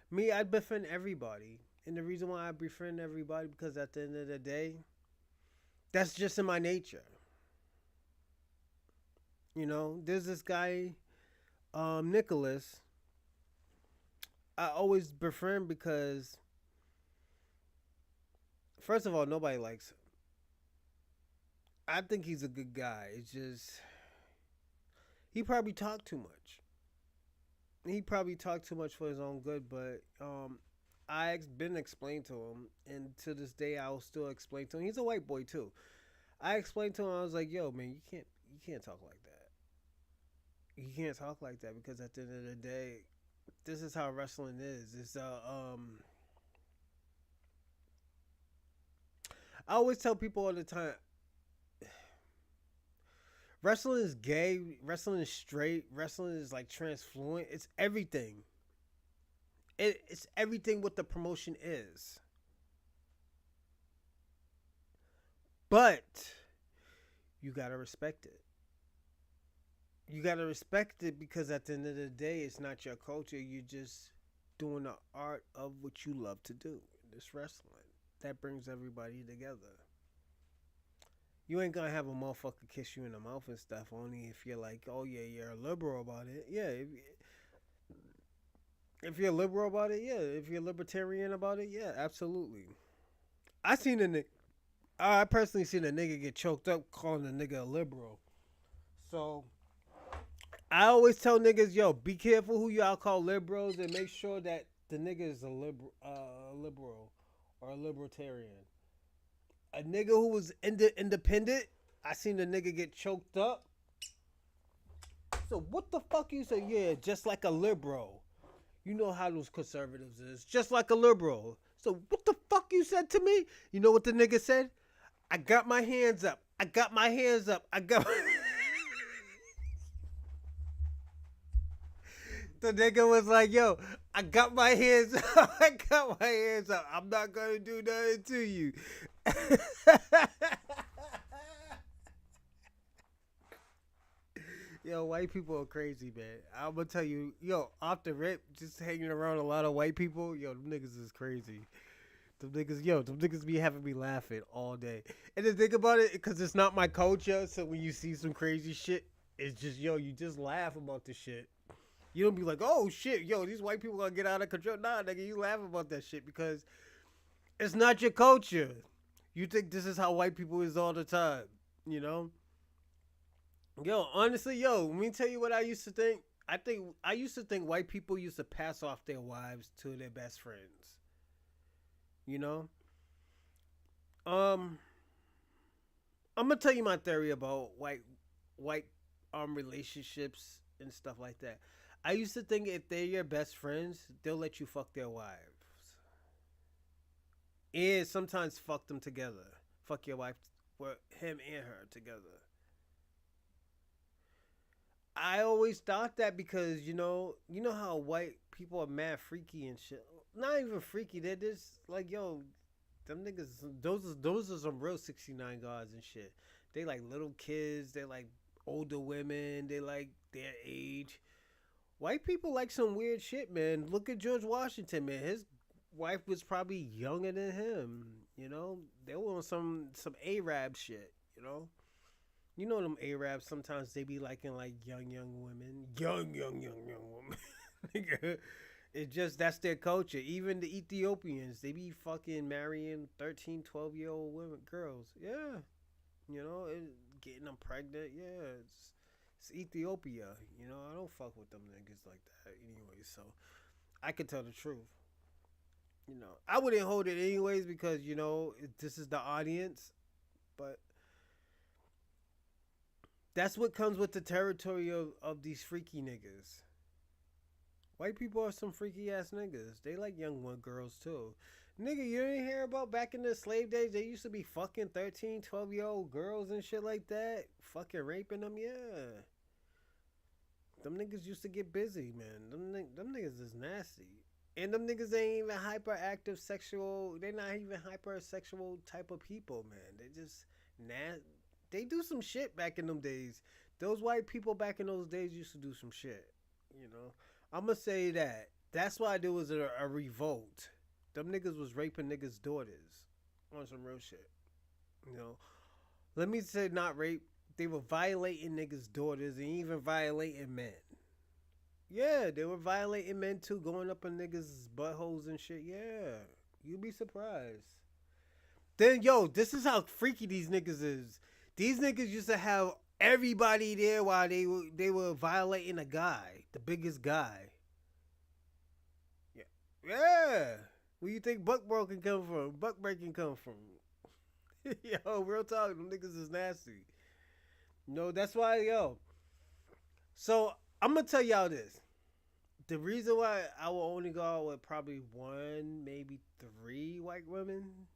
Me, I befriend everybody. And the reason why I befriend everybody, because at the end of the day, that's just in my nature. You know, there's this guy, Nicholas. I always befriend because, first of all, nobody likes him. I think he's a good guy. It's just, He probably talked too much. He probably talked too much for his own good, but been explained to him, and to this day I will still explain to him. He's a white boy too. I explained to him. I was like, "Yo, man, you can't talk like that. You can't talk like that because at the end of the day, this is how wrestling is. It's I always tell people all the time, wrestling is gay, wrestling is straight, wrestling is like transfluent. It's everything. It's everything what the promotion is. But you gotta respect it. You gotta respect it because at the end of the day, it's not your culture. You're just doing the art of what you love to do. This wrestling. That brings everybody together. You ain't gonna have a motherfucker kiss you in the mouth and stuff only if you're like, oh yeah, you're a liberal about it. Yeah, if you're liberal about it, yeah. If you're libertarian about it, yeah, absolutely. I personally seen a nigga get choked up calling a nigga a liberal. So I always tell niggas, yo, be careful who y'all call liberals and make sure that the nigga is a liberal or a libertarian. A nigga who was independent, I seen a nigga get choked up. So what the fuck you say? Yeah, just like a liberal. You know how those conservatives is. Just like a liberal. So what the fuck you said to me? You know what the nigga said? I got my hands up. I got my hands up. I got my... The nigga was like, yo, I got my hands up. I got my hands up. I'm not going to do nothing to you. Yo, white people are crazy, man. I'm going to tell you, yo, off the rip, just hanging around a lot of white people, yo, them niggas is crazy. Them niggas be having me laughing all day. And the thing about it, because it's not my culture, so when you see some crazy shit, it's just, yo, you just laugh about the shit. You don't be like, oh shit, yo, these white people gonna get out of control. Nah, nigga, you laugh about that shit because it's not your culture. You think this is how white people is all the time, you know? Yo, honestly, yo, let me tell you what I used to think. I used to think white people used to pass off their wives to their best friends. You know? I'm gonna tell you my theory about white relationships and stuff like that. I used to think if they're your best friends, they'll let you fuck their wives. And sometimes fuck them together. Fuck your wife, well, him and her together. I always thought that because, you know how white people are mad freaky and shit. Not even freaky, they're just like, yo, them niggas, those are some real 69 guards and shit. They like little kids, they like older women, they like their age. White people like some weird shit, man. Look at George Washington, man. His wife was probably younger than him, you know? They were on some Arab shit, you know? You know them Arabs, sometimes they be liking like young women. Young women. It's just, that's their culture. Even the Ethiopians, they be fucking marrying 13, 12-year-old women, girls. Yeah. You know, getting them pregnant. Yeah, it's Ethiopia. You know, I don't fuck with them niggas like that anyway, so I can tell the truth. You know, I wouldn't hold it anyways because, you know, this is the audience, but that's what comes with the territory of these freaky niggas. White people are some freaky ass niggas. They like young girls too. Nigga, you didn't hear about back in the slave days, they used to be fucking 13, 12-year-old girls and shit like that? Fucking raping them, yeah. Them niggas used to get busy, man. Them niggas is nasty. And them niggas ain't even hyperactive sexual, they not even hypersexual type of people, man. They just, they do some shit back in them days. Those white people back in those days used to do some shit, you know. I'm gonna say that. That's why there was a revolt. Them niggas was raping niggas' daughters on some real shit. You know, let me say not rape. They were violating niggas' daughters and even violating men. Yeah, they were violating men too, going up on niggas' buttholes and shit. Yeah, you'd be surprised. Then, yo, this is how freaky these niggas is. These niggas used to have everybody there while they were violating a guy, the biggest guy. Yeah, yeah. Where you think buck breaking come from? Buck breaking come from? Yo, real talk, them niggas is nasty. No, that's why, yo. So I'm gonna tell y'all this. The reason why I will only go out with probably one, maybe three white women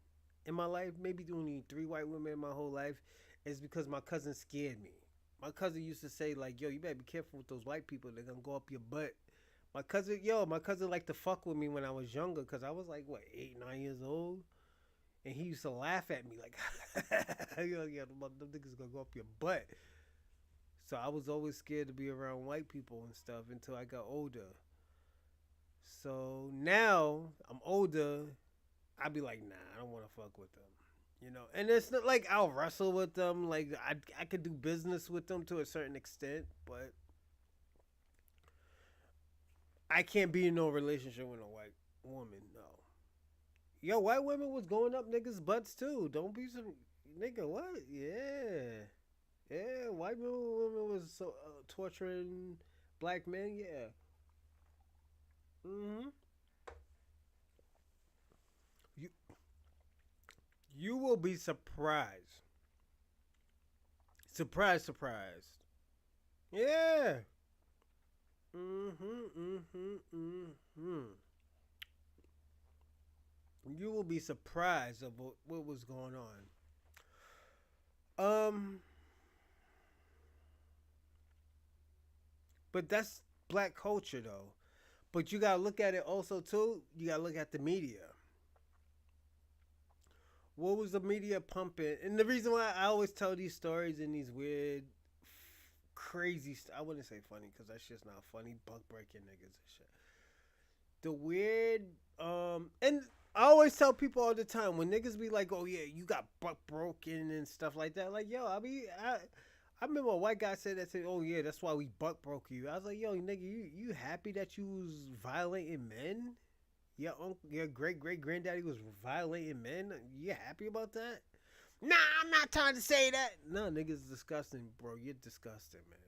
in my life, maybe only three white women in my whole life, is because my cousin scared me. My cousin used to say, like, yo, you better be careful with those white people. They're gonna go up your butt. My cousin liked to fuck with me when I was younger because I was like, what, 8, 9 years old? And he used to laugh at me like, yo, yeah, them niggas gonna go up your butt. So I was always scared to be around white people and stuff until I got older. So now I'm older, I be like, nah, I don't want to fuck with them. You know, and it's not like I'll wrestle with them. Like I could do business with them to a certain extent, but I can't be in no relationship with a white woman. No. Yo, white women was going up niggas' butts too. Don't be some nigga. What? Yeah. Yeah, white women was so torturing black men. Yeah. You will be surprised. Surprised. Yeah. You will be surprised of what was going on. But that's black culture though. But you gotta look at it also too. You gotta look at the media. What was the media pumping? And the reason why I always tell these stories in these weird, crazy. I wouldn't say funny because that shit's not funny. Buck breaking niggas and shit. The weird. And I always tell people all the time when niggas be like, "Oh yeah, you got buck broken and stuff like that." Like, yo, I remember a white guy said that to me, "Oh yeah, that's why we buck broke you." I was like, "Yo, nigga, you happy that you was violating men? Your great granddaddy was violating men. You happy about that?" Nah, I'm not trying to say that. No, niggas disgusting, bro. You're disgusting, man.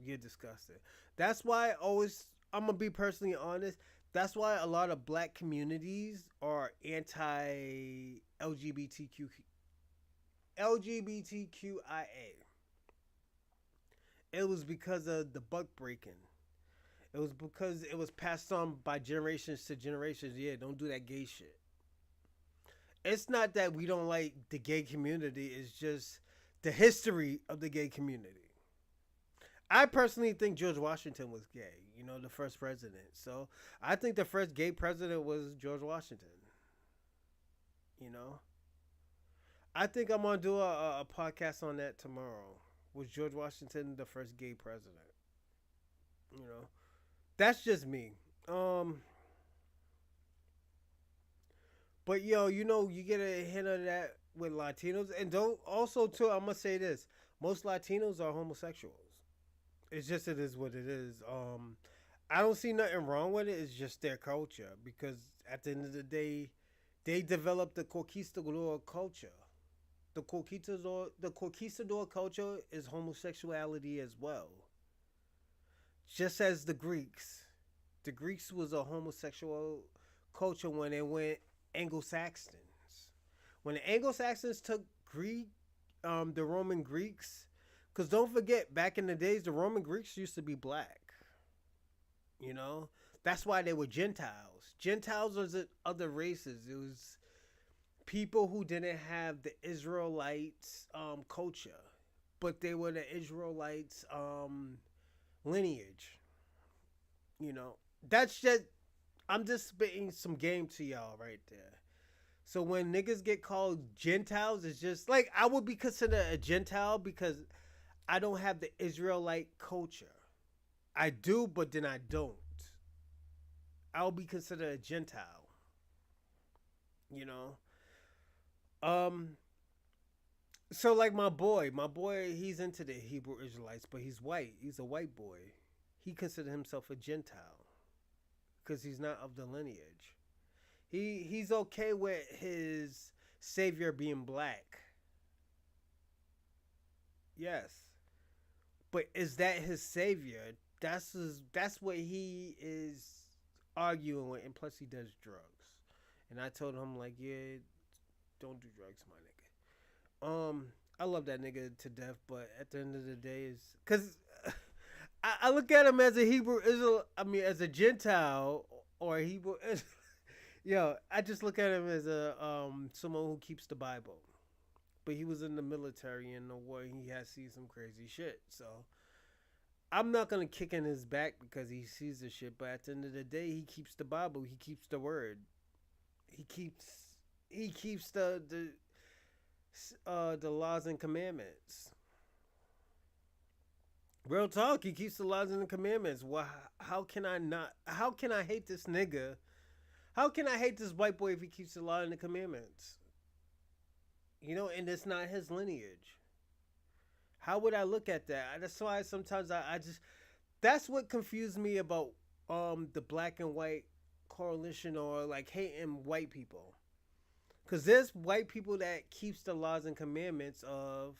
You're disgusting. That's why I'm gonna be personally honest. That's why a lot of black communities are LGBTQIA. It was because of the buck breaking. It was because it was passed on by generations to generations. Yeah, don't do that gay shit. It's not that we don't like the gay community. It's just the history of the gay community. I personally think George Washington was gay. You know, the first president. So I think the first gay president was George Washington. You know? I think I'm going to do a podcast on that tomorrow. Was George Washington the first gay president? You know? That's just me. But yo, you know, you get a hint of that with Latinos. And don't also too, I'm gonna say this. Most Latinos are homosexuals. It's just it is what it is. I don't see nothing wrong with it. It's just their culture. Because at the end of the day, they developed the conquistador culture. The conquistador culture is homosexuality as well. Just as the Greeks. The Greeks was a homosexual culture when they went Anglo-Saxons. When the Anglo-Saxons took the Roman Greeks, because don't forget, back in the days, the Roman Greeks used to be black. You know? That's why they were Gentiles. Gentiles was other races. It was people who didn't have the Israelites culture. But they were the Israelites lineage. You know? That's just... I'm just spitting some game to y'all right there. So when niggas get called Gentiles, it's just... Like, I would be considered a Gentile because I don't have the Israelite culture. I do, but then I don't. I'll be considered a Gentile. You know? So like my boy, he's into the Hebrew Israelites, but he's white. He's a white boy. He considered himself a Gentile because he's not of the lineage. He's okay with his savior being black. Yes. But is that his savior? That's what he is arguing with, and plus he does drugs. And I told him like, yeah, don't do drugs, my nigga. I love that nigga to death, but at the end of the day, is because I look at him as a Hebrew Israel. I mean, as a Gentile or a Hebrew. Yo, I just look at him as a someone who keeps the Bible. But he was in the military in the war. And he has seen some crazy shit. So I'm not gonna kick in his back because he sees the shit. But at the end of the day, he keeps the Bible. He keeps the word. He keeps the laws and commandments. Real talk. He keeps the laws and the commandments. Well, how can I not? How can I hate this nigga? How can I hate this white boy if he keeps the law and the commandments? You know, and it's not his lineage. How would I look at that? That's why sometimes I just... That's what confused me about the black and white coalition or like hating white people. Because there's white people that keeps the laws and commandments of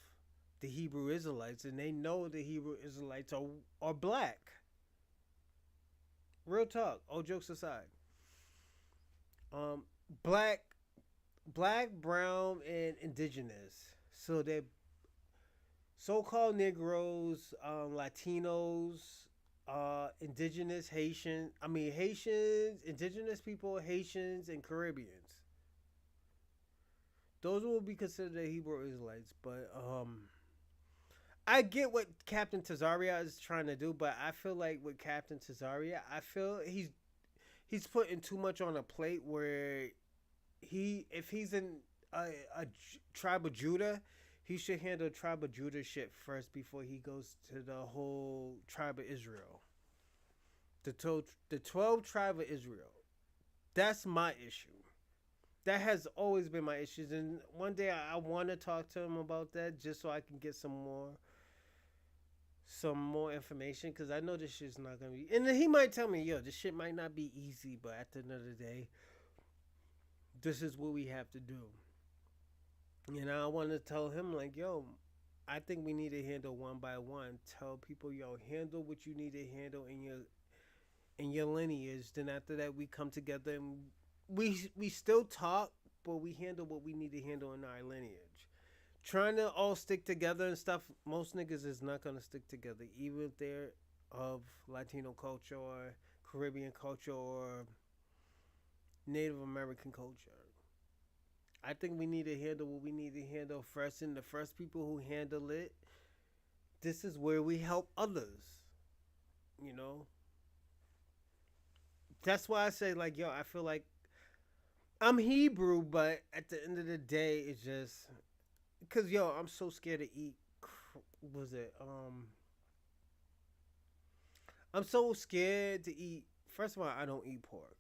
the Hebrew Israelites, and they know the Hebrew Israelites are black. Real talk. All jokes aside. Black, brown, and indigenous. So they're so-called Negroes, Latinos, indigenous, Haitians, indigenous people, Haitians, and Caribbeans. Those will be considered the Hebrew Israelites, but I get what Captain Tazaria is trying to do, but I feel like with Captain Tazaria, I feel he's putting too much on a plate where if he's in a tribe of Judah, he should handle tribe of Judah shit first before he goes to the whole tribe of Israel. The 12 tribe of Israel. That's my issue. That has always been my issues, and one day I want to talk to him about that just so I can get some more information, because I know this shit's not gonna be. And then he might tell me, yo, this shit might not be easy, but at the end of the day, this is what we have to do. You know, I want to tell him like, yo, I think we need to handle one by one. Tell people, yo, handle what you need to handle in your lineage. Then after that, we come together and we still talk, but we handle what we need to handle in our lineage. Trying to all stick together and stuff, most niggas is not going to stick together, even if they're of Latino culture or Caribbean culture or Native American culture. I think we need to handle what we need to handle first, and the first people who handle it, this is where we help others, you know? That's why I say, like, yo, I feel like I'm Hebrew, but at the end of the day, it's just... Because, yo, I'm so scared to eat... I'm so scared to eat... First of all, I don't eat pork.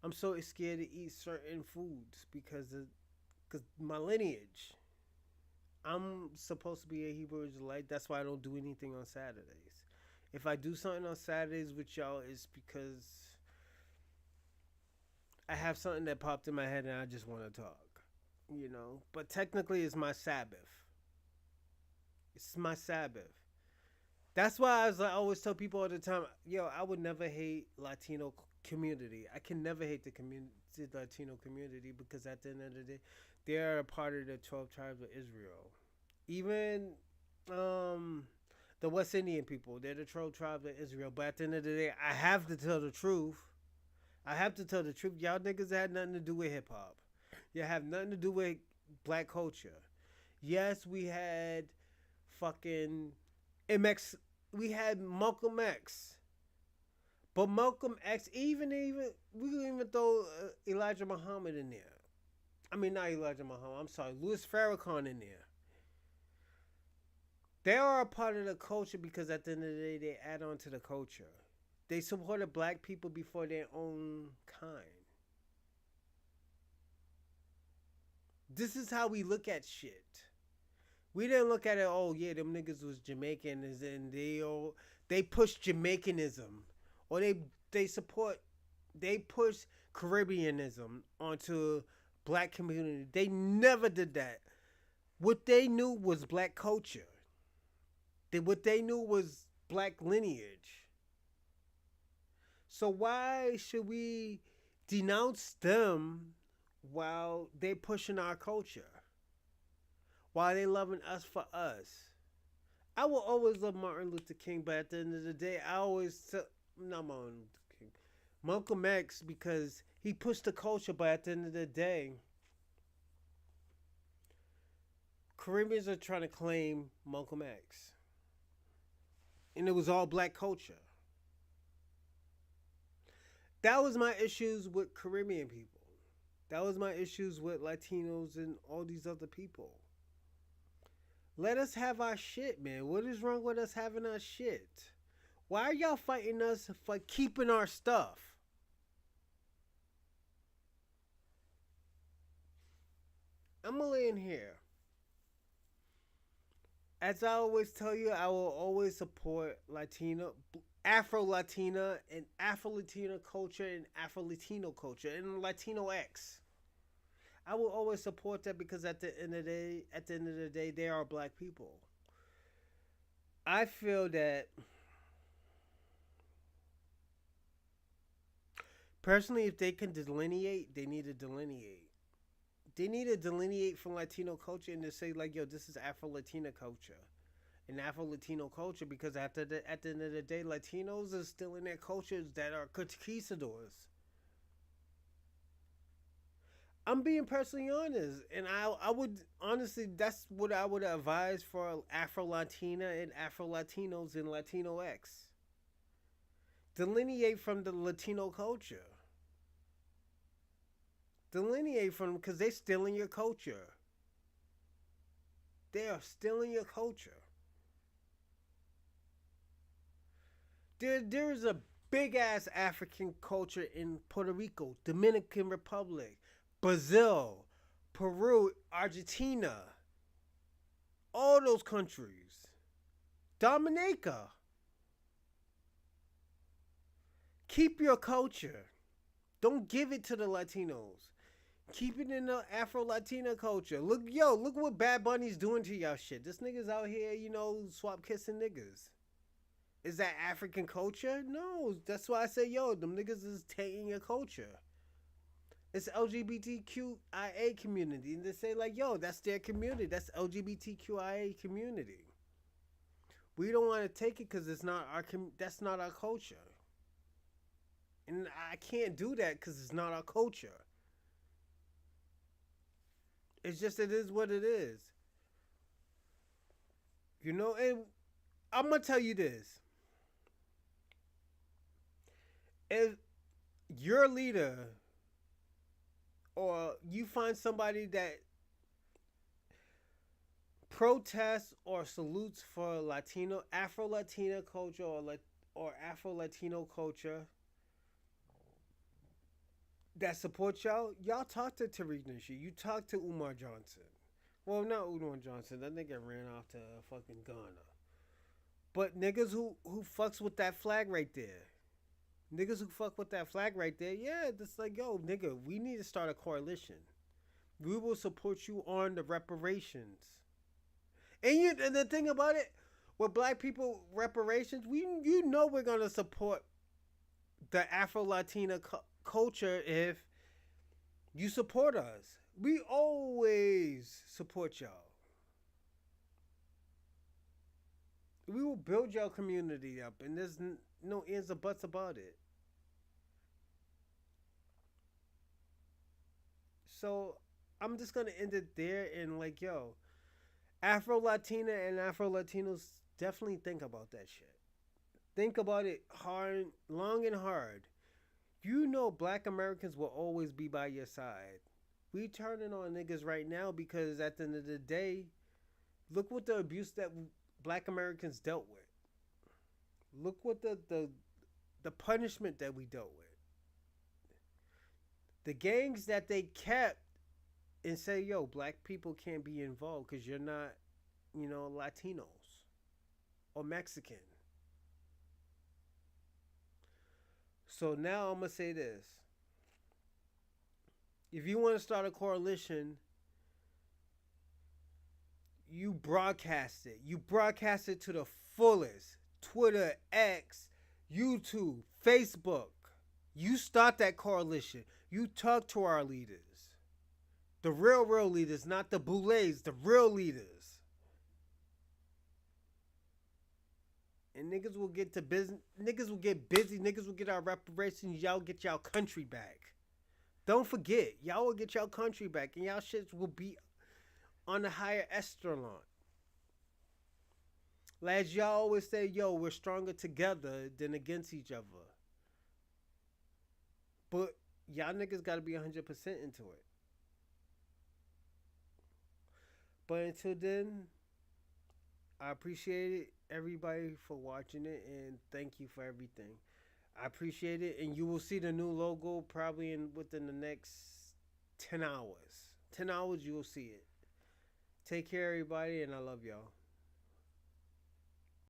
I'm so scared to eat certain foods because my lineage. I'm supposed to be a Hebrew Israelite. That's why I don't do anything on Saturdays. If I do something on Saturdays with y'all, it's because I have something that popped in my head and I just want to talk. You know? But technically, it's my Sabbath. It's my Sabbath. That's why I always tell people all the time, yo, I would never hate Latino community. I can never hate the Latino community, because at the end of the day, they are a part of the 12 tribes of Israel. Even the West Indian people, they're the 12 tribes of Israel. But at the end of the day, I have to tell the truth. Y'all niggas had nothing to do with hip hop. You have nothing to do with black culture. Yes, we had fucking MX. We had Malcolm X. But Malcolm X, even we can even throw Elijah Muhammad in there. I mean, not Elijah Muhammad. I'm sorry, Louis Farrakhan in there. They are a part of the culture because at the end of the day, they add on to the culture. They supported black people before their own kind. This is how we look at shit. We didn't look at it, oh yeah, them niggas was Jamaicans and they push Jamaicanism. Or they push Caribbeanism onto black community. They never did that. What they knew was black culture. What they knew was black lineage. So why should we denounce them while they pushing our culture? While they loving us for us? I will always love Martin Luther King, but at the end of the day, I always not Martin Luther King, Malcolm X, because he pushed the culture. But at the end of the day, Caribbeans are trying to claim Malcolm X, and it was all black culture. That was my issues with Caribbean people. That was my issues with Latinos and all these other people. Let us have our shit, man. What is wrong with us having our shit? Why are y'all fighting us for keeping our stuff? I'm gonna lay in here. As I always tell you, I will always support Afro-Latina and Afro-Latina culture and Afro-Latino culture and Latino X. I will always support that because at the end of the day, they are black people. I feel that personally, if they can delineate, they need to delineate. They need to delineate from Latino culture and to say like, yo, this is Afro-Latina culture and Afro-Latino culture, because at the end of the day, Latinos are still in their cultures that are conquistadors. I'm being personally honest, and I would honestly, that's what I would advise for Afro-Latina and Afro-Latinos and Latino X. Delineate from the Latino culture. Delineate from them, because they're stealing your culture. They are stealing your culture. There is a big ass African culture in Puerto Rico, Dominican Republic, Brazil, Peru, Argentina, all those countries, Dominica. Keep your culture. Don't give it to the Latinos. Keep it in the Afro-Latina culture. Look what Bad Bunny's doing to y'all shit. This nigga's out here, swap kissing niggas. Is that African culture? No. That's why I say, them niggas is taking your culture. It's LGBTQIA community. And they say like, that's their community. That's LGBTQIA community. We don't want to take it because that's not our culture. And I can't do that because it's not our culture. It's just, it is what it is. And I'm going to tell you this. If your leader, or you find somebody that protests or salutes for Afro-Latina culture or Afro-Latino culture that supports y'all talk to Tariq Nasheed. You talk to Umar Johnson. Well, not Umar Johnson. That nigga ran off to fucking Ghana. But niggas who fucks with that flag right there. Niggas who fuck with that flag right there, yeah, it's like, nigga, we need to start a coalition. We will support you on the reparations. And the thing about it, with black people reparations, we're gonna support the Afro-Latina culture if you support us. We always support y'all. We will build your community up, and there's no ands or buts about it. So I'm just gonna end it there and like, Afro-Latina and Afro-Latinos, definitely think about that shit. Think about it hard, long and hard. Black Americans will always be by your side. We turning on niggas right now because at the end of the day, look what the abuse that Black Americans dealt with. Look what the punishment that we dealt with. The gangs that they kept and say, black people can't be involved because you're not, Latinos or Mexican. So now I'm going to say this. If you want to start a coalition, you broadcast it. You broadcast it to the fullest. Twitter, X, YouTube, Facebook. You start that coalition. You talk to our leaders. The real leaders, not the boulets, the real leaders. And niggas will get to business. Niggas will get busy. Niggas will get our reparations. Y'all get y'all country back. Don't forget, y'all will get y'all country back, and y'all shits will be on the higher echelon. As y'all always say, yo, we're stronger together than against each other. But y'all niggas got to be 100% into it. But until then, I appreciate everybody for watching it, and thank you for everything. I appreciate it, and you will see the new logo probably within the next 10 hours. 10 hours, you will see it. Take care, everybody, and I love y'all.